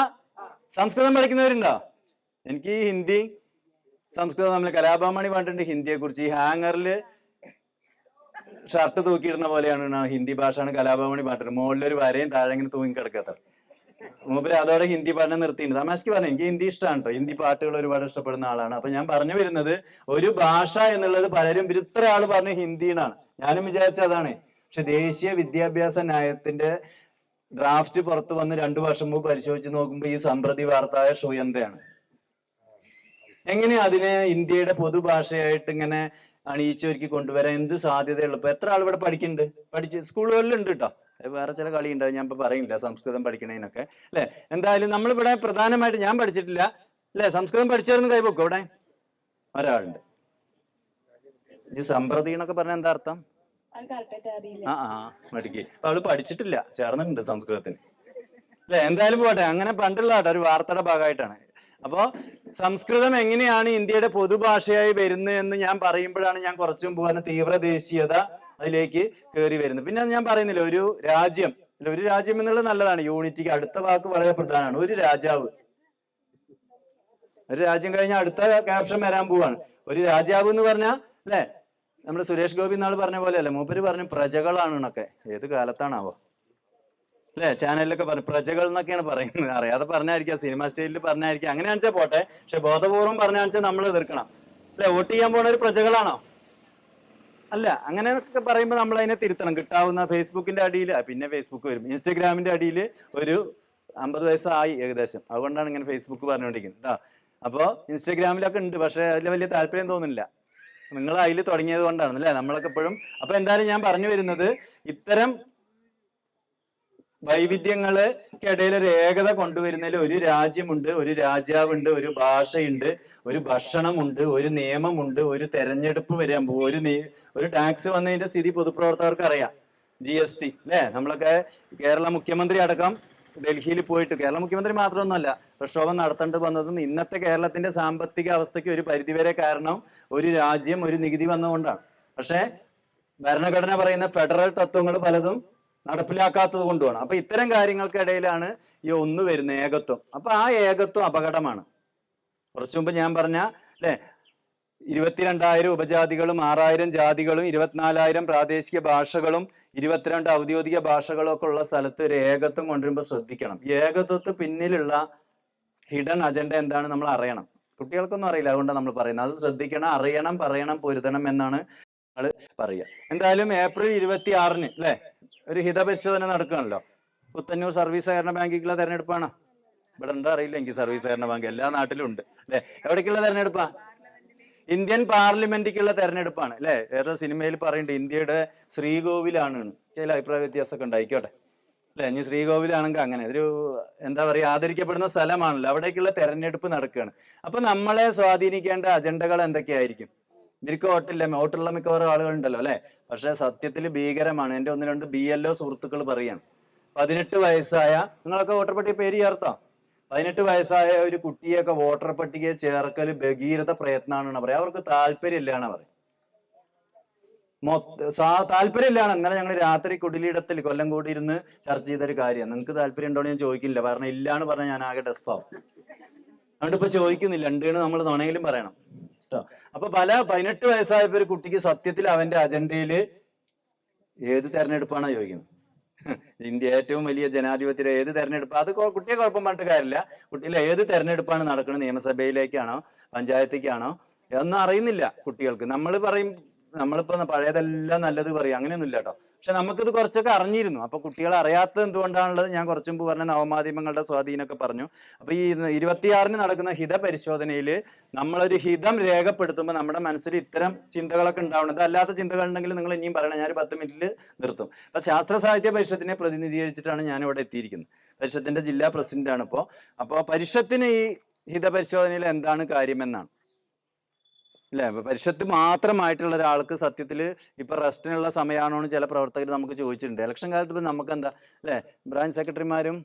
സംസ്കൃതം പഠിക്കുന്നവരുണ്ടോ? എനിക്ക് ഹിന്ദി സംസ്കൃതം നമ്മൾ കലാഭവമണി പറഞ്ഞിട്ടുണ്ട് ഹിന്ദിയെ കുറിച്ച്. ഈ ഹാങ്ങറില് ഷർട്ട് തൂക്കിയിടുന്ന പോലെയാണ് ഹിന്ദി ഭാഷയാണ് കലാഭവമണി പറഞ്ഞിട്ടുണ്ട്. മുകളിലൊരു വരയും താഴെ ഇങ്ങനെ തൂങ്ങി കിടക്കാത്ത മൂപ്പര് അതോടെ ഹിന്ദി പഠനം നിർത്തിയിട്ടുണ്ട്. തമാശക്ക് പറഞ്ഞു, എനിക്ക് ഹിന്ദി ഇഷ്ടമാണ് കേട്ടോ. ഹിന്ദി പാട്ടുകൾ ഒരുപാട് ഇഷ്ടപ്പെടുന്ന ആളാണ്. അപ്പൊ ഞാൻ പറഞ്ഞു വരുന്നത്, ഒരു ഭാഷ എന്നുള്ളത് പലരും ഇത്ര ആള് പറഞ്ഞു ഹിന്ദിന്നാണ്. ഞാനും വിചാരിച്ചതാണ്. പക്ഷെ ദേശീയ വിദ്യാഭ്യാസ നയത്തിന്റെ ഡ്രാഫ്റ്റ് പുറത്തു വന്ന് 2 വർഷം മുമ്പ് പരിശോധിച്ച് നോക്കുമ്പോൾ ഈ സമ്പ്രതി വാർത്തായ ഷൂയന്തയാണ്. എങ്ങനെ അതിനെ ഇന്ത്യയുടെ പൊതുഭാഷയായിട്ട് ഇങ്ങനെ അണിയിച്ചൊരുക്കി കൊണ്ടുവരാൻ എന്ത് സാധ്യതയുള്ളൂ? ഇപ്പൊ എത്ര ആൾ ഇവിടെ പഠിക്കുന്നുണ്ട്? പഠിച്ച് സ്കൂളുകളിലുണ്ട് കേട്ടോ. വേറെ ചില കളി ഉണ്ടാവും, ഞാൻ ഇപ്പൊ പറയില്ല സംസ്കൃതം പഠിക്കണേനൊക്കെ അല്ലെ. എന്തായാലും നമ്മളിവിടെ പ്രധാനമായിട്ട് ഞാൻ പഠിച്ചിട്ടില്ല അല്ലെ. സംസ്കൃതം പഠിച്ചായിരുന്നു കൈവെക്കും ഇവിടെ ഒരാളുണ്ട്. ഈ സമ്പ്രതി എന്നൊക്കെ പറഞ്ഞ എന്താ അർത്ഥം? മടിക്ക്. അപ്പൊ അവള് പഠിച്ചിട്ടില്ല, ചേർന്നിട്ടുണ്ട് സംസ്കൃതത്തിന് അല്ലെ. എന്തായാലും പോട്ടെ, അങ്ങനെ പണ്ടുള്ള കേട്ടോ, ഒരു വാർത്തയുടെ ഭാഗമായിട്ടാണ്. അപ്പോ സംസ്കൃതം എങ്ങനെയാണ് ഇന്ത്യയുടെ പൊതുഭാഷയായി വരുന്നത് എന്ന് ഞാൻ പറയുമ്പോഴാണ് ഞാൻ കുറച്ചും പോകാൻ തീവ്ര ദേശീയത അതിലേക്ക് കയറി വരുന്നത്. പിന്നെ ഞാൻ പറയുന്നില്ല, ഒരു രാജ്യം ഒരു രാജ്യം എന്നുള്ളത് നല്ലതാണ്, യൂണിറ്റിക്ക്. അടുത്ത വാക്ക് വളരെ പ്രധാനമാണ്, ഒരു രാജാവ്. ഒരു രാജ്യം കഴിഞ്ഞാൽ അടുത്ത ക്യാപ്ഷൻ വരാൻ പോവാണ്. ഒരു രാജാവ് എന്ന് പറഞ്ഞാൽ അല്ലെ, നമ്മുടെ സുരേഷ് ഗോപി നാൾ പറഞ്ഞ പോലെ അല്ലെ, മൂപ്പര് പറഞ്ഞു പ്രജകളാണ് എന്നൊക്കെ. ഏത് കാലത്താണാവോ അല്ലെ, ചാനലിലൊക്കെ പറഞ്ഞു പ്രജകൾ എന്നൊക്കെയാണ് പറയുന്നത്. അറിയാതെ പറഞ്ഞായിരിക്കാം, സിനിമ സ്റ്റൈലിൽ പറഞ്ഞായിരിക്കാം. അങ്ങനെ വെച്ചാൽ പോട്ടെ, പക്ഷെ ബോധപൂർവം പറഞ്ഞാൽ നമ്മൾ എതിർക്കണം അല്ലെ. വോട്ട് ചെയ്യാൻ പോണ ഒരു പ്രജകളാണോ? അല്ല. അങ്ങനെയൊക്കെ പറയുമ്പോൾ നമ്മൾ അതിനെ തിരുത്തണം. കിട്ടാവുന്ന ഫേസ്ബുക്കിന്റെ അടിയിൽ, പിന്നെ ഫേസ്ബുക്ക് വരും, ഇൻസ്റ്റഗ്രാമിന്റെ അടിയിൽ ഒരു 50 വയസ്സായി ഏകദേശം. അതുകൊണ്ടാണ് ഇങ്ങനെ ഫേസ്ബുക്ക് പറഞ്ഞുകൊണ്ടിരിക്കുന്നത് കേട്ടോ. അപ്പോൾ ഇൻസ്റ്റഗ്രാമിലൊക്കെ ഉണ്ട്, പക്ഷെ അതിൽ വലിയ താല്പര്യം തോന്നുന്നില്ല. നിങ്ങൾ അതിൽ തുടങ്ങിയത് കൊണ്ടാണ് അല്ലെ, നമ്മളൊക്കെ എപ്പോഴും. അപ്പൊ എന്തായാലും ഞാൻ പറഞ്ഞു വരുന്നത്, ഇത്തരം വൈവിധ്യങ്ങൾക്കിടയിൽ ഒരു ഏകത കൊണ്ടുവരുന്നതിൽ ഒരു രാജ്യമുണ്ട്, ഒരു രാജാവുണ്ട്, ഒരു ഭാഷയുണ്ട്, ഒരു ഭക്ഷണമുണ്ട്, ഒരു നിയമമുണ്ട്, ഒരു വരാൻ പോകും, ഒരു ടാക്സ് വന്നതിന്റെ സ്ഥിതി പൊതുപ്രവർത്തകർക്ക് അറിയാം. GST അല്ലെ. നമ്മളൊക്കെ കേരള മുഖ്യമന്ത്രി അടക്കം ഡൽഹിയിൽ പോയിട്ട്, കേരള മുഖ്യമന്ത്രി മാത്രമൊന്നുമല്ല, പ്രക്ഷോഭം നടത്തേണ്ടി വന്നതും ഇന്നത്തെ കേരളത്തിന്റെ സാമ്പത്തിക അവസ്ഥയ്ക്ക് ഒരു പരിധിവരെ കാരണം ഒരു രാജ്യം ഒരു നികുതി വന്നുകൊണ്ടാണ്. പക്ഷെ ഭരണഘടന പറയുന്ന ഫെഡറൽ തത്വങ്ങൾ പലതും നടപ്പിലാക്കാത്തത് കൊണ്ടുമാണ്. അപ്പൊ ഇത്തരം കാര്യങ്ങൾക്കിടയിലാണ് ഈ ഒന്ന് വരുന്ന ഏകത്വം. അപ്പൊ ആ ഏകത്വം അപകടമാണ്. കുറച്ചു മുമ്പ് ഞാൻ പറഞ്ഞ അല്ലെ, 22,000 ഉപജാതികളും 6,000 ജാതികളും 24,000 പ്രാദേശിക ഭാഷകളും 22 ഔദ്യോഗിക ഭാഷകളും ഒക്കെ ഉള്ള സ്ഥലത്ത് ഒരു ഏകത്വം കൊണ്ടുവരുമ്പോൾ ശ്രദ്ധിക്കണം. ഈ ഏകത്വത്തിന് പിന്നിലുള്ള ഹിഡൻ അജണ്ട എന്താണ് നമ്മൾ അറിയണം. കുട്ടികൾക്കൊന്നും അറിയില്ല, അതുകൊണ്ടാണ് നമ്മൾ പറയുന്നത്. അത് ശ്രദ്ധിക്കണം, അറിയണം, പറയണം, പൊരുതണം എന്നാണ് നമ്മൾ പറയുക. എന്തായാലും ഏപ്രിൽ 26-ന് അല്ലെ ഒരു ഹിതപരിശോധന നടക്കുകയാണല്ലോ. പുത്തന്നൂർ സർവീസ് സഹകരണ ബാങ്കിക്കുള്ള തെരഞ്ഞെടുപ്പാണ്. ഇവിടെ ഉണ്ടോ അറിയില്ല എനിക്ക്. സർവീസ് സഹകരണ ബാങ്ക് എല്ലാ നാട്ടിലും ഉണ്ട് അല്ലെ. എവിടേക്കുള്ള തെരഞ്ഞെടുപ്പാ? ഇന്ത്യൻ പാർലമെന്റിക്കുള്ള തെരഞ്ഞെടുപ്പാണ് അല്ലെ. ഏതോ സിനിമയിൽ പറയുന്നുണ്ട് ഇന്ത്യയുടെ ശ്രീകോവിലാണ്. ചില അഭിപ്രായ വ്യത്യാസമൊക്കെ ഉണ്ടായിക്കോട്ടെ അല്ലെ. ഇനി ശ്രീകോവിലാണെങ്കിൽ അങ്ങനെ ഒരു എന്താ പറയുക, ആദരിക്കപ്പെടുന്ന സ്ഥലമാണല്ലോ. അവിടേക്കുള്ള തെരഞ്ഞെടുപ്പ് നടക്കുകയാണ്. അപ്പൊ നമ്മളെ സ്വാധീനിക്കേണ്ട അജണ്ടകൾ എന്തൊക്കെയായിരിക്കും? ഇവർക്ക് വോട്ടില്ല, വോട്ടുള്ള മിക്കവാറും ആളുകളുണ്ടല്ലോ അല്ലെ. പക്ഷെ സത്യത്തിൽ ഭീകരമാണ്. എന്റെ 1-2 BLO സുഹൃത്തുക്കൾ പറയാണ്, 18 വയസ്സായ, നിങ്ങളൊക്കെ വോട്ടർ പട്ടിക പേര് ചേർത്തോ? 18 വയസ്സായ ഒരു കുട്ടിയൊക്കെ വോട്ടർ പട്ടികയെ ചേർക്കൽ ഭഗീരഥ പ്രയത്നമാണ് പറയാം. അവർക്ക് താല്പര്യമില്ലാണ് പറയും. താല്പര്യമില്ലാണ്. ഇന്നലെ ഞങ്ങൾ രാത്രി കുടിലിടത്തിൽ കൊല്ലം കൂടി ഇരുന്ന് ചർച്ച ചെയ്തൊരു കാര്യം. നിങ്ങൾക്ക് താല്പര്യം ഉണ്ടോ എന്ന് ഞാൻ ചോദിക്കില്ല, കാരണം ഇല്ലാന്ന് പറഞ്ഞാൽ ഞാൻ ആകെ ഡെസ്പാവും. അതുകൊണ്ട് ഇപ്പൊ ചോദിക്കുന്നില്ല, ഉണ്ടെന്ന് നമ്മൾ നുണയിലും പറയണം കേട്ടോ. അപ്പൊ 18 വയസ്സായപ്പോ ഒരു കുട്ടിക്ക് സത്യത്തിൽ അവന്റെ അജണ്ടയില് ഏത് തെരഞ്ഞെടുപ്പാണ് ചോദിക്കുന്നത്? ഇന്ത്യ ഏറ്റവും വലിയ ജനാധിപത്യ ഏത് തെരഞ്ഞെടുപ്പ് അത് കുട്ടിയെ കുഴപ്പം പറഞ്ഞിട്ട് കാര്യമില്ല. കുട്ടിയിലെ ഏത് തെരഞ്ഞെടുപ്പാണ് നടക്കുന്നത്, നിയമസഭയിലേക്കാണോ പഞ്ചായത്തേക്കാണോ ഒന്നും അറിയുന്നില്ല കുട്ടികൾക്ക്. നമ്മൾ പറയും നമ്മളിപ്പോ പഴയതെല്ലാം നല്ലത് പറയും, അങ്ങനെയൊന്നും ഇല്ല കേട്ടോ. പക്ഷെ നമുക്കിത് കുറച്ചൊക്കെ അറിഞ്ഞിരുന്നു. അപ്പൊ കുട്ടികളെ അറിയാത്തത് എന്തുകൊണ്ടാണുള്ളത് ഞാൻ കുറച്ചു മുമ്പ് പറഞ്ഞ നവമാധ്യമങ്ങളുടെ സ്വാധീനമൊക്കെ പറഞ്ഞു. അപ്പൊ ഈ 26-ന് നടക്കുന്ന ഹിത പരിശോധനയിൽ നമ്മളൊരു ഹിതം രേഖപ്പെടുത്തുമ്പോൾ നമ്മുടെ മനസ്സിൽ ഇത്തരം ചിന്തകളൊക്കെ ഉണ്ടാവുന്നത്. അല്ലാത്ത ചിന്തകൾ ഉണ്ടെങ്കിൽ നിങ്ങൾ ഇനിയും പറയണം, ഞാൻ 10 മിനിറ്റിൽ നിർത്തും. അപ്പൊ ശാസ്ത്ര സാഹിത്യ പരിഷത്തിനെ പ്രതിനിധീകരിച്ചിട്ടാണ് ഞാൻ ഇവിടെ എത്തിയിരിക്കുന്നത്. പരിഷത്തിന്റെ ജില്ലാ പ്രസിഡന്റാണ് ഇപ്പോൾ. അപ്പോൾ പരിഷത്തിന് ഈ ഹിത പരിശോധനയിൽ എന്താണ് കാര്യമെന്നാണ് അല്ലെ. പരിഷത്ത് മാത്രമായിട്ടുള്ള ഒരാൾക്ക് സത്യത്തിൽ ഇപ്പൊ റെസ്റ്റിനുള്ള സമയമാണോ എന്ന് ചില പ്രവർത്തകർ നമുക്ക് ചോദിച്ചിട്ടുണ്ട്. ഇലക്ഷൻ കാലത്ത് ഇപ്പൊ നമുക്ക് എന്താ അല്ലെ, ബ്രാഞ്ച് സെക്രട്ടറിമാരും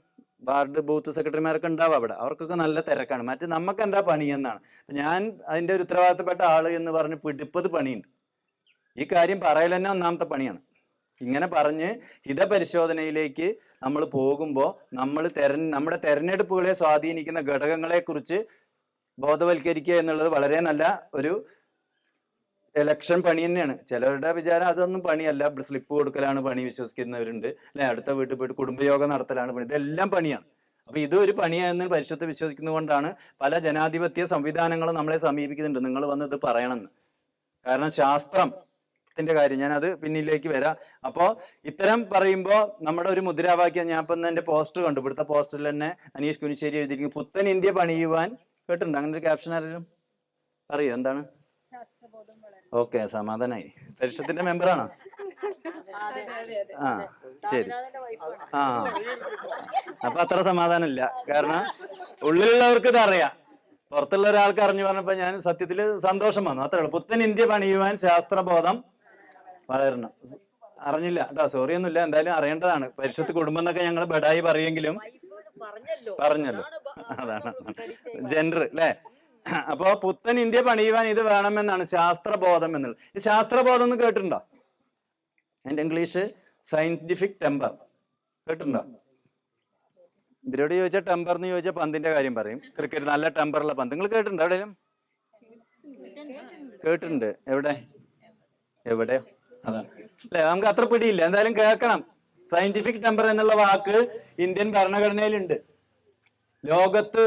വാർഡ് ബൂത്ത് സെക്രട്ടറിമാരൊക്കെ ഉണ്ടാവും അവിടെ, അവർക്കൊക്കെ നല്ല തിരക്കാണ്. മറ്റു നമുക്ക് എന്താ പണി എന്നാണ്. ഞാൻ അതിന്റെ ഒരു ഉത്തരവാദിത്തപ്പെട്ട ആള് എന്ന് പറഞ്ഞ് പിടിപ്പത് പണിയുണ്ട്. ഈ കാര്യം പറയൽ തന്നെ ഒന്നാമത്തെ പണിയാണ്. ഇങ്ങനെ പറഞ്ഞ് ഹിതപരിശോധനയിലേക്ക് നമ്മൾ പോകുമ്പോൾ നമ്മൾ നമ്മുടെ തെരഞ്ഞെടുപ്പുകളെ സ്വാധീനിക്കുന്ന ഘടകങ്ങളെ കുറിച്ച് ബോധവൽക്കരിക്കുക എന്നുള്ളത് വളരെ നല്ല ഒരു ഇലക്ഷൻ പണി തന്നെയാണ്. ചിലരുടെ വിചാരം അതൊന്നും പണിയല്ല, സ്ലിപ്പ് കൊടുക്കലാണ് പണി വിശ്വസിക്കുന്നവരുണ്ട് അല്ലെ. അടുത്ത വീട്ടിൽ പോയിട്ട് കുടുംബയോഗം നടത്തലാണ് പണി, ഇതെല്ലാം പണിയാണ്. അപ്പൊ ഇത് ഒരു പണിയാണെന്ന് പരിഷത്ത് വിശ്വസിക്കുന്നത് കൊണ്ടാണ് പല ജനാധിപത്യ സംവിധാനങ്ങളും നമ്മളെ സമീപിക്കുന്നുണ്ട്, നിങ്ങൾ വന്ന് ഇത് പറയണമെന്ന്. കാരണം ശാസ്ത്രത്തിന്റെ കാര്യം ഞാൻ അത് പിന്നിലേക്ക് വരാം. അപ്പോ ഇത്തരം പറയുമ്പോൾ നമ്മുടെ ഒരു മുദ്രാവാക്യം, ഞാൻ ഇപ്പൊ എന്റെ പോസ്റ്റർ കണ്ടു, ഇവിടുത്തെ പോസ്റ്ററിൽ തന്നെ അനീഷ് കുനിശ്ശേരി എഴുതിയിരിക്കും, പുത്തൻ ഇന്ത്യ പണിയുവാൻ. കേട്ടിട്ടുണ്ട് അങ്ങനെ ഒരു ക്യാപ്ഷൻ? ആരെങ്കിലും അറിയോ എന്താണ്? ഓക്കെ, സമാധാനായി. പരിഷത്തിന്റെ മെമ്പറാണോ? ആ ശരി. ആ അപ്പൊ അത്ര സമാധാനമില്ല, കാരണം ഉള്ളിലുള്ളവർക്ക് ഇത് അറിയാം, പുറത്തുള്ള ഒരാൾക്ക് അറിഞ്ഞു പറഞ്ഞപ്പോ ഞാൻ സത്യത്തിൽ സന്തോഷം വന്നു, അത്രേ ഉള്ളൂ. പുത്തൻ ഇന്ത്യ പണിയുവാൻ ശാസ്ത്രബോധം വളരണം. അറിഞ്ഞില്ല കേട്ടോ, സോറി ഒന്നുമില്ല, എന്തായാലും അറിയേണ്ടതാണ്. പരിഷത്ത് കുടുംബം എന്നൊക്കെ ഞങ്ങൾ ബഡായി പറയെങ്കിലും പറഞ്ഞല്ലോ, അതാണ് ജെൻഡർ അല്ലേ. അപ്പൊ പുത്തൻ ഇന്ത്യ പണിയുവാൻ ഇത് വേണമെന്നാണ് ശാസ്ത്രബോധം എന്നുള്ളത്. ഈ ശാസ്ത്രബോധം എന്ന് കേട്ടിട്ടുണ്ടോ? അതിന്റെ ഇംഗ്ലീഷ് സയന്റിഫിക് ടെമ്പർ. കേട്ടിട്ടുണ്ടോ? ഇവരോട് ചോദിച്ചാൽ ടെമ്പർ എന്ന് ചോദിച്ചാൽ പന്തിന്റെ കാര്യം പറയും. ക്രിക്കറ്റ് നല്ല ടെമ്പറുള്ള പന്ത്. നിങ്ങൾ കേട്ടിട്ടുണ്ടോ എവിടെയും? കേട്ടിട്ടുണ്ട്. എവിടെയോ അതാണ് അല്ലെ, നമുക്ക് അത്ര പിടിയില്ല, എന്തായാലും കേൾക്കണം. സയന്റിഫിക് ടെമ്പർ എന്നുള്ള വാക്ക് ഇന്ത്യൻ ഭരണഘടനയിലുണ്ട്. ലോകത്ത്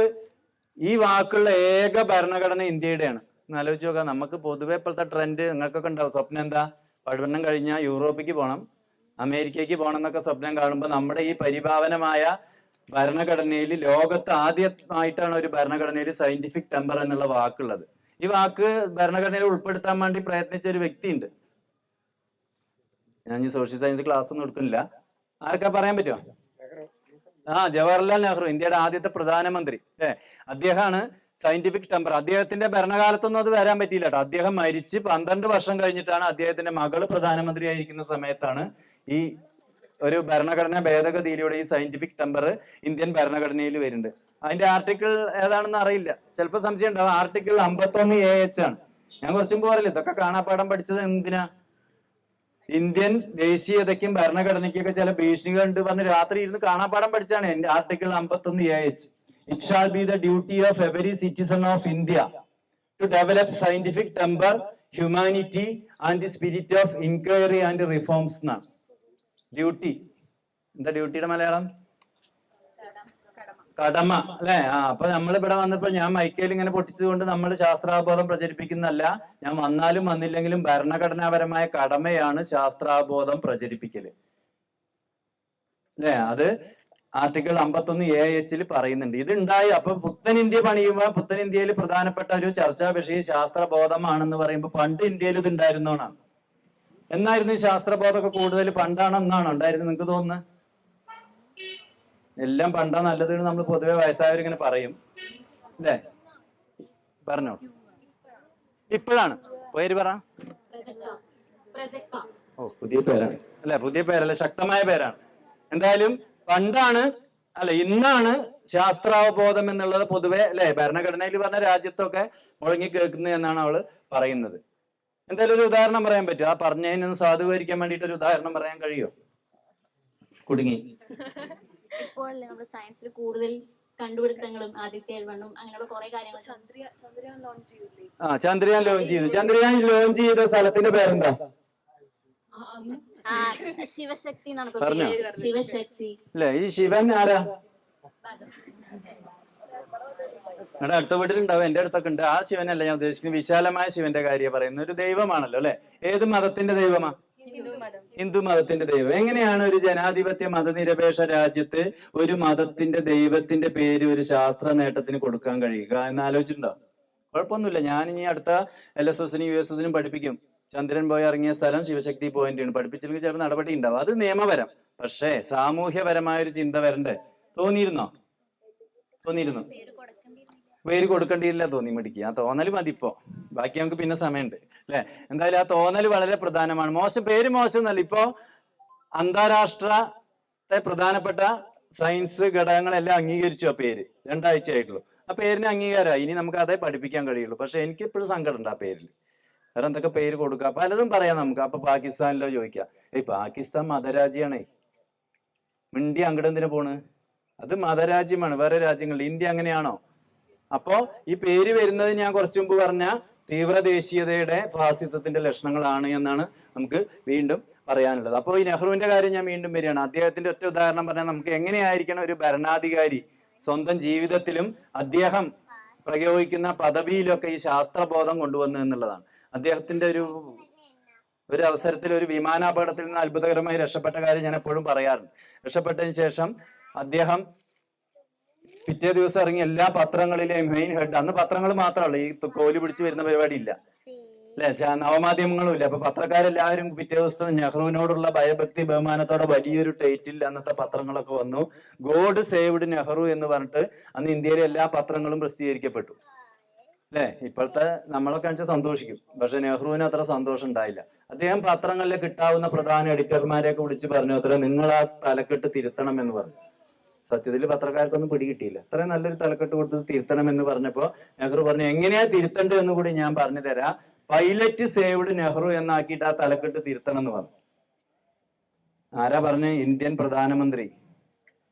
ഈ വാക്കുള്ള ഏക ഭരണഘടന ഇന്ത്യയുടെയാണ്. ആലോചിച്ച് നോക്കാം. നമുക്ക് പൊതുവെ ഇപ്പോഴത്തെ ട്രെൻഡ് നിങ്ങൾക്കൊക്കെ ഉണ്ടാവും. സ്വപ്നം എന്താ? പഠനം കഴിഞ്ഞാൽ യൂറോപ്പിക്ക് പോകണം, അമേരിക്കയ്ക്ക് പോകണം എന്നൊക്കെ സ്വപ്നം കാണുമ്പോൾ നമ്മുടെ ഈ പരിഭാവനമായ ഭരണഘടനയിൽ ലോകത്ത് ആദ്യമായിട്ടാണ് ഒരു ഭരണഘടനയിൽ സയന്റിഫിക് ടെമ്പർ എന്നുള്ള വാക്കുള്ളത്. ഈ വാക്ക് ഭരണഘടനയിൽ ഉൾപ്പെടുത്താൻ വേണ്ടി പ്രയത്നിച്ച ഒരു വ്യക്തിയുണ്ട്. ഞാൻ ഈ സോഷ്യൽ സയൻസ് ക്ലാസ് ഒന്നും എടുക്കുന്നില്ല. ആർക്കാ പറയാൻ പറ്റുമോ? ജവഹർലാൽ നെഹ്റു, ഇന്ത്യയുടെ ആദ്യത്തെ പ്രധാനമന്ത്രി അല്ലെ. അദ്ദേഹമാണ് സയന്റിഫിക് ടെമ്പർ. അദ്ദേഹത്തിന്റെ ഭരണകാലത്തൊന്നും അത് വരാൻ പറ്റിയില്ല കേട്ടോ. അദ്ദേഹം മരിച്ച് 12 വർഷം കഴിഞ്ഞിട്ടാണ് അദ്ദേഹത്തിന്റെ മകള് പ്രധാനമന്ത്രി ആയിരിക്കുന്ന സമയത്താണ് ഈ ഒരു ഭരണഘടനാ ഭേദഗതിയിലൂടെ ഈ സയന്റിഫിക് ടെമ്പർ ഇന്ത്യൻ ഭരണഘടനയിൽ വരുന്നുണ്ട്. അതിന്റെ ആർട്ടിക്കിൾ ഏതാണെന്ന് അറിയില്ല, ചിലപ്പോൾ സംശയം ഉണ്ടാവും. ആർട്ടിക്കിൾ 51AH ആണ്. ഞാൻ കുറച്ചും പോരല്ലോ, ഇതൊക്കെ കാണാപ്പാഠം പഠിച്ചത് എന്തിനാ? ഇന്ത്യൻ ദേശീയതയ്ക്കും ഭരണഘടനയ്ക്കൊക്കെ ചില ഭീഷണികൾ ഉണ്ട് പറഞ്ഞ് രാത്രി ഇരുന്ന് കാണാപ്പാഠം പഠിച്ചാണ്. എന്റെ article 51AH. It shall be the duty of every citizen of India to develop scientific temper, humanity and the spirit of inquiry and reforms എന്നാണ് ഡ്യൂട്ടി. എന്താ ഡ്യൂട്ടിയുടെ മലയാളം? കടമ അല്ലെ. അപ്പൊ നമ്മൾ ഇവിടെ വന്നപ്പോ ഞാൻ മൈക്കയിൽ ഇങ്ങനെ പൊട്ടിച്ചുകൊണ്ട് നമ്മൾ ശാസ്ത്രാബോധം പ്രചരിപ്പിക്കുന്നല്ല. ഞാൻ വന്നാലും വന്നില്ലെങ്കിലും ഭരണഘടനാപരമായ കടമയാണ് ശാസ്ത്രാബോധം പ്രചരിപ്പിക്കല് അല്ലെ. അത് ആർട്ടിക്കിൾ 51AH പറയുന്നുണ്ട്. ഇത് ഉണ്ടായി. അപ്പൊ പുത്തൻ ഇന്ത്യ പണിയുമ്പോ പുത്തൻ ഇന്ത്യയിൽ പ്രധാനപ്പെട്ട ഒരു ചർച്ചാ വിഷയം ശാസ്ത്രബോധമാണെന്ന് പറയുമ്പോൾ പണ്ട് ഇന്ത്യയിൽ ഇത് ഉണ്ടായിരുന്നോണാണ്. എന്നായിരുന്നു ഈ ശാസ്ത്രബോധമൊക്കെ കൂടുതൽ പണ്ടാണോ എന്നാണോ ഉണ്ടായിരുന്നു നിങ്ങൾക്ക് തോന്നുന്നത്? എല്ലാം പണ്ടാ നല്ലത് നമ്മൾ പൊതുവെ വയസ്സായവരിങ്ങനെ പറയും അല്ലേ. പറഞ്ഞോ. ഇപ്പോഴാണ് പേര് പറ. ഓ, പുതിയ പേരാണ് അല്ലെ. പുതിയ പേരല്ല, ശക്തമായ പേരാണ്. എന്തായാലും പണ്ടാണ് അല്ല, ഇന്നാണ് ശാസ്ത്രാവബോധം എന്നുള്ളത് പൊതുവെ അല്ലെ ഭരണഘടനയിൽ പറഞ്ഞ രാജ്യത്തൊക്കെ മുഴങ്ങി കേൾക്കുന്നത് എന്നാണ് അവള് പറയുന്നത്. എന്തായാലും ഒരു ഉദാഹരണം പറയാൻ പറ്റും? ആ പറഞ്ഞതിനൊന്ന് സാധൂകരിക്കാൻ വേണ്ടിയിട്ട് ഒരു ഉദാഹരണം പറയാൻ കഴിയോ? കുടുങ്ങി. ഇപ്പോൾ നമ്മുടെ സയൻസിൽ കൂടുതൽ കണ്ടുപിടുത്തങ്ങളും ആദിത്യവണ്ണും അങ്ങനെയുള്ള കുറെ കാര്യങ്ങൾ. ചന്ദ്രയാൻ ലോഞ്ച് ചെയ്തു. ചന്ദ്രയാൻ ലോഞ്ച് ചെയ്ത സ്ഥലത്തിന്റെ പേരെന്താ? ആ ശിവശക്തി എന്നാണ് ഇപ്പൊ പറഞ്ഞോ? പേര്. ശിവശക്തി. അല്ലെ ഈ ശിവൻ ആരാ? നിങ്ങളുടെ അടുത്ത വീട്ടിലുണ്ടാവും, എന്റെ അടുത്തൊക്കെ ഉണ്ട്. ആ ശിവനല്ല ഞാൻ ഉദ്ദേശിക്കുന്നത്, വിശാലമായ ശിവന്റെ കാര്യം പറയുന്ന ഒരു ദൈവമാണല്ലോ അല്ലെ. ഏത് മതത്തിന്റെ ദൈവമാ? ഹിന്ദു മതത്തിന്റെ ദൈവം. എങ്ങനെയാണ് ഒരു ജനാധിപത്യ മതനിരപേക്ഷ രാജ്യത്ത് ഒരു മതത്തിന്റെ ദൈവത്തിന്റെ പേര് ഒരു ശാസ്ത്ര നേട്ടത്തിന് കൊടുക്കാൻ കഴിയുക എന്ന് ആലോചിച്ചിട്ടുണ്ടോ? കുഴപ്പമൊന്നുമില്ല. ഞാൻ ഇനി അടുത്ത LSSനും USSനും പഠിപ്പിക്കും. ചന്ദ്രൻ പോയി ഇറങ്ങിയ സ്ഥലം ശിവശക്തി പോയിന്റ് ആണ്. പഠിപ്പിച്ചില്ലെങ്കിൽ ചിലപ്പോൾ നടപടി ഉണ്ടാവും. അത് നിയമപരം. പക്ഷേ സാമൂഹ്യപരമായ ഒരു ചിന്ത വരണ്ടേ? തോന്നിയിരുന്നോ? പേര് കൊടുക്കേണ്ടിയില്ല തോന്നി മേടിക്കുക. ആ തോന്നൽ മതി ഇപ്പോ, ബാക്കി നമുക്ക് പിന്നെ സമയമുണ്ട് അല്ലെ. എന്തായാലും ആ തോന്നൽ വളരെ പ്രധാനമാണ്. പേര് മോശം എന്നല്ല. ഇപ്പോ അന്താരാഷ്ട്രത്തെ പ്രധാനപ്പെട്ട സയൻസ് ഘടകങ്ങളെല്ലാം അംഗീകരിച്ചു ആ പേര്. 2 ആഴ്ചയായിട്ടുള്ളൂ. ആ പേരിന് അംഗീകാരമായി. ഇനി നമുക്ക് അതേ പഠിപ്പിക്കാൻ കഴിയുള്ളൂ. പക്ഷെ എനിക്ക് ഇപ്പോഴും സങ്കടമുണ്ട് ആ പേരിൽ. വേറെ എന്തൊക്കെ പേര് കൊടുക്കുക, പലതും പറയാം നമുക്ക്. അപ്പൊ പാകിസ്ഥാനിലോ ചോദിക്കാം, പാകിസ്ഥാൻ മതരാജ്യമാണേ, ഇന്ത്യ അങ്ങോട്ട് എന്തിനാ പോണ്? അത് മതരാജ്യമാണ്. വേറെ രാജ്യങ്ങളിൽ ഇന്ത്യ അങ്ങനെയാണോ? അപ്പോ ഈ പേര് വരുന്നത് ഞാൻ കുറച്ചു മുമ്പ് പറഞ്ഞ തീവ്ര ദേശീയതയുടെ ഫാസിസത്തിന്റെ ലക്ഷണങ്ങളാണ് എന്നാണ് നമുക്ക് വീണ്ടും പറയാനുള്ളത്. അപ്പോൾ ഈ നെഹ്റുവിന്റെ കാര്യം ഞാൻ വീണ്ടും വരികയാണ്. അദ്ദേഹത്തിന്റെ ഒറ്റ ഉദാഹരണം പറഞ്ഞാൽ നമുക്ക് എങ്ങനെയായിരിക്കണം ഒരു ഭരണാധികാരി സ്വന്തം ജീവിതത്തിലും അദ്ദേഹം പ്രയോഗിക്കുന്ന പദവിയിലൊക്കെ ഈ ശാസ്ത്രബോധം കൊണ്ടുവന്നു എന്നുള്ളതാണ്. അദ്ദേഹത്തിന്റെ ഒരു അവസരത്തിൽ ഒരു വിമാനാപകടത്തിൽ നിന്ന് അത്ഭുതകരമായി രക്ഷപ്പെട്ട കാര്യം ഞാൻ എപ്പോഴും പറയാറുണ്ട്. രക്ഷപ്പെട്ടതിന് ശേഷം അദ്ദേഹം പിറ്റേ ദിവസം ഇറങ്ങി എല്ലാ പത്രങ്ങളിലെയും മെയിൻ ഹെഡ്, അന്ന് പത്രങ്ങൾ മാത്രമല്ല, ഈ കോലി പിടിച്ച് വരുന്ന പരിപാടി ഇല്ല അല്ലെ, നവമാധ്യമങ്ങളും ഇല്ല. അപ്പൊ പത്രക്കാരെല്ലാവരും പിറ്റേ ദിവസത്തെ നെഹ്റുവിനോടുള്ള ഭയഭക്തി ബഹുമാനത്തോടെ വലിയൊരു ടൈറ്റിൽ അന്നത്തെ പത്രങ്ങളൊക്കെ വന്നു. ഗോഡ് സേവ്ഡ് നെഹ്റു എന്ന് പറഞ്ഞിട്ട് അന്ന് ഇന്ത്യയിലെ എല്ലാ പത്രങ്ങളും പ്രസിദ്ധീകരിക്കപ്പെട്ടു അല്ലെ. ഇപ്പോഴത്തെ നമ്മളൊക്കെ വെച്ചാൽ സന്തോഷിക്കും, പക്ഷെ നെഹ്റുവിന് അത്ര സന്തോഷം ഉണ്ടായില്ല. അദ്ദേഹം പത്രങ്ങളിൽ കിട്ടാവുന്ന പ്രധാന എഡിറ്റർമാരെയൊക്കെ വിളിച്ച് പറഞ്ഞു അത്ര നിങ്ങൾ ആ തലക്കെട്ട് തിരുത്തണം എന്ന് പറഞ്ഞു. സത്യത്തിൽ പത്രക്കാർക്കൊന്നും പിടികിട്ടിയില്ല. അത്രയും നല്ലൊരു തലക്കെട്ട് കൊടുത്തത് തിരുത്തണം എന്ന് പറഞ്ഞപ്പോ നെഹ്റു പറഞ്ഞു എങ്ങനെയാ തിരുത്തേണ്ടത് എന്ന് കൂടി ഞാൻ പറഞ്ഞു തരാം, പൈലറ്റ് സേവ്ഡ് നെഹ്റു എന്നാക്കിയിട്ട് ആ തലക്കെട്ട് തിരുത്തണം എന്ന് പറഞ്ഞു. ആരാ പറഞ്ഞ? ഇന്ത്യൻ പ്രധാനമന്ത്രി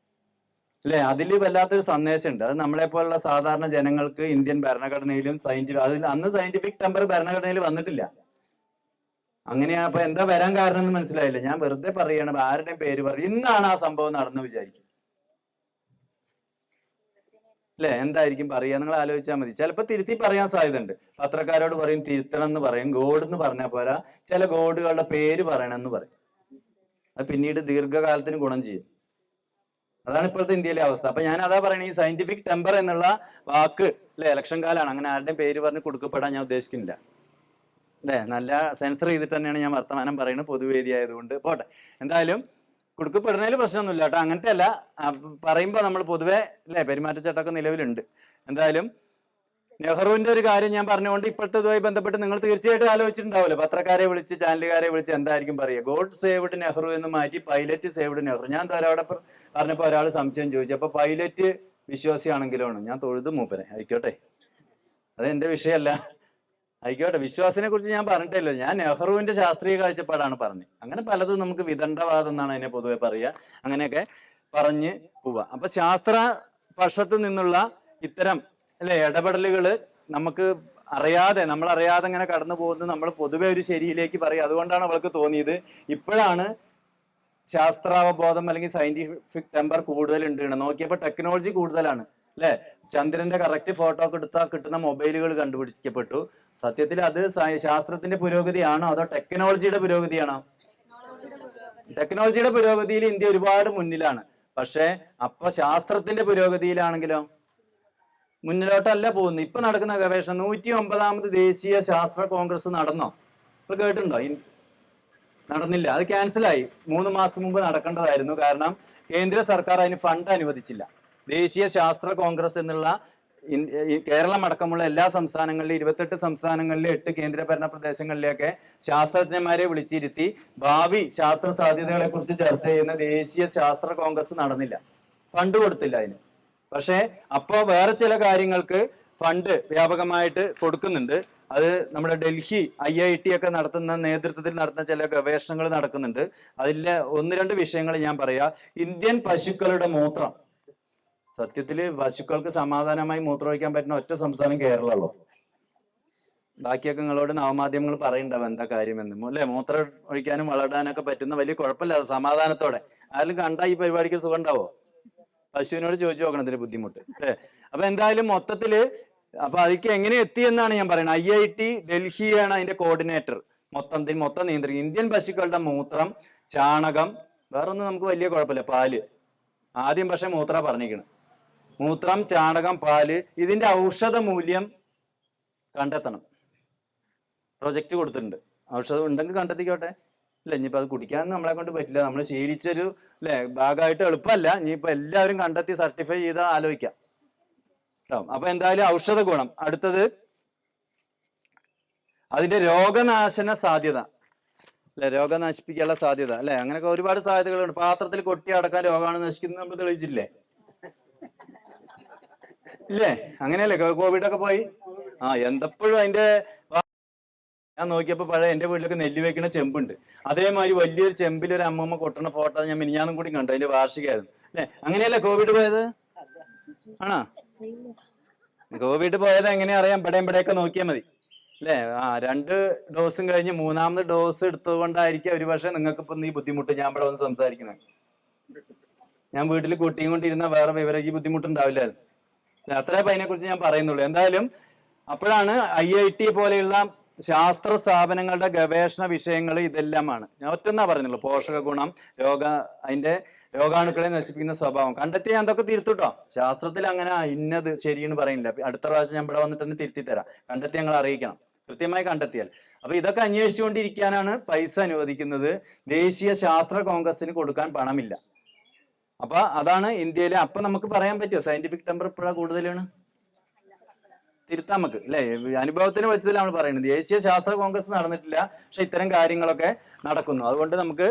അല്ലെ. അതിൽ വല്ലാത്തൊരു സന്ദേശമുണ്ട്. അത് നമ്മളെ പോലുള്ള സാധാരണ ജനങ്ങൾക്ക് ഇന്ത്യൻ ഭരണഘടനയിലും അന്ന് സയന്റിഫിക് ടെമ്പർ ഭരണഘടനയിൽ വന്നിട്ടില്ല. അങ്ങനെയാ. അപ്പൊ എന്താ വരാൻ കാരണം എന്ന് മനസ്സിലായില്ല. ഞാൻ വെറുതെ പറയണം, ആരുടെയും പേര് പറയും. ഇന്നാണ് ആ സംഭവം നടന്നു വിചാരിക്കും അല്ലെ. എന്തായിരിക്കും പറയാ? നിങ്ങൾ ആലോചിച്ചാൽ മതി. ചിലപ്പോൾ തിരുത്തി പറയാൻ സാധ്യതയുണ്ട്. പത്രക്കാരോട് പറയും തിരുത്തണം എന്ന് പറയും. ഗോഡ് എന്ന് പറഞ്ഞാൽ പോരാ, ചില ഗോഡുകളുടെ പേര് പറയണം എന്ന് പറയും. അത് പിന്നീട് ദീർഘകാലത്തിന് ഗുണം ചെയ്യും. അതാണ് ഇപ്പോഴത്തെ ഇന്ത്യയിലെ അവസ്ഥ. അപ്പൊ ഞാൻ അതാ പറയണേ, ഈ സയന്റിഫിക് ടെമ്പർ എന്നുള്ള വാക്ക് അല്ലെ, ഇലക്ഷൻ കാലാണ്, അങ്ങനെ ആരുടെയും പേര് പറഞ്ഞ് കൊടുക്കപ്പെടാൻ ഞാൻ ഉദ്ദേശിക്കുന്നില്ല അല്ലെ. നല്ല സെൻസർ ചെയ്തിട്ട് തന്നെയാണ് ഞാൻ വർത്തമാനം പറയുന്നത്, പൊതുവേദി ആയതുകൊണ്ട്. പോട്ടെ, എന്തായാലും കൊടുക്കപ്പെടുന്നതിൽ പ്രശ്നമൊന്നുമില്ല കേട്ടോ. അങ്ങനത്തെ അല്ല, പറയുമ്പോൾ നമ്മൾ പൊതുവെ അല്ലെ പെരുമാറ്റച്ചട്ടമൊക്കെ നിലവിലുണ്ട്. എന്തായാലും നെഹ്റുവിന്റെ ഒരു കാര്യം ഞാൻ പറഞ്ഞുകൊണ്ട് ഇപ്പോഴത്തേതുമായി ബന്ധപ്പെട്ട് നിങ്ങൾ തീർച്ചയായിട്ടും ആലോചിച്ചിട്ടുണ്ടാവില്ല. പത്രക്കാരെ വിളിച്ച് ചാനലുകാരെ വിളിച്ച് എന്തായിരിക്കും പറയുക? ഗോഡ് സേവ്ഡ് നെഹ്റു എന്ന് മാറ്റി പൈലറ്റ് സേവ്ഡ് നെഹ്റു. ഞാൻ അവിടെ പറഞ്ഞപ്പോ ഒരാൾ സംശയം ചോദിച്ചു, അപ്പൊ പൈലറ്റ് വിശ്വാസിയാണെങ്കിലോ ആണ്. ഞാൻ തൊഴുത് മൂപ്പരെ. ആയിക്കോട്ടെ, അത് എന്റെ വിഷയമല്ല, ആയിക്കോട്ടെ. വിശ്വാസിനെ കുറിച്ച് ഞാൻ പറഞ്ഞിട്ടില്ല, ഞാൻ നെഹ്റുവിന്റെ ശാസ്ത്രീയ കാഴ്ചപ്പാടാണ് പറഞ്ഞത്. അങ്ങനെ പലതും നമുക്ക് വിദണ്ഡവാദം എന്നാണ് അതിനെ പൊതുവെ പറയുക. അങ്ങനെയൊക്കെ പറഞ്ഞ് പോവാ. അപ്പൊ ശാസ്ത്ര പക്ഷത്ത് നിന്നുള്ള ഇത്തരം അല്ലെ ഇടപെടലുകള് നമുക്ക് നമ്മളറിയാതെ ഇങ്ങനെ കടന്നു പോകുന്നത് നമ്മൾ പൊതുവെ ഒരു ശരിയിലേക്ക് പറയും. അതുകൊണ്ടാണ് അവൾക്ക് തോന്നിയത് ഇപ്പോഴാണ് ശാസ്ത്രാവബോധം അല്ലെങ്കിൽ സയന്റിഫിക് ടെമ്പർ കൂടുതലുണ്ട്. നോക്കിയപ്പോൾ ടെക്നോളജി കൂടുതലാണ് അല്ലെ. ചന്ദ്രന്റെ കറക്റ്റ് ഫോട്ടോ ഒക്കെ എടുത്താൽ കിട്ടുന്ന മൊബൈലുകൾ കണ്ടുപിടിക്കപ്പെട്ടു. സത്യത്തിൽ അത് ശാസ്ത്രത്തിന്റെ പുരോഗതിയാണോ അതോ ടെക്നോളജിയുടെ പുരോഗതിയാണോ? ടെക്നോളജിയുടെ പുരോഗതിയിൽ ഇന്ത്യ ഒരുപാട് മുന്നിലാണ്. പക്ഷെ അപ്പൊ ശാസ്ത്രത്തിന്റെ പുരോഗതിയിലാണെങ്കിലോ മുന്നിലോട്ടല്ല പോകുന്നത്. ഇപ്പൊ നടക്കുന്ന ഗവേഷണം 109ാമത് ദേശീയ ശാസ്ത്ര കോൺഗ്രസ് നടന്നോ? നിങ്ങൾ കേട്ടിട്ടുണ്ടോ? നടന്നില്ല, അത് ക്യാൻസലായി. 3 മാസം മുമ്പ് നടക്കേണ്ടതായിരുന്നു. കാരണം കേന്ദ്ര സർക്കാർ അതിന് ഫണ്ട് അനുവദിച്ചില്ല. ദേശീയ ശാസ്ത്ര കോൺഗ്രസ് എന്നുള്ള കേരളം അടക്കമുള്ള എല്ലാ സംസ്ഥാനങ്ങളിലും 28 സംസ്ഥാനങ്ങളിലെ 8 കേന്ദ്രഭരണ പ്രദേശങ്ങളിലേക്ക് ശാസ്ത്രജ്ഞന്മാരെ വിളിച്ചിരുത്തി ഭാവി ശാസ്ത്ര സാധ്യതകളെ കുറിച്ച് ചർച്ച ചെയ്യുന്ന ദേശീയ ശാസ്ത്ര കോൺഗ്രസ് നടന്നില്ല. ഫണ്ട് കൊടുത്തില്ല അതിന്. പക്ഷെ അപ്പോ വേറെ ചില കാര്യങ്ങൾക്ക് ഫണ്ട് വ്യാപകമായിട്ട് കൊടുക്കുന്നുണ്ട്. അത് നമ്മുടെ ഡൽഹി IIT ഒക്കെ നടത്തുന്ന നേതൃത്വത്തിൽ നടത്തുന്ന ചില ഗവേഷണങ്ങൾ നടക്കുന്നുണ്ട്. അതിലെ 1-2 വിഷയങ്ങൾ ഞാൻ പറയാം. ഇന്ത്യൻ പശുക്കളുടെ മൂത്രം, സത്യത്തില് പശുക്കൾക്ക് സമാധാനമായി മൂത്രമൊഴിക്കാൻ പറ്റുന്ന ഒറ്റ സംസ്ഥാനം കേരളമുള്ളൂ ബാക്കിയൊക്കെ നിങ്ങളോട് നവമാധ്യമങ്ങൾ പറയുന്നുണ്ടാവും എന്താ കാര്യമെന്ന് അല്ലെ. മൂത്രം ഒഴിക്കാനും വളരാനൊക്കെ പറ്റുന്ന വലിയ കുഴപ്പമില്ലാതെ സമാധാനത്തോടെ ആരെങ്കിലും കണ്ടാ ഈ പരിപാടിക്ക് സുഖം ഉണ്ടാവോ? പശുവിനോട് ചോദിച്ചു നോക്കണം ഇതിന്റെ ബുദ്ധിമുട്ട് അല്ലേ. അപ്പൊ എന്തായാലും മൊത്തത്തില് അപ്പൊ അതിക്ക് എങ്ങനെ എത്തി എന്നാണ് ഞാൻ പറയുന്നത്. IIT ഡൽഹിയാണ് അതിന്റെ കോർഡിനേറ്റർ, മൊത്തം നിയന്ത്രിക്കും. ഇന്ത്യൻ പശുക്കളുടെ മൂത്രം, ചാണകം, വേറൊന്നും നമുക്ക് വലിയ കുഴപ്പമില്ല, പാല്. ആദ്യം പക്ഷെ മൂത്ര പറഞ്ഞിരിക്കണം. മൂത്രം, ചാണകം, പാല്, ഇതിന്റെ ഔഷധ മൂല്യം കണ്ടെത്തണം. പ്രൊജക്ട് കൊടുത്തിട്ടുണ്ട്. ഔഷധം ഉണ്ടെങ്കിൽ കണ്ടെത്തിക്കോട്ടെ. ഇല്ല ഇനിയിപ്പോ അത് കുടിക്കാൻ നമ്മളെ കൊണ്ട് പറ്റില്ല, നമ്മൾ ശീലിച്ചൊരു അല്ലെ ഭാഗമായിട്ട് എളുപ്പമല്ല. ഇനിയിപ്പോ എല്ലാവരും കണ്ടെത്തി സർട്ടിഫൈ ചെയ്ത് ആലോചിക്കാം കേട്ടോ. അപ്പൊ എന്തായാലും ഔഷധ ഗുണം. അടുത്തത് അതിന്റെ രോഗനാശന സാധ്യത അല്ലെ, രോഗം നശിപ്പിക്കാനുള്ള സാധ്യത അല്ലെ. അങ്ങനെയൊക്കെ ഒരുപാട് സാധ്യതകളുണ്ട്. പാത്രത്തിൽ കൊട്ടി അടക്കാൻ രോഗമാണ് നശിക്കുന്നത് നമ്മൾ തെളിയിച്ചില്ലേ? ഇല്ലേ? അങ്ങനെയല്ലേ കോവിഡ് ഒക്കെ പോയി? എന്തപ്പോഴും അതിന്റെ ഞാൻ നോക്കിയപ്പോ പഴയ എന്റെ വീട്ടിലൊക്കെ നെല്ല് വെക്കുന്ന ചെമ്പുണ്ട്. അതേമാതിരി വലിയൊരു ചെമ്പിൽ ഒരു അമ്മമ്മ കൊട്ടണ ഫോട്ടോ ഞാൻ മിനിഞ്ഞാന്നും കൂടി കണ്ടു. അതിന്റെ വാർഷികമായിരുന്നു അല്ലെ. അങ്ങനെയല്ലേ കോവിഡ് പോയത്? ആണോ? കോവിഡ് പോയത് എങ്ങനെയാ അറിയാം? ഇവിടെയൊക്കെ നോക്കിയാൽ മതി അല്ലെ. 2 ഡോസും കഴിഞ്ഞ് 3ാമത് ഡോസ് എടുത്തത് കൊണ്ടായിരിക്കും ഒരുപക്ഷെ നിങ്ങൾക്ക് ഇപ്പൊ ഈ ബുദ്ധിമുട്ട് ഞാൻ ഇവിടെ വന്ന് സംസാരിക്കുന്നത്. ഞാൻ വീട്ടിൽ കുട്ടിയും കൊണ്ടിരുന്ന വേറെ വിവരം ഈ ബുദ്ധിമുട്ടുണ്ടാവില്ലായിരുന്നു. അത്രേ അതിനെ കുറിച്ച് ഞാൻ പറയുന്നുള്ളൂ. എന്തായാലും അപ്പോഴാണ് IIT പോലെയുള്ള ശാസ്ത്ര സ്ഥാപനങ്ങളുടെ ഗവേഷണ വിഷയങ്ങൾ ഇതെല്ലാമാണ്. ഞാൻ ഒറ്റന്നാ പറയുന്നുള്ളൂ. പോഷക ഗുണം, അതിന്റെ രോഗാണുക്കളെ നശിപ്പിക്കുന്ന സ്വഭാവം കണ്ടെത്തി ഞാൻ അതൊക്കെ തിരുത്തുട്ടോ. ശാസ്ത്രത്തിൽ അങ്ങനെ ഇന്നത് ശരിയെന്ന് പറയുന്നില്ല. അടുത്ത പ്രാവശ്യം ഞാൻ ഇവിടെ വന്നിട്ട് തന്നെ തിരുത്തി തരാം. കണ്ടെത്തി ഞങ്ങൾ അറിയിക്കണം, കൃത്യമായി കണ്ടെത്തിയാൽ. അപ്പൊ ഇതൊക്കെ അന്വേഷിച്ചുകൊണ്ടിരിക്കാനാണ് പൈസ അനുവദിക്കുന്നത്. ദേശീയ ശാസ്ത്ര കോൺഗ്രസിന് കൊടുക്കാൻ പണമില്ല. അപ്പൊ അതാണ് ഇന്ത്യയിലെ. അപ്പൊ നമുക്ക് പറയാൻ പറ്റുമോ സയന്റിഫിക് ടെമ്പർ ഇപ്പോഴാ കൂടുതലാണ്? തിരുത്താൻ നമുക്ക് അല്ലെ. അനുഭവത്തിന് വെച്ചതിൽ നമ്മൾ പറയുന്നത് ദേശീയ ശാസ്ത്ര കോൺഗ്രസ് നടന്നിട്ടില്ല, പക്ഷെ ഇത്തരം കാര്യങ്ങളൊക്കെ നടക്കുന്നു. അതുകൊണ്ട് നമുക്ക്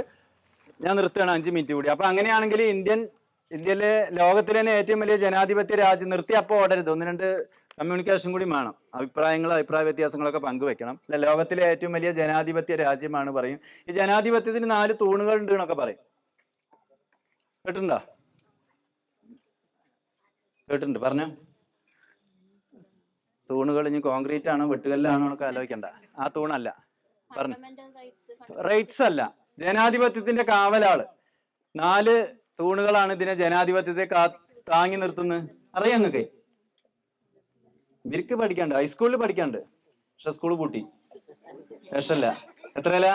ഞാൻ നിർത്തുകയാണ് 5 മിനിറ്റ് കൂടി. അപ്പൊ അങ്ങനെയാണെങ്കിൽ ഇന്ത്യയിലെ ലോകത്തിലെ തന്നെ ഏറ്റവും വലിയ ജനാധിപത്യ രാജ്യം നിർത്തി അപ്പൊ ഓടരുത്. 1-2 കമ്മ്യൂണിക്കേഷൻ കൂടി വേണം. അഭിപ്രായ വ്യത്യാസങ്ങളൊക്കെ പങ്കുവെക്കണം. ലോകത്തിലെ ഏറ്റവും വലിയ ജനാധിപത്യ രാജ്യമാണ് പറയും. ഈ ജനാധിപത്യത്തിന് 4 തൂണുകൾ ഉണ്ട് എന്നൊക്കെ പറയും. കേട്ടിട്ടുണ്ടോ? കേട്ടിട്ടുണ്ട്? പറഞ്ഞോ. തൂണുകൾ ഇനി കോൺക്രീറ്റ് ആണോ വെട്ടുകല്ലാണോ എന്നൊക്കെ ആലോചിക്കണ്ട. ആ തൂണല്ല, പറഞ്ഞു. റൈറ്റ്സ് അല്ല, ജനാധിപത്യത്തിന്റെ കാവലാള്. 4 തൂണുകളാണ് ഇതിനെ ജനാധിപത്യത്തെ താങ്ങി നിർത്തുന്നത്. അറിയാം നിങ്ങൾക്ക്? ഇവർക്ക് പഠിക്കാണ്ട്, ഹൈസ്കൂളിൽ പഠിക്കാണ്ട്, പക്ഷെ സ്കൂൾ പൂട്ടി. രക്ഷല്ല. എത്രയല്ല?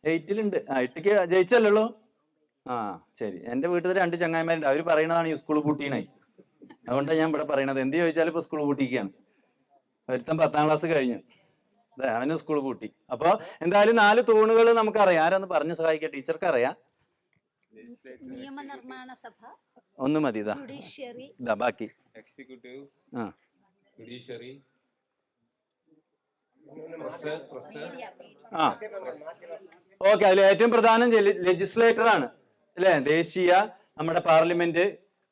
8ലുണ്ട്. 8ക്ക് ജയിച്ചല്ലോ. ശരി. എന്റെ വീട്ടിൽ 2 ചങ്ങായിമാരുണ്ട്. അവര് പറയണതാണ് ഈ സ്കൂൾ പൂട്ടീനായി. അതുകൊണ്ടാണ് ഞാൻ ഇവിടെ പറയണത്. എന്ത് ചോദിച്ചാലും ഇപ്പൊ സ്കൂൾ പൂട്ടിക്കുകയാണ്. ഒരുത്തൻ 10ാം ക്ലാസ് കഴിഞ്ഞു, അവന് സ്കൂൾ പൂട്ടി. അപ്പൊ എന്തായാലും 4 തൂണുകൾ നമുക്കറിയാം. ആരാന്ന് പറഞ്ഞ് സഹായിക്കാം? ടീച്ചർക്ക് അറിയാം. നിയമനിർമ്മാണ സഭ ഒന്ന് മതി. ഇതാ ബാക്കി. Executive, judiciary, okay. അതിൽ ഏറ്റവും പ്രധാനം ലെജിസ്ലേറ്റർ ആണ് അല്ലെ. ദേശീയ നമ്മുടെ പാർലമെന്റ്,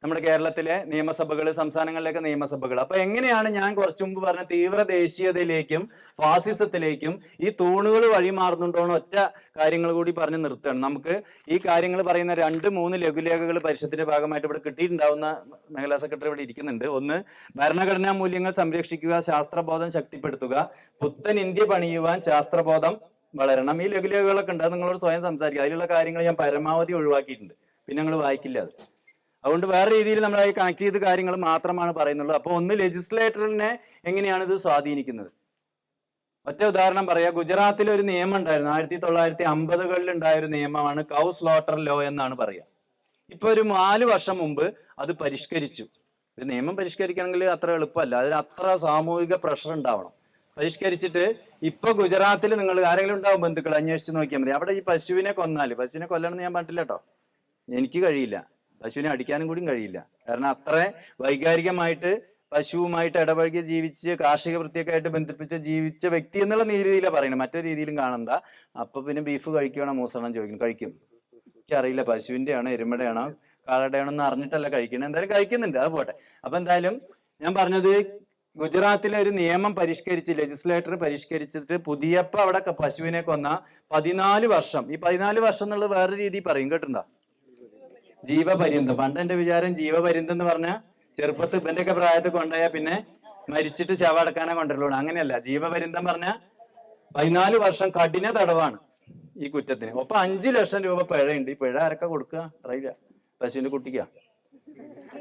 നമ്മുടെ കേരളത്തിലെ നിയമസഭകൾ, സംസ്ഥാനങ്ങളിലേക്ക് നിയമസഭകൾ. അപ്പൊ എങ്ങനെയാണ് ഞാൻ കുറച്ചു മുമ്പ് പറഞ്ഞ തീവ്ര ദേശീയതയിലേക്കും ഫാസിസത്തിലേക്കും ഈ തൂണുകൾ വഴിമാറുന്നുണ്ടോന്ന് ഒറ്റ കാര്യങ്ങൾ കൂടി പറഞ്ഞ് നിർത്തുകയാണ്. നമുക്ക് ഈ കാര്യങ്ങൾ പറയുന്ന 2-3 ലഘുലേഖകൾ പരിഷത്തിന്റെ ഭാഗമായിട്ട് ഇവിടെ കിട്ടിയിട്ടുണ്ടാവുന്ന മേഖലാ സെക്രട്ടറി ഇവിടെ ഇരിക്കുന്നുണ്ട്. ഒന്ന്, ഭരണഘടനാ മൂല്യങ്ങൾ സംരക്ഷിക്കുക, ശാസ്ത്രബോധം ശക്തിപ്പെടുത്തുക, പുത്തൻ ഇന്ത്യ പണിയുവാൻ ശാസ്ത്രബോധം വളരണം. ഈ ലഘുലേഖകളൊക്കെ ഉണ്ട്. അത് നിങ്ങളോട് സ്വയം സംസാരിക്കുക. അതിലുള്ള കാര്യങ്ങൾ ഞാൻ പരമാവധി ഒഴിവാക്കിയിട്ടുണ്ട്. പിന്നെ നിങ്ങൾ വായിക്കില്ല അത്. അതുകൊണ്ട് വേറെ രീതിയിൽ നമ്മൾ കണക്ട് ചെയ്ത കാര്യങ്ങൾ മാത്രമാണ് പറയുന്നുള്ളൂ. അപ്പൊ ഒന്ന്, ലെജിസ്ലേറ്ററിനെ എങ്ങനെയാണ് ഇത് സ്വാധീനിക്കുന്നത്? ഒറ്റ ഉദാഹരണം പറയാം. ഗുജറാത്തിൽ ഒരു നിയമം ഉണ്ടായിരുന്നു. 1950കളിൽ ഉണ്ടായ ഒരു നിയമമാണ് കൗ സ്ലോട്ടർ ലോ എന്നാണ് പറയുക. ഇപ്പൊ ഒരു 4 വർഷം മുമ്പ് അത് പരിഷ്കരിച്ചു. ഒരു നിയമം പരിഷ്കരിക്കണമെങ്കിൽ അത്ര എളുപ്പമല്ല, അതിന് അത്ര സാമൂഹിക പ്രഷർ ഉണ്ടാവണം. പരിഷ്കരിച്ചിട്ട് ഇപ്പൊ ഗുജറാത്തിൽ നിങ്ങൾ ആരെങ്കിലും ഉണ്ടാവും ബന്ധുക്കൾ, അന്വേഷിച്ച് നോക്കിയാൽ മതി. അവിടെ ഈ പശുവിനെ കൊന്നാൽ, പശുവിനെ കൊല്ലണമെന്ന് ഞാൻ പറഞ്ഞിട്ടില്ല കേട്ടോ, എനിക്ക് കഴിയില്ല. പശുവിനെ അടിക്കാനും കൂടി കഴിയില്ല. കാരണം അത്ര വൈകാരികമായിട്ട് പശുവുമായിട്ട് ഇടപഴകി ജീവിച്ച് കാർഷിക വൃത്തിയൊക്കെ ബന്ധിപ്പിച്ച് ജീവിച്ച വ്യക്തി എന്നുള്ള രീതിയിലാണ് പറയുന്നത്. മറ്റൊരു രീതിയിലും കാണണ്ട. അപ്പൊ പിന്നെ ബീഫ് കഴിക്കണോ മൂസണം ചോദിക്കണം. കഴിക്കും. എനിക്കറിയില്ല പശുവിന്റെ ആണോ എരുമയുടെ ആണോ കാളയുടെ ആണോ എന്ന് അറിഞ്ഞിട്ടല്ല കഴിക്കുന്നത്. എന്തായാലും കഴിക്കുന്നുണ്ട്, അത് പോട്ടെ. അപ്പൊ എന്തായാലും ഞാൻ പറഞ്ഞത് ഗുജറാത്തിലെ ഒരു നിയമം പരിഷ്കരിച്ച്, ലെജിസ്ലേറ്റർ പരിഷ്കരിച്ചിട്ട് പുതിയപ്പോ അവിടെ പശുവിനെ കൊന്ന 14 വർഷം. ഈ 14 വർഷം എന്നുള്ളത് വേറെ രീതി പറയും, കേട്ടിട്ടുണ്ടോ? ജീവപര്യന്തം. പണ്ട് എന്റെ വിചാരം ജീവപര്യന്തം എന്ന് പറഞ്ഞാൽ ചെറുപ്പത്തിൽ ഇവന്റെ ഒക്കെ പ്രായത്തിൽ കൊണ്ടുപോയാൽ പിന്നെ മരിച്ചിട്ട് ശവടക്കാനാ കൊണ്ടുവരുള്ളൂ. അങ്ങനെയല്ല. ജീവപര്യന്തം പറഞ്ഞ 14 വർഷം കഠിന തടവാണ് ഈ കുറ്റത്തിന്. ഒപ്പം 5 ലക്ഷം രൂപ പിഴയുണ്ട്. ഈ പിഴ ആരൊക്കെ കൊടുക്കുക അറിയില്ല. പശുവിന്റെ കുട്ടിക്കാ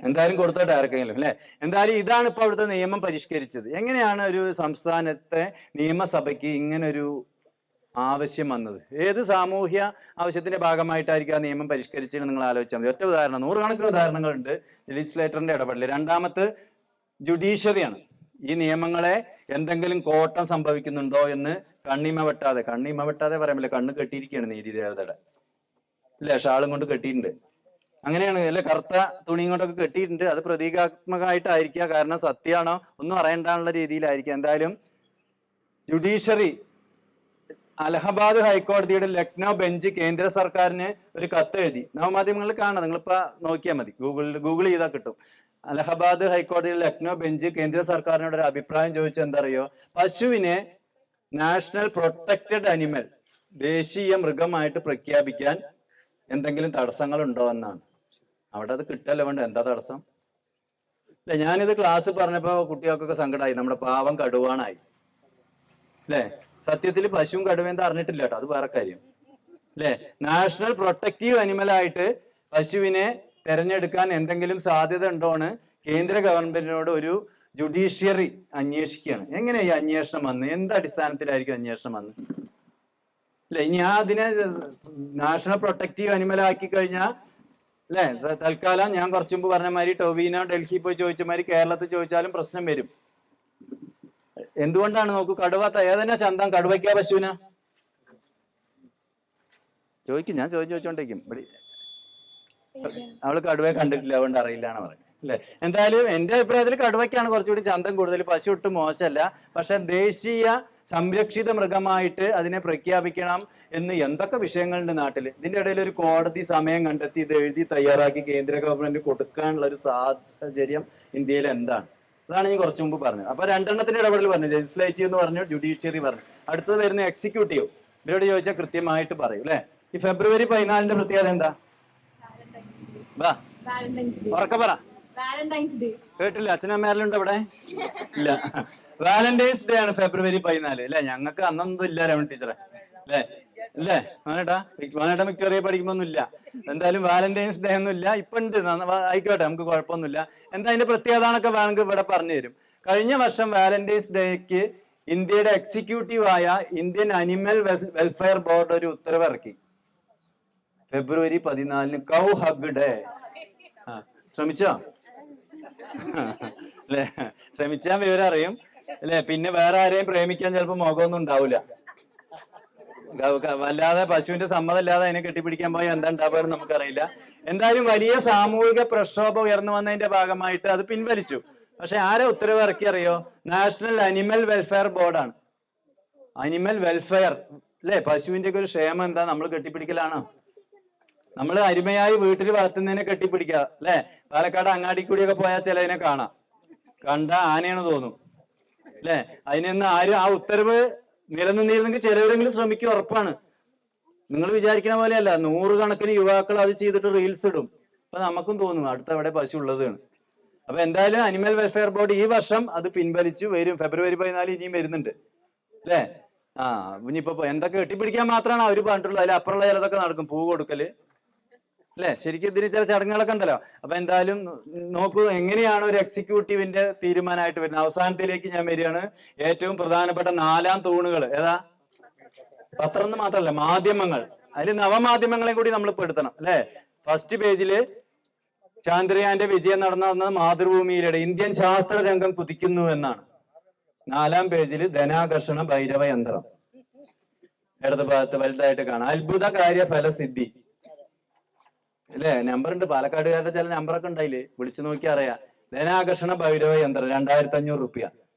എന്തായാലും കൊടുത്തോട്ടെ ആർക്കെങ്കിലും അല്ലെ. എന്തായാലും ഇതാണ് ഇപ്പൊ അവിടുത്തെ നിയമം പരിഷ്കരിച്ചത്. എങ്ങനെയാണ് ഒരു സംസ്ഥാനത്തെ നിയമസഭയ്ക്ക് ഇങ്ങനൊരു ആവശ്യം വന്നത്? ഏത് സാമൂഹ്യ ആവശ്യത്തിന്റെ ഭാഗമായിട്ടായിരിക്കും ആ നിയമം പരിഷ്കരിച്ചത് നിങ്ങൾ ആലോചിച്ചാൽ മതി. ഒറ്റ ഉദാഹരണം, 100 കണക്കിന് ഉദാഹരണങ്ങളുണ്ട്. ലെജിസ്ലേറ്ററിന്റെ ഇടപെടൽ. രണ്ടാമത് ജുഡീഷ്യറിയാണ്. ഈ നിയമങ്ങളെ എന്തെങ്കിലും കോട്ടം സംഭവിക്കുന്നുണ്ടോ എന്ന് കണ്ണിമ വെട്ടാതെ പറയാൻ പറ്റില്ല, കണ്ണ് കെട്ടിയിരിക്കുകയാണ് നീതി ദേവതയുടെ അല്ലെ, ഷാളും കൊണ്ട് കെട്ടിയിട്ടുണ്ട്. അങ്ങനെയാണ് അല്ലെ, കറുത്ത തുണിയും കൊണ്ടൊക്കെ കെട്ടിയിട്ടുണ്ട്. അത് പ്രതീകാത്മകമായിട്ടായിരിക്കുക, കാരണം സത്യമാണോ ഒന്നും അറിയണ്ടാനുള്ള രീതിയിലായിരിക്കും. എന്തായാലും ജുഡീഷ്യറി അലഹബാദ് ഹൈക്കോടതിയുടെ ലക്നൗ ബെഞ്ച് കേന്ദ്ര സർക്കാരിന് ഒരു കത്ത് എഴുതി. നവമാധ്യമങ്ങളിൽ കാണാം, നിങ്ങളിപ്പോ നോക്കിയാൽ മതി, ഗൂഗിൾ ചെയ്താൽ കിട്ടും. അലഹബാദ് ഹൈക്കോടതിയുടെ ലക്നൗ ബെഞ്ച് കേന്ദ്ര സർക്കാരിനോട് ഒരു അഭിപ്രായം ചോദിച്ചത് എന്താ അറിയോ? പശുവിനെ നാഷണൽ പ്രൊട്ടക്റ്റഡ് അനിമൽ, ദേശീയ മൃഗമായിട്ട് പ്രഖ്യാപിക്കാൻ എന്തെങ്കിലും തടസ്സങ്ങൾ ഉണ്ടോ എന്നാണ്. അവിടെ അത് കിട്ടല്ല വേണ്ട, എന്താ തടസ്സം? അല്ലെ, ഞാനിത് ക്ലാസ് പറഞ്ഞപ്പോ കുട്ടികൾക്കൊക്കെ സങ്കടമായി. നമ്മുടെ പാവം കടുവാണായി അല്ലെ. സത്യത്തിൽ പശുവും കടുവയും അറിഞ്ഞിട്ടില്ല കേട്ടോ, അത് വേറെ കാര്യം അല്ലെ. നാഷണൽ പ്രൊട്ടക്റ്റീവ് അനിമൽ ആയിട്ട് പശുവിനെ തെരഞ്ഞെടുക്കാൻ എന്തെങ്കിലും സാധ്യത ഉണ്ടോന്ന് കേന്ദ്ര ഗവൺമെന്റിനോട് ഒരു ജുഡീഷ്യറി അന്വേഷിക്കുകയാണ്. എങ്ങനെയാ ഈ അന്വേഷണം വന്ന്? എന്ത് അടിസ്ഥാനത്തിലായിരിക്കും അന്വേഷണം വന്ന് അല്ലെ? ഞാൻ അതിനെ നാഷണൽ പ്രൊട്ടക്റ്റീവ് അനിമൽ ആക്കി കഴിഞ്ഞാൽ അല്ലെ, തൽക്കാലം ഞാൻ കുറച്ചു മുമ്പ് പറഞ്ഞ മാതിരി ടൊവിനോ ഡൽഹി പോയി ചോദിച്ച മാതിരി കേരളത്തിൽ ചോദിച്ചാലും പ്രശ്നം വരും. എന്തുകൊണ്ടാണ് നോക്കൂ, കടുവ ഏതന്നെ ചന്തം, കടുവയ്ക്കാ പശുവിനാ? ചോദിക്കും, ഞാൻ ചോദിച്ചോണ്ടിരിക്കും. അവള് കടുവയെ കണ്ടിട്ടില്ല, അതുകൊണ്ട് അറിയില്ല എന്ന് പറയും അല്ലെ. എന്തായാലും എന്റെ അഭിപ്രായത്തിൽ കടുവയ്ക്കാണ് കുറച്ചുകൂടി ചന്തം കൂടുതൽ. പശു ഒട്ടും മോശമല്ല, പക്ഷെ ദേശീയ സംരക്ഷിത മൃഗമായിട്ട് അതിനെ പ്രഖ്യാപിക്കണം എന്ന് എന്തൊക്കെ വിഷയങ്ങളുണ്ട് നാട്ടിൽ. ഇതിന്റെ ഇടയിൽ ഒരു കോടതി സമയം കണ്ടെത്തി ഇത് എഴുതി തയ്യാറാക്കി കേന്ദ്ര ഗവൺമെന്റ് കൊടുക്കാനുള്ള ഒരു സാഹചര്യം ഇന്ത്യയിൽ എന്താണ്? അതാണ് ഞാൻ കുറച്ചു മുമ്പ് പറഞ്ഞത്. അപ്പൊ രണ്ടെണ്ണത്തിന്റെ ഇടപെടൽ പറഞ്ഞു, ലെജിസ്ലേറ്റീവ് എന്ന് പറഞ്ഞു, ജുഡീഷ്യറി പറഞ്ഞു. അടുത്തത് വരുന്ന എക്സിക്യൂട്ടീവ്. ഇവരോട് ചോദിച്ചാൽ കൃത്യമായിട്ട് പറയും അല്ലെ. ഈ ഫെബ്രുവരി 14 പ്രത്യേകത എന്താ? വാ ഉറക്കെ പറ. കേട്ടില്ല? അച്ഛനമ്മമാരിലുണ്ട് ഇവിടെ? ഇല്ല. വാലന്റൈൻസ് ഡേ ആണ് ഫെബ്രുവരി 14 അല്ലെ. ഞങ്ങൾക്ക് അന്നൊന്നും ഇല്ല രമൺ ടീച്ചറെ അല്ലെ. അല്ലേ മോനേട്ടാ വിക്ടോറിയ പഠിക്കുമ്പൊന്നും ഇല്ല. എന്തായാലും വാലന്റൈൻസ് ഡേ ഒന്നും ഇല്ല. ഇപ്പൊ ഉണ്ട്, ആയിക്കോട്ടെ, നമുക്ക് കുഴപ്പമൊന്നുമില്ല. എന്താ അതിന്റെ പ്രത്യേകതകളൊക്കെ വേണമെങ്കിൽ ഇവിടെ പറഞ്ഞു തരും. കഴിഞ്ഞ വർഷം വാലന്റൈൻസ് ഡേക്ക് ഇന്ത്യയുടെ എക്സിക്യൂട്ടീവായ ഇന്ത്യൻ അനിമൽ വെൽഫെയർ ബോർഡ് ഒരു ഉത്തരവ് ഇറക്കി. ഫെബ്രുവരി 14 കൗ ഹഗ് ഡേ. ശ്രമിച്ചോ അല്ലെ? ശ്രമിച്ചാൽ വിവരം അറിയും അല്ലെ. പിന്നെ വേറെ ആരെയും പ്രേമിക്കാൻ ചിലപ്പോൾ മുഖമൊന്നും ഉണ്ടാവില്ല. വല്ലാതെ പശുവിന്റെ സമ്മതം ഇല്ലാതെ അതിനെ കെട്ടിപ്പിടിക്കാൻ പോയി എന്താ ഉണ്ടാവുക നമുക്കറിയില്ല. എന്തായാലും വലിയ സാമൂഹിക പ്രക്ഷോഭം ഉയർന്നു വന്നതിന്റെ ഭാഗമായിട്ട് അത് പിൻവലിച്ചു. പക്ഷെ ആരെ ഉത്തരവ് ഇറക്കി അറിയോ? നാഷണൽ അനിമൽ വെൽഫെയർ ബോർഡാണ്. അനിമൽ വെൽഫെയർ അല്ലെ. പശുവിന്റെ ഒക്കെ ഒരു ക്ഷേമം എന്താ? നമ്മൾ കെട്ടിപ്പിടിക്കലാണോ? നമ്മൾ അരുമയായി വീട്ടിൽ വളർത്തുന്നതിനെ കെട്ടിപ്പിടിക്കുക അല്ലെ. പാലക്കാട് അങ്ങാടി കൂടിയൊക്കെ പോയാൽ ചിലതിനെ കാണാം, കണ്ട ആനയാണ് തോന്നും അല്ലെ. അതിനൊന്നും ആരും ആ ഉത്തരവ് നിലനിന്നിരുന്നെങ്കിൽ ചിലവരെങ്കിലും ശ്രമിക്കും, ഉറപ്പാണ്. നിങ്ങൾ വിചാരിക്കണ പോലെയല്ല. 100 കണക്കിന് യുവാക്കൾ അത് ചെയ്തിട്ട് റീൽസ് ഇടും. അപ്പൊ നമുക്കും തോന്നും അടുത്ത എവിടെ പശു ഉള്ളതാണ്. അപ്പൊ എന്തായാലും അനിമൽ വെൽഫെയർ ബോർഡ് ഈ വർഷം അത് പിൻവലിച്ചു. വരും ഫെബ്രുവരി 14 ഇനിയും വരുന്നുണ്ട് അല്ലെ. ഇനിയിപ്പോ എന്തൊക്കെ കെട്ടിപ്പിടിക്കാൻ മാത്രമാണ് അവര് പറഞ്ഞിട്ടുള്ളത്. അതിൽ അപ്പുറമുള്ള ചിലതൊക്കെ നടക്കും, പൂ കൊടുക്കല് അല്ലെ. ശരിക്കും ഇതിന് ചില ചടങ്ങുകളൊക്കെ ഉണ്ടല്ലോ. അപ്പൊ എന്തായാലും നോക്കൂ എങ്ങനെയാണ് ഒരു എക്സിക്യൂട്ടീവിന്റെ തീരുമാനമായിട്ട് വരുന്നത്. അവസാനത്തിലേക്ക് ഞാൻ വരികയാണ്. ഏറ്റവും പ്രധാനപ്പെട്ട 4 തൂണുകൾ ഏതാ? പത്രം മാത്രമല്ല, മാധ്യമങ്ങൾ. അതിൽ നവമാധ്യമങ്ങളെ കൂടി നമ്മൾ പെടുത്തണം അല്ലെ. ഫസ്റ്റ് പേജില് ചാന്ദ്രയാന്റെ വിജയം നടന്നത് മാതൃഭൂമിയിലൂടെ ഇന്ത്യൻ ശാസ്ത്രരംഗം കുതിക്കുന്നു എന്നാണ്. 4-ാം പേജിൽ ധനാകർഷണ ഭൈരവ യന്ത്രം ഇടത് ഭാഗത്ത് വലുതായിട്ട് കാണാം. അത്ഭുതകാര്യ ഫലസിദ്ധി അല്ലെ. നമ്പർ ഉണ്ട്, പാലക്കാടുകാരുടെ ചില നമ്പറൊക്കെ ഉണ്ടായില്ലേ, വിളിച്ചു നോക്കി അറിയാം. ധനാകർഷണ ഭൈരവ യന്ത്രം 2500 റുപ്യ.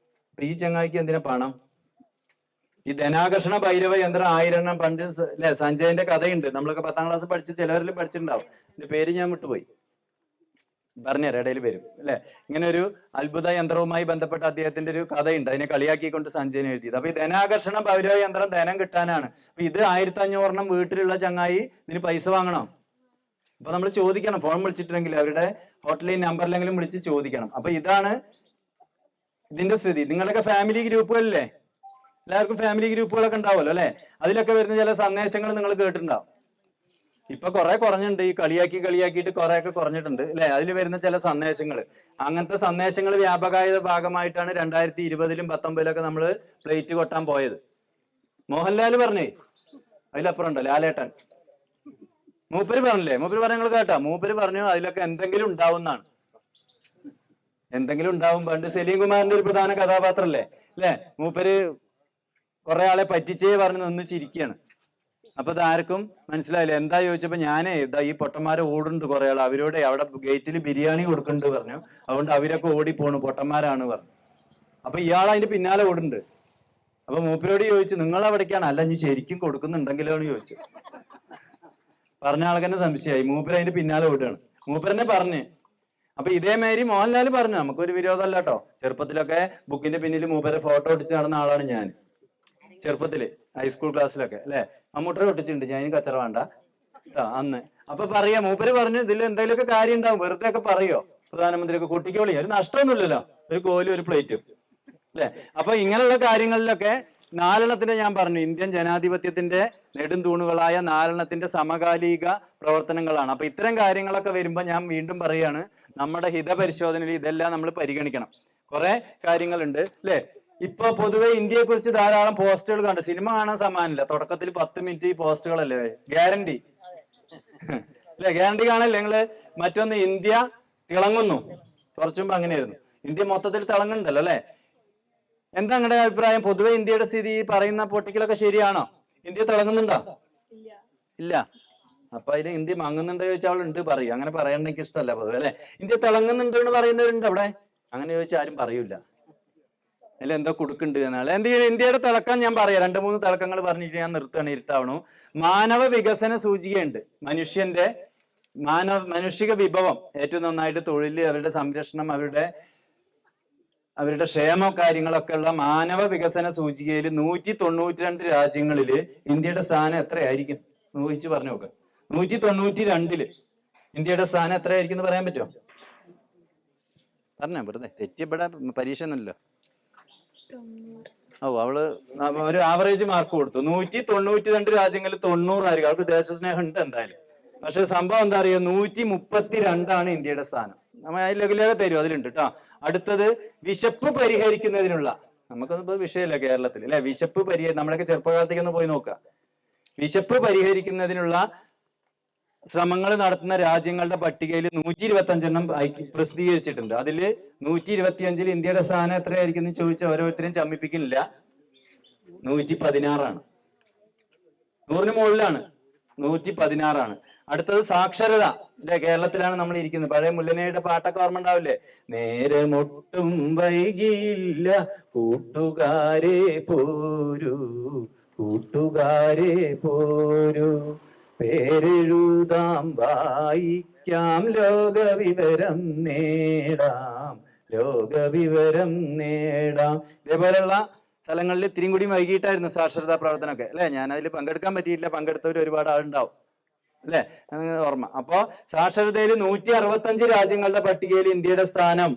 അപ്പൊ ഈ ചങ്ങായിക്ക് എന്തിനാ പണം? ഈ ധനാകർഷണ ഭൈരവ യന്ത്രം 1000 എണ്ണം പണ്ട് അല്ലെ. സഞ്ജയന്റെ കഥയുണ്ട്, നമ്മളൊക്കെ 10ാം ക്ലാസ് പഠിച്ച് ചിലവരിലും പഠിച്ചിട്ടുണ്ടാവും. എന്റെ പേര് ഞാൻ വിട്ടുപോയി, പറഞ്ഞുതരാം, ഇടയിൽ വരും അല്ലെ. ഇങ്ങനെ ഒരു അത്ഭുത യന്ത്രവുമായി ബന്ധപ്പെട്ട അദ്ദേഹത്തിന്റെ ഒരു കഥയുണ്ട്, അതിനെ കളിയാക്കിക്കൊണ്ട് സഞ്ജയൻ എഴുതിയത്. അപ്പൊ ഈ ധനാകർഷണ ഭൈരവ യന്ത്രം ധനം കിട്ടാനാണ്. അപ്പൊ ഇത് 1500 എണ്ണം വീട്ടിലുള്ള ചങ്ങായി ഇതിന് പൈസ വാങ്ങണം. അപ്പൊ നമ്മൾ ചോദിക്കണം, ഫോൺ വിളിച്ചിട്ടുണ്ടെങ്കിൽ അവരുടെ ഹോട്ട്ലൈൻ നമ്പറിലെങ്കിലും വിളിച്ച് ചോദിക്കണം. അപ്പൊ ഇതാണ് ഇതിന്റെ സ്ഥിതി. നിങ്ങളുടെയൊക്കെ ഫാമിലി ഗ്രൂപ്പുകളില്ലേ, എല്ലാവർക്കും ഫാമിലി ഗ്രൂപ്പുകളൊക്കെ ഉണ്ടാവുമല്ലോ അല്ലെ? അതിലൊക്കെ വരുന്ന ചില സന്ദേശങ്ങൾ നിങ്ങൾ കേട്ടിട്ടുണ്ടാവും. ഇപ്പൊ കുറെ കുറഞ്ഞിട്ടുണ്ട്, ഈ കളിയാക്കിയിട്ട് കുറെ ഒക്കെ കുറഞ്ഞിട്ടുണ്ട് അല്ലെ? അതിൽ വരുന്ന ചില സന്ദേശങ്ങൾ, അങ്ങനത്തെ സന്ദേശങ്ങൾ വ്യാപകമായ ഭാഗമായിട്ടാണ് 2020-ലും 2019-ലൊക്കെ നമ്മൾ പ്ലേറ്റ് കൊട്ടാൻ പോയത്. മോഹൻലാൽ പറഞ്ഞേ, അതിലപ്പുറം ഉണ്ടോ ലാലേട്ടൻ, മൂപ്പര് പറഞ്ഞില്ലേ? മൂപ്പര് പറഞ്ഞ നിങ്ങൾ കേട്ടാ? മൂപ്പര് പറഞ്ഞു അതിലൊക്കെ എന്തെങ്കിലും ഉണ്ടാവുന്നാണ്. എന്തെങ്കിലും ഉണ്ടാവും. പണ്ട് സലീം കുമാറിന്റെ ഒരു പ്രധാന കഥാപാത്രല്ലേ അല്ലെ? മൂപ്പര് കുറെ ആളെ പറ്റിച്ചേ പറഞ്ഞ് നിന്ന് ചിരിക്കുകയാണ്. അപ്പൊ ഇതാർക്കും മനസ്സിലായില്ല. എന്താ ചോദിച്ചപ്പോ ഞാനേ ഇതാ ഈ പൊട്ടന്മാരെ ഓടുന്നുണ്ട് കുറെ ആൾ, അവരോട് അവിടെ ഗേറ്റിൽ ബിരിയാണി കൊടുക്കുന്നുണ്ട് പറഞ്ഞു, അതുകൊണ്ട് അവരൊക്കെ ഓടിപ്പോണു, പൊട്ടന്മാരാണ് പറഞ്ഞു. അപ്പൊ ഇയാൾ അതിന്റെ പിന്നാലെ ഓടുന്നുണ്ട്. അപ്പൊ മൂപ്പരോട് ചോദിച്ചു, നിങ്ങൾ അവിടേക്കാണ്? അല്ല, ഇനി ശരിക്കും കൊടുക്കുന്നുണ്ടെങ്കിലോ എന്ന് ചോദിച്ചു. പറഞ്ഞ ആൾക്കെന്നെ സംശയമായി. മൂപ്പര് അതിന്റെ പിന്നാലെ ഓടുകയാണ്. മൂപ്പരനെ പറഞ്ഞ്. അപ്പൊ ഇതേമാതിരി മോഹൻലാൽ പറഞ്ഞു, നമുക്കൊരു വിരോധമല്ല കേട്ടോ, ചെറുപ്പത്തിലൊക്കെ ബുക്കിന്റെ പിന്നിൽ മൂപ്പരെ ഫോട്ടോ ഒട്ടിച്ച് നടന്ന ആളാണ് ഞാൻ, ചെറുപ്പത്തില് ഹൈസ്കൂൾ ക്ലാസ്സിലൊക്കെ അല്ലെ? മമ്മൂട്ടറെ ഒട്ടിച്ചിട്ടുണ്ട് ഞാൻ, കച്ചറ വേണ്ട അന്ന്. അപ്പൊ പറയാ, മൂപ്പര് പറഞ്ഞു ഇതിൽ എന്തെങ്കിലുമൊക്കെ കാര്യം ഉണ്ടാവും, വെറുതെ ഒക്കെ പറയോ പ്രധാനമന്ത്രിയൊക്കെ കുട്ടിക്കോളി, ഒരു നഷ്ടമൊന്നുമില്ലല്ലോ, ഒരു കോലും ഒരു പ്ലേറ്റും അല്ലെ? അപ്പൊ ഇങ്ങനെയുള്ള കാര്യങ്ങളിലൊക്കെ നാലെണ്ണത്തിന്റെ ഞാൻ പറഞ്ഞു, ഇന്ത്യൻ ജനാധിപത്യത്തിന്റെ നെടുംതൂണുകളായ നാലെണ്ണത്തിന്റെ സമകാലിക പ്രവർത്തനങ്ങളാണ്. അപ്പൊ ഇത്തരം കാര്യങ്ങളൊക്കെ വരുമ്പോ ഞാൻ വീണ്ടും പറയാണ്, നമ്മുടെ ഹിതപരിശോധനയിൽ ഇതെല്ലാം നമ്മൾ പരിഗണിക്കണം. കുറെ കാര്യങ്ങളുണ്ട് അല്ലെ? ഇപ്പൊ പൊതുവെ ഇന്ത്യയെ കുറിച്ച് ധാരാളം പോസ്റ്റുകൾ കണ്ടു. സിനിമ കാണാൻ സമാനമില്ല, തുടക്കത്തിൽ 10 മിനിറ്റ് ഈ പോസ്റ്റുകളല്ലേ, ഗ്യാരണ്ടി അല്ലെ? ഗ്യാരണ്ടി കാണല്ലേ നിങ്ങള്? മറ്റൊന്ന്, ഇന്ത്യ തിളങ്ങുന്നു, കുറച്ചു മുമ്പ് അങ്ങനെയായിരുന്നു. ഇന്ത്യ മൊത്തത്തിൽ തിളങ്ങുന്നുണ്ടല്ലോ അല്ലെ? എന്താ നിങ്ങളുടെ അഭിപ്രായം? പൊതുവെ ഇന്ത്യയുടെ സ്ഥിതി പറയുന്ന പൊട്ടിക്കലൊക്കെ ശരിയാണോ? ഇന്ത്യ തിളങ്ങുന്നുണ്ടോ? ഇല്ല. അപ്പൊ അതിന് ഇന്ത്യ മങ്ങുന്നുണ്ടോ ചോദിച്ചാൽ അവളുണ്ട് പറയും. അങ്ങനെ പറയണ എനിക്ക് ഇഷ്ടമല്ല പൊതുവെ അല്ലെ? ഇന്ത്യ തിളങ്ങുന്നുണ്ട് എന്ന് പറയുന്നവരുണ്ട് അവിടെ. അങ്ങനെ ചോദിച്ചാൽ ആരും പറയൂല, അല്ല എന്തോ കൊടുക്കുന്നുണ്ട് എന്നാണ്. എന്തെങ്കിലും ഇന്ത്യയുടെ തിളക്കം ഞാൻ പറയാം, 2-3 തിളക്കങ്ങൾ പറഞ്ഞിട്ട് ഞാൻ നിർത്തുകയാണ്, ഇരുട്ടാവണു. മാനവ വികസന സൂചികയുണ്ട്. മനുഷിക വിഭവം ഏറ്റവും നന്നായിട്ട് തൊഴില്, അവരുടെ സംരക്ഷണം, അവരുടെ ക്ഷേമ കാര്യങ്ങളൊക്കെ ഉള്ള മാനവ വികസന സൂചികയിൽ 192 രാജ്യങ്ങളില് ഇന്ത്യയുടെ സ്ഥാനം എത്രയായിരിക്കും? ഊഹിച്ച് പറഞ്ഞു നോക്ക്. 192-ല് ഇന്ത്യയുടെ സ്ഥാനം എത്രയായിരിക്കും എന്ന് പറയാൻ പറ്റുമോ? പറഞ്ഞോ, വെറുതെ തെറ്റിയപ്പെടാ, പരീക്ഷ ഒന്നുമില്ലല്ലോ. അവള് ഒരു ആവറേജ് മാർക്ക് കൊടുത്തു. 192 രാജ്യങ്ങളിൽ 90 ആയിരിക്കും. അവൾക്ക് ദേശസ്നേഹം ഉണ്ട് എന്തായാലും. പക്ഷെ സംഭവം എന്താ അറിയോ, 132ആണ് ഇന്ത്യയുടെ സ്ഥാനം. നമ്മൾ അതിൽ ലഘുലേഖ തരും, അതിലുണ്ട് കേട്ടോ. അടുത്തത് വിശപ്പ് പരിഹരിക്കുന്നതിനുള്ള, നമുക്കൊന്നും വിഷയമല്ല കേരളത്തിൽ അല്ലെ? വിശപ്പ് നമ്മളൊക്കെ ചെറുപ്പകാലത്തേക്ക് ഒന്ന് പോയി നോക്കുക. വിശപ്പ് പരിഹരിക്കുന്നതിനുള്ള ശ്രമങ്ങൾ നടത്തുന്ന രാജ്യങ്ങളുടെ പട്ടികയിൽ 125 പ്രസിദ്ധീകരിച്ചിട്ടുണ്ട്. അതില് 125-ൽ ഇന്ത്യയുടെ സ്ഥാനം എത്രയായിരിക്കും എന്ന് ചോദിച്ചാൽ ഓരോരുത്തരും ചമ്മിപ്പിക്കുന്നില്ല, 116ആണ്. 100-ന് മുകളിലാണ്, 116ആണ്. അടുത്തത് സാക്ഷരത. അല്ലെ? കേരളത്തിലാണ് നമ്മൾ ഇരിക്കുന്നത്. പഴയ മുല്ലനയുടെ പാട്ടൊക്കെ ഓർമ്മ ഉണ്ടാവില്ലേ? നേരമൊട്ടും വൈകിയില്ല കൂട്ടുകാരെ പോരൂ, കൂട്ടുകാരെ പോരൂ, പേരെഴുതാം വായിക്കാം ലോകവിവരം നേടാം, ലോകവിവരം നേടാം. ഇതേപോലെയുള്ള സ്ഥലങ്ങളിൽ ഇത്തിരിയും കൂടി വൈകിട്ടായിരുന്നു സാക്ഷരതാ പ്രവർത്തനമൊക്കെ അല്ലെ? ഞാൻ അതിൽ പങ്കെടുക്കാൻ പറ്റിയില്ല, പങ്കെടുത്തവർ ഒരുപാട് ആളുണ്ടാവും അല്ലെ? ഓർമ്മ. അപ്പോ സാക്ഷരതയിൽ 165 രാജ്യങ്ങളുടെ പട്ടികയിൽ ഇന്ത്യയുടെ സ്ഥാനം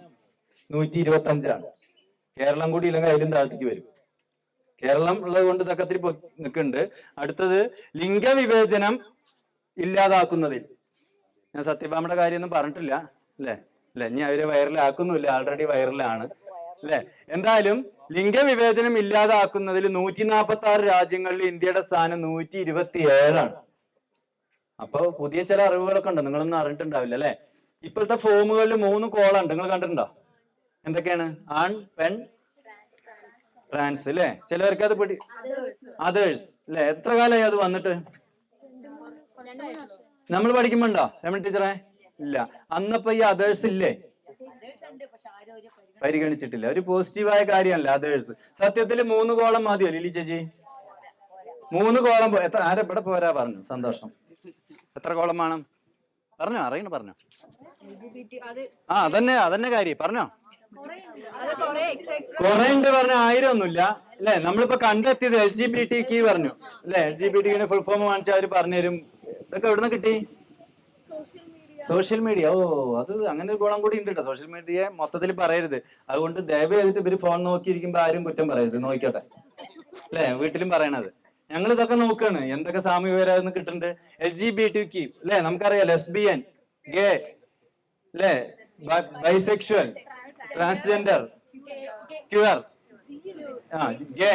125ആണ്. കേരളം കൂടി ഇല്ലെങ്കിൽ അതിലും താഴ്ത്തിക്ക് വരും. കേരളം ഉള്ളത് കൊണ്ട് തക്കത്തിൽ നിൽക്കുന്നുണ്ട്. അടുത്തത് ലിംഗവിവേചനം ഇല്ലാതാക്കുന്നതിൽ. ഞാൻ സത്യഭാമയുടെ കാര്യമൊന്നും പറഞ്ഞിട്ടില്ല അല്ലെ? ഇനി അവര് വൈറലാക്കുന്നില്ല, ആൾറെഡി വൈറലാണ് അല്ലെ? എന്തായാലും ലിംഗവിവേചനം ഇല്ലാതാക്കുന്നതിൽ 146 രാജ്യങ്ങളിൽ ഇന്ത്യയുടെ സ്ഥാനം 127ആണ്. അപ്പൊ പുതിയ ചില അറിവുകളൊക്കെ ഉണ്ട്, നിങ്ങളൊന്നും അറിഞ്ഞിട്ടുണ്ടാവില്ല അല്ലെ? ഇപ്പോഴത്തെ ഫോമുകളിൽ 3 കോളുണ്ട്, നിങ്ങൾ കണ്ടിട്ടുണ്ടോ? എന്തൊക്കെയാണ്? ആൺ, പെൺ, ട്രാൻസ് അല്ലെ? ചിലവർക്ക് അത് അതേഴ്സ് അല്ലെ? എത്ര കാലമായി അത് വന്നിട്ട്? നമ്മൾ പഠിക്കുമ്പോണ്ടോ രമണി ടീച്ചറെ? ഇല്ല. അന്നപ്പോ ഈ അതേഴ്സ് ഇല്ലേ? പരിഗണിച്ചിട്ടില്ല. ഒരു പോസിറ്റീവായ കാര്യമല്ല അതേഴ്സ്. സത്യത്തിൽ 3 കോളം മതിയോ ലിലി ചേച്ചി? 3 കോളം ആരെവിടെ പോരാ പറഞ്ഞു. സന്തോഷം. എത്ര കോളം വേണം പറഞ്ഞോ? അറിയണ പറഞ്ഞോ? അതന്നെ കാര്യം പറഞ്ഞോ. കുറെ ഉണ്ട് പറഞ്ഞ 1000 ഒന്നുമില്ല അല്ലെ? നമ്മളിപ്പോ കണ്ടെത്തിയത് LGBT പറഞ്ഞു അല്ലെ? LGBT ഫുൾ ഫോം കാണിച്ചാൽ അവര് പറഞ്ഞുതരും. ഇതൊക്കെ എവിടുന്ന് കിട്ടി? സോഷ്യൽ മീഡിയ, ഓ അത് അങ്ങനെ ഒരു ഗുണം കൂടി ഉണ്ട് കേട്ടോ. സോഷ്യൽ മീഡിയയെ മൊത്തത്തിൽ പറയരുത്. അതുകൊണ്ട് ദയവ് ചെയ്തിട്ട് ഇവര് ഫോൺ നോക്കിയിരിക്കുമ്പോ ആരും കുറ്റം പറയരുത്, നോക്കിക്കോട്ടെ അല്ലെ. വീട്ടിലും പറയണത് ഞങ്ങൾ ഇതൊക്കെ നോക്കാണ്, എന്തൊക്കെ സാമൂഹ്യ വിവരം കിട്ടുന്നുണ്ട്. LGBT അല്ലെ, നമുക്കറിയാം, ലെസ്ബിയൻ, ഗേ അല്ലെ, ബൈസെക്ഷൽ, ട്രാൻസ്ജെൻഡർ, ക്യൂർ, ഗേ.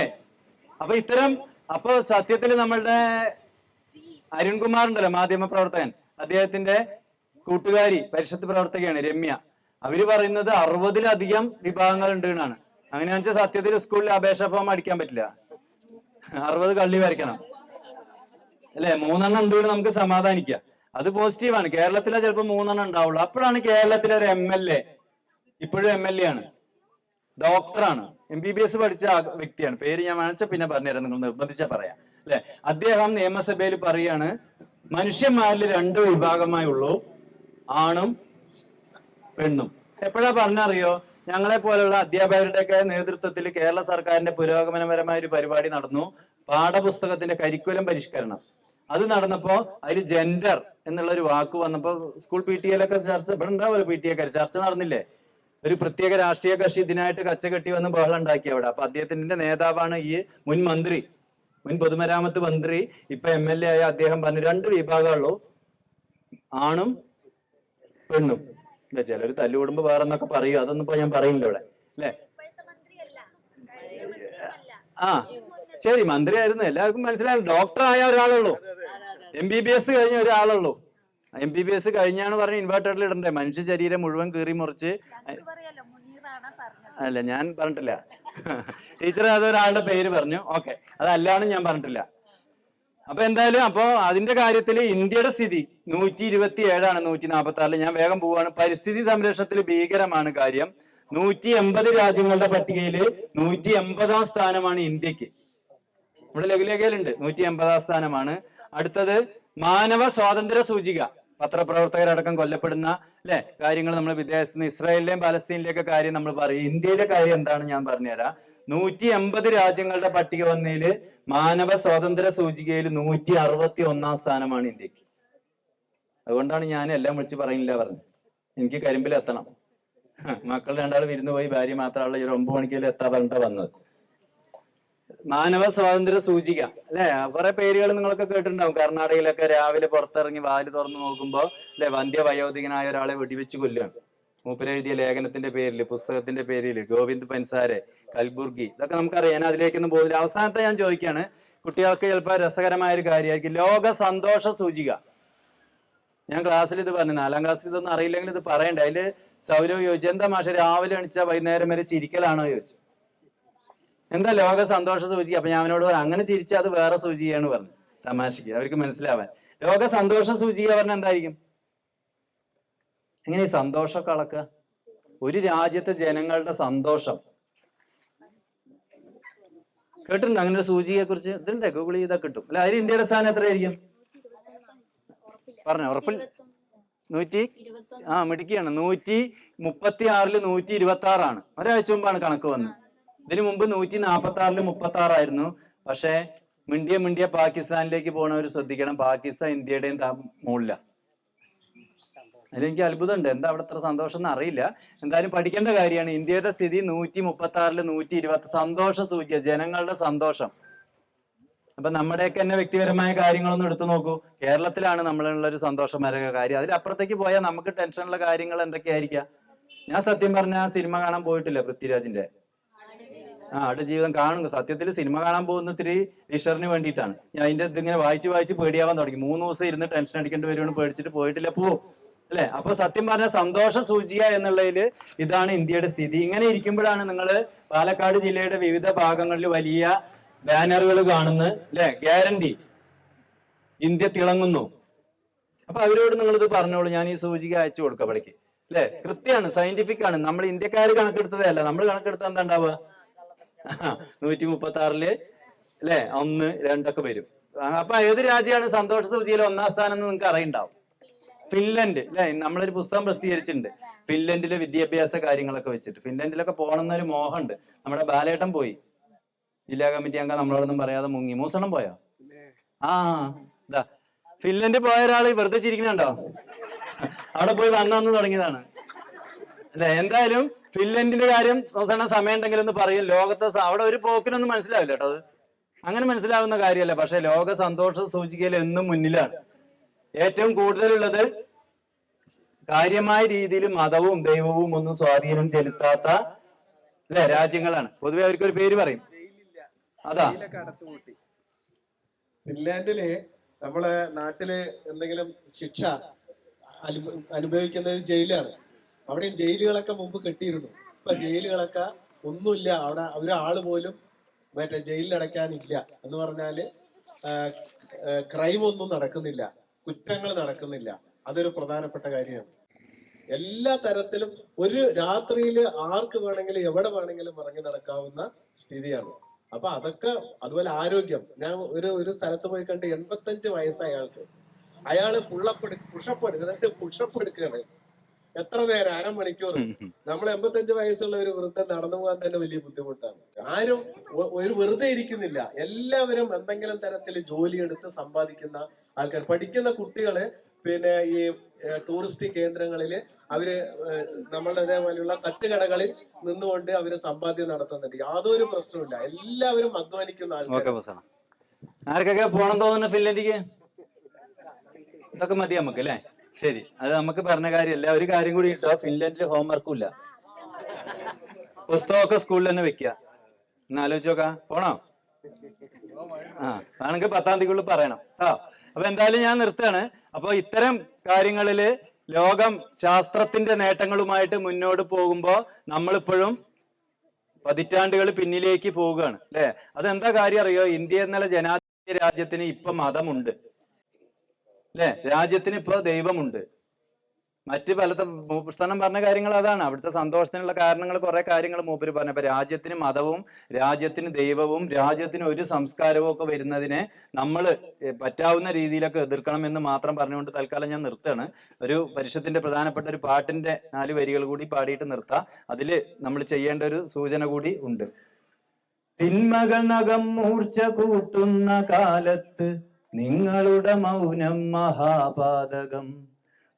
അപ്പൊ ഇത്തരം, അപ്പൊ സത്യത്തിൽ നമ്മളുടെ അരുൺകുമാർ ഉണ്ടല്ലോ, മാധ്യമ പ്രവർത്തകൻ, അദ്ദേഹത്തിന്റെ കൂട്ടുകാരി പരിഷത്ത് പ്രവർത്തകയാണ് രമ്യ. അവര് പറയുന്നത് 60-ലധികം വിഭാഗങ്ങൾ ഉണ്ട് എന്നാണ്. അങ്ങനെയാണെന്ന് വെച്ചാൽ സത്യത്തിൽ സ്കൂളിൽ അപേക്ഷ ഫോം അടിക്കാൻ പറ്റില്ല, 60 കള്ളി വരയ്ക്കണം അല്ലെ. 3 ഉണ്ട് നമുക്ക് സമാധാനിക്കാം, അത് പോസിറ്റീവാണ്. കേരളത്തിലെ ചിലപ്പോൾ 3 ഉണ്ടാവുള്ളൂ. അപ്പോഴാണ് കേരളത്തിലെ ഒരു MLA, ഇപ്പോഴും MLA ആണ്, ഡോക്ടറാണ്, MBBS പഠിച്ച വ്യക്തിയാണ്. പേര് ഞാൻ വേണിച്ച പിന്നെ പറഞ്ഞുതരാം, നിങ്ങൾ നിർബന്ധിച്ചാ പറയാം അല്ലെ. അദ്ദേഹം നിയമസഭയിൽ പറയാണ്, മനുഷ്യന്മാരിൽ 2 വിഭാഗമായുള്ളൂ, ആണും പെണ്ണും. എപ്പോഴാ പറഞ്ഞറിയോ? ഞങ്ങളെ പോലുള്ള അധ്യാപകരുടെയൊക്കെ നേതൃത്വത്തിൽ കേരള സർക്കാരിന്റെ പുരോഗമനപരമായ ഒരു പരിപാടി നടന്നു, പാഠപുസ്തകത്തിന്റെ കരിക്കുലം പരിഷ്കരണം. അത് നടന്നപ്പോ അതിൽ ജെൻഡർ എന്നുള്ള ഒരു വാക്ക് വന്നപ്പോ സ്കൂൾ PTA-ലൊക്കെ ചർച്ച, ഇവിടെ ഉണ്ടാവുമല്ലോ PTA-ക്കാർ, ചർച്ച നടന്നില്ലേ? ഒരു പ്രത്യേക രാഷ്ട്രീയ കക്ഷി ഇതിനായിട്ട് കച്ചകെട്ടി വന്ന് ബഹളം ഉണ്ടാക്കി അവിടെ. അപ്പൊ അദ്ദേഹത്തിന്റെ നേതാവാണ് ഈ മുൻ മന്ത്രി, മുൻ പൊതുമരാമത്ത് മന്ത്രി, ഇപ്പൊ MLA ആയ അദ്ദേഹം പറഞ്ഞു 2 വിഭാഗമുള്ളൂ, ആണും പെണ്ണും. ചിലര് തല്ലുകൂടുമ്പോ വേറെ എന്നൊക്കെ പറയും, അതൊന്നും ഇപ്പൊ ഞാൻ പറയില്ല ഇവിടെ അല്ലെ. ആ ശരി, മന്ത്രിയായിരുന്നു, എല്ലാവർക്കും മനസ്സിലായി. ഡോക്ടർ ആയ ഒരാളുള്ളൂ, MBBS കഴിഞ്ഞ ഒരാളുള്ളൂ. MBBS കഴിഞ്ഞാണ് പറഞ്ഞ് ഇൻവേർട്ടറിൽ ഇടണ്ടേ, മനുഷ്യ ശരീരം മുഴുവൻ കീറി മുറിച്ച്. അല്ല, ഞാൻ പറഞ്ഞിട്ടില്ല, ടീച്ചർ അതൊരാളുടെ പേര് പറഞ്ഞു, ഓക്കെ, അതല്ലാണ് ഞാൻ പറഞ്ഞിട്ടില്ല. അപ്പൊ എന്തായാലും അപ്പോ അതിന്റെ കാര്യത്തിൽ ഇന്ത്യയുടെ സ്ഥിതി 127ആണ് 146. ഞാൻ വേഗം പോവാണ്. പരിസ്ഥിതി സംരക്ഷണത്തിൽ ഭീകരമാണ് കാര്യം. 180 രാജ്യങ്ങളുടെ പട്ടികയിൽ 180-ാം സ്ഥാനമാണ് ഇന്ത്യക്ക്. നമ്മുടെ ലഘുലേഖയിലുണ്ട്, 180-ാം സ്ഥാനമാണ്. അടുത്തത് മാനവ സ്വാതന്ത്ര്യ സൂചിക, പത്രപ്രവർത്തകരടക്കം കൊല്ലപ്പെടുന്ന അല്ലെ കാര്യങ്ങൾ നമ്മൾ വിദേശത്ത് നിന്ന്, ഇസ്രായേലിലെയും പാലസ്തീനിലെയൊക്കെ കാര്യം നമ്മൾ പറയും. ഇന്ത്യയിലെ കാര്യം എന്താണ് ഞാൻ പറഞ്ഞുതരാം. 180 രാജ്യങ്ങളുടെ പട്ടിക വന്നതില് മാനവ സ്വാതന്ത്ര്യ സൂചികയിൽ 161-ാം സ്ഥാനമാണ് ഇന്ത്യക്ക്. അതുകൊണ്ടാണ് ഞാൻ എല്ലാം വിളിച്ച് പറയുന്നില്ല പറഞ്ഞത്, എനിക്ക് കരിമ്പിലെത്തണം. മക്കൾ 2 വിരുന്ന് പോയി, ഭാര്യ മാത്രമുള്ള ഒരു 9 മണിക്കെല്ലാം എത്താൻ പറഞ്ഞിട്ടാ വന്നത്. മാനവ സ്വാതന്ത്ര്യ സൂചിക അല്ലെ, കുറെ പേരുകൾ നിങ്ങളൊക്കെ കേട്ടിട്ടുണ്ടാവും. കർണാടകയിലൊക്കെ രാവിലെ പുറത്തിറങ്ങി വാല് തുറന്നു നോക്കുമ്പോ അല്ലെ, വന്ധ്യവയോധികനായ ഒരാളെ വെടിവെച്ച് കൊല്ലുകയാണ്. മൂപ്പരെഴുതിയ ലേഖനത്തിന്റെ പേരിൽ, പുസ്തകത്തിന്റെ പേരിൽ, ഗോവിന്ദ് പൻസാരെ, കൽബുർഗി, ഇതൊക്കെ നമുക്കറിയാം. ഞാൻ അതിലേക്കൊന്നും പോകുന്നില്ല. അവസാനത്തെ ഞാൻ ചോദിക്കുകയാണ്, കുട്ടികൾക്ക് ചിലപ്പോൾ രസകരമായ ഒരു കാര്യമായിരിക്കും. ലോക സന്തോഷ സൂചിക, ഞാൻ ക്ലാസ്സിൽ ഇത് പറഞ്ഞു, 4ാം ക്ലാസ്സിൽ ഇതൊന്നും അറിയില്ലെങ്കിൽ ഇത് പറയണ്ടേ. അതില് സൗരവ് ചോദിച്ചു, എന്താ മാഷെ രാവിലെ എണിച്ചാ വൈകുന്നേരം വരെ ചിരിക്കലാണോ ചോദിച്ചു. എന്താ ലോക സന്തോഷ സൂചിക? അപ്പൊ ഞാൻ അവനോട് പറഞ്ഞു, അങ്ങനെ ചിരിച്ചാൽ അത് വേറെ സൂചികയാണ് പറഞ്ഞു, തമാശക്ക് അവർക്ക് മനസ്സിലാവാൻ. ലോക സന്തോഷ സൂചിക പറഞ്ഞ എന്തായിരിക്കും? എങ്ങനെ ഈ സന്തോഷമൊക്കെ അളക്കുക? ഒരു രാജ്യത്തെ ജനങ്ങളുടെ സന്തോഷം കേട്ടിട്ടുണ്ടോ അങ്ങനെ ഒരു സൂചികയെ കുറിച്ച്? ഇതുണ്ട്, ഗൂഗിൾ ചെയ്താൽ കിട്ടും അല്ലെ. അതിൽ ഇന്ത്യയുടെ സ്ഥാനം എത്രയായിരിക്കും പറഞ്ഞ? ഉറപ്പില്ല, 100 മിടുക്കിയാണ്. 136-ൽ 126 ഒരാഴ്ച മുമ്പാണ് കണക്ക് വന്നത്. ഇതിനു മുമ്പ് 146-ൽ 36 പക്ഷെ മിണ്ടിയ പാകിസ്ഥാനിലേക്ക് പോണവർ ശ്രദ്ധിക്കണം, പാകിസ്ഥാൻ ഇന്ത്യയുടെയും മുകളില. അതിലെനിക്ക് അത്ഭുതമുണ്ട്, എന്താ അവിടെ ഇത്ര സന്തോഷം എന്ന് അറിയില്ല. എന്തായാലും പഠിക്കേണ്ട കാര്യമാണ്. ഇന്ത്യയുടെ സ്ഥിതി 136-ൽ 120, സന്തോഷ സൂചിക, ജനങ്ങളുടെ സന്തോഷം. അപ്പൊ നമ്മുടെയൊക്കെ തന്നെ വ്യക്തിപരമായ കാര്യങ്ങളൊന്നും എടുത്തു നോക്കൂ. കേരളത്തിലാണ് നമ്മളുള്ള ഒരു സന്തോഷകരമായ കാര്യം. അതിലപ്പുറത്തേക്ക് പോയാൽ നമുക്ക് ടെൻഷനുള്ള കാര്യങ്ങൾ എന്തൊക്കെയായിരിക്കാം? ഞാൻ സത്യം പറഞ്ഞാൽ സിനിമ കാണാൻ പോയിട്ടില്ല പൃഥ്വിരാജിന്റെ. ആടുജീവിതം കാണുക. സത്യത്തിൽ സിനിമ കാണാൻ പോകുന്ന ഇത്തിരി ലിഷറിന് വേണ്ടിയിട്ടാണ്. ഞാൻ അതിന്റെ ഇതിങ്ങനെ വായിച്ച് പേടിയാവാൻ തുടങ്ങി. 3 ദിവസം ഇരുന്ന് ടെൻഷൻ അടിക്കേണ്ടി വരുമെന്ന് പേടിച്ചിട്ട് പോയിട്ടില്ല. പോവും അല്ലെ. അപ്പൊ സത്യം പറഞ്ഞ സന്തോഷ സൂചിക എന്നുള്ളതിൽ ഇതാണ് ഇന്ത്യയുടെ സ്ഥിതി. ഇങ്ങനെ ഇരിക്കുമ്പോഴാണ് നിങ്ങൾ പാലക്കാട് ജില്ലയുടെ വിവിധ ഭാഗങ്ങളിൽ വലിയ ബാനറുകൾ കാണുന്നത് അല്ലെ, ഗ്യാരണ്ടി ഇന്ത്യ തിളങ്ങുന്നു. അപ്പൊ അവരോട് നിങ്ങളിത് പറഞ്ഞോളൂ, ഞാൻ ഈ സൂചിക അയച്ചു കൊടുക്കാം അവിടേക്ക് അല്ലെ. കൃത്യമാണ്, സയന്റിഫിക് ആണ്. നമ്മൾ ഇന്ത്യക്കാർ കണക്കെടുത്തതേ അല്ല, നമ്മൾ കണക്കെടുത്താൽ എന്താ ഉണ്ടാവുക? 136-ല് അല്ലെ 1, 2 വരും. അപ്പൊ ഏത് രാജ്യമാണ് സന്തോഷ സൂചികയിൽ 1-ാം സ്ഥാനം എന്ന് നിങ്ങൾക്ക് അറിയുണ്ടാവും? ഫിൻലൻഡ് അല്ലെ. നമ്മളൊരു പുസ്തകം പ്രസിദ്ധീകരിച്ചിട്ടുണ്ട് ഫിൻലൻഡിലെ വിദ്യാഭ്യാസ കാര്യങ്ങളൊക്കെ വെച്ചിട്ട്. ഫിൻലൻഡിലൊക്കെ പോകണമെന്നൊരു മോഹമുണ്ട്. നമ്മുടെ ബാലേട്ടൻ പോയി, ജില്ലാ കമ്മിറ്റി അംഗം, നമ്മളോടൊന്നും പറയാതെ മുങ്ങി. മൂസണം പോയോ? ഇതാ ഫിൻലൻഡ് പോയ ഒരാള് വെറുതെ ചിരിക്കണുണ്ടോ? അവിടെ പോയി വന്നു തുടങ്ങിയതാണ് അല്ലെ. എന്തായാലും ഫിൻലൻഡിന്റെ കാര്യം അവസാനം സമയം ഉണ്ടെങ്കിൽ ഒന്ന് പറയും. ലോകത്തെ അവിടെ ഒരു പോക്കിനൊന്നും മനസ്സിലാവില്ല കേട്ടോ. അത് അങ്ങനെ മനസ്സിലാവുന്ന കാര്യമല്ല. പക്ഷെ ലോക സന്തോഷ സൂചികയിൽ എന്നും മുന്നിലാണ്. ഏറ്റവും കൂടുതലുള്ളത് കാര്യമായ രീതിയിൽ മതവും ദൈവവും ഒന്നും സ്വാധീനം ചെലുത്താത്ത അല്ലെ രാജ്യങ്ങളാണ്. പൊതുവെ അവർക്കൊരു പേര് പറയും. അതാ ഫിൻലാൻഡില് നമ്മളെ നാട്ടില് എന്തെങ്കിലും ശിക്ഷ അനുഭവിക്കുന്നത് ജയിലാണ്. അവിടെ ജയിലുകളൊക്കെ മുമ്പ് കെട്ടിയിരുന്നു. ഇപ്പൊ ജയിലുകളൊക്കെ ഒന്നുമില്ല. അവിടെ ഒരാള് പോലും മറ്റേ ജയിലിൽ അടയ്ക്കാനില്ല. എന്ന് പറഞ്ഞാല് ക്രൈം ഒന്നും നടക്കുന്നില്ല, കുറ്റങ്ങൾ നടക്കുന്നില്ല. അതൊരു പ്രധാനപ്പെട്ട കാര്യമാണ്. എല്ലാ തരത്തിലും ഒരു രാത്രിയില് ആർക്ക് വേണമെങ്കിലും എവിടെ വേണമെങ്കിലും ഇറങ്ങി നടക്കാവുന്ന സ്ഥിതിയാണ്. അപ്പൊ അതൊക്കെ, അതുപോലെ ആരോഗ്യം. ഞാൻ ഒരു സ്ഥലത്ത് പോയി കണ്ട് 85 വയസ്സായ ആൾക്ക്, അയാള് പുഷപ്പ് എടുക്കുകയാണ്. എത്ര നേരം? അരമണിക്കൂർ. നമ്മൾ 85 വയസ്സുള്ള ഒരു വൃദ്ധം നടന്നു പോകാൻ തന്നെ വലിയ ബുദ്ധിമുട്ടാണ്. ആരും ഒരു വെറുതെ ഇരിക്കുന്നില്ല. എല്ലാവരും എന്തെങ്കിലും തരത്തിൽ ജോലിയെടുത്ത് സമ്പാദിക്കുന്ന ആൾക്കാർ. പഠിക്കുന്ന കുട്ടികള് പിന്നെ ഈ ടൂറിസ്റ്റ് കേന്ദ്രങ്ങളില് അവര് നമ്മളുടെ ഇതേപോലെയുള്ള തട്ടുകടകളിൽ നിന്നുകൊണ്ട് അവര് സമ്പാദ്യം നടത്തുന്നുണ്ട്. യാതൊരു പ്രശ്നവുമില്ല. എല്ലാവരും അധ്വാനിക്കുന്ന ആൾക്കാർ. ആർക്കൊക്കെ പോണം തോന്നുന്നു ഫിൻലൻഡിക്ക്? ഇതൊക്കെ മതി നമുക്ക് അല്ലേ? ശരി, അത് നമുക്ക് പറഞ്ഞ കാര്യമല്ല. ഒരു കാര്യം കൂടി കിട്ടോ, ഫിൻലൻഡിൽ ഹോംവർക്കും ഇല്ല. പുസ്തകമൊക്കെ സ്കൂളിൽ തന്നെ വെക്കുക. ഒന്ന് ആലോചിച്ച് നോക്കാം. പോണോ? ആണെങ്കിൽ 10-ാം തീയതിക്കുള്ളിൽ പറയണം കേട്ടോ. അപ്പൊ എന്തായാലും ഞാൻ നിർത്തുകയാണ്. അപ്പൊ ഇത്തരം കാര്യങ്ങളില് ലോകം ശാസ്ത്രത്തിന്റെ നേട്ടങ്ങളുമായിട്ട് മുന്നോട്ട് പോകുമ്പോ നമ്മളിപ്പോഴും പതിറ്റാണ്ടുകൾ പിന്നിലേക്ക് പോവുകയാണ് അല്ലെ. അതെന്താ കാര്യം അറിയോ? ഇന്ത്യ എന്നുള്ള ജനാധിപത്യ രാജ്യത്തിന് ഇപ്പൊ മതമുണ്ട് അല്ലെ. രാജ്യത്തിന് ഇപ്പൊ ദൈവമുണ്ട്. മറ്റ് പലത്തെ പുസ്തകം പറഞ്ഞ കാര്യങ്ങൾ അതാണ്. അവിടുത്തെ സന്തോഷത്തിനുള്ള കാരണങ്ങൾ കുറെ കാര്യങ്ങൾ മൂപ്പര് പറഞ്ഞു. അപ്പൊ രാജ്യത്തിന് മതവും രാജ്യത്തിന് ദൈവവും രാജ്യത്തിന് ഒരു സംസ്കാരവും ഒക്കെ വരുന്നതിനെ നമ്മൾ പറ്റാവുന്ന രീതിയിലൊക്കെ എതിർക്കണം എന്ന് മാത്രം പറഞ്ഞുകൊണ്ട് തൽക്കാലം ഞാൻ നിർത്തുകയാണ്. ഒരു പരിഷത്തിന്റെ പ്രധാനപ്പെട്ട ഒരു പാട്ടിന്റെ 4 വരികൾ കൂടി പാടിയിട്ട് നിർത്താം. അതില് നമ്മൾ ചെയ്യേണ്ട ഒരു സൂചന കൂടി ഉണ്ട്. തിന്മകൾ നഖം മൂർച്ച കൂട്ടുന്ന കാലത്ത് നിങ്ങളുടെ മൗനം മഹാപാതകം.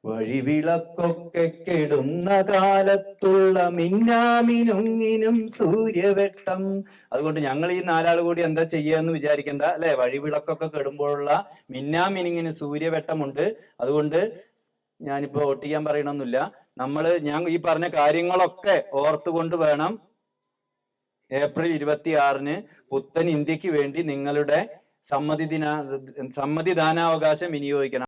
വഴിവിളക്കൊക്കെ കെടുന്ന കാലത്തുള്ള മിന്നാമിനുങ്ങിനും സൂര്യവെട്ടം. അതുകൊണ്ട് ഞങ്ങൾ ഈ 4 ആൾ കൂടി എന്താ ചെയ്യാന്ന് വിചാരിക്കണ്ട അല്ലെ. വഴിവിളക്കൊക്കെ കെടുമ്പോഴുള്ള മിന്നാമിനുങ്ങിന് സൂര്യവെട്ടമുണ്ട്. അതുകൊണ്ട് ഞാനിപ്പോ വോട്ട് ചെയ്യാൻ പറയണമെന്നില്ല. ഞാൻ ഈ പറഞ്ഞ കാര്യങ്ങളൊക്കെ ഓർത്തുകൊണ്ട് വേണം ഏപ്രിൽ 26-ന് പുത്തൻ ഇന്ത്യക്ക് വേണ്ടി നിങ്ങളുടെ സമ്മതിദാനാവകാശം വിനിയോഗിക്കണം.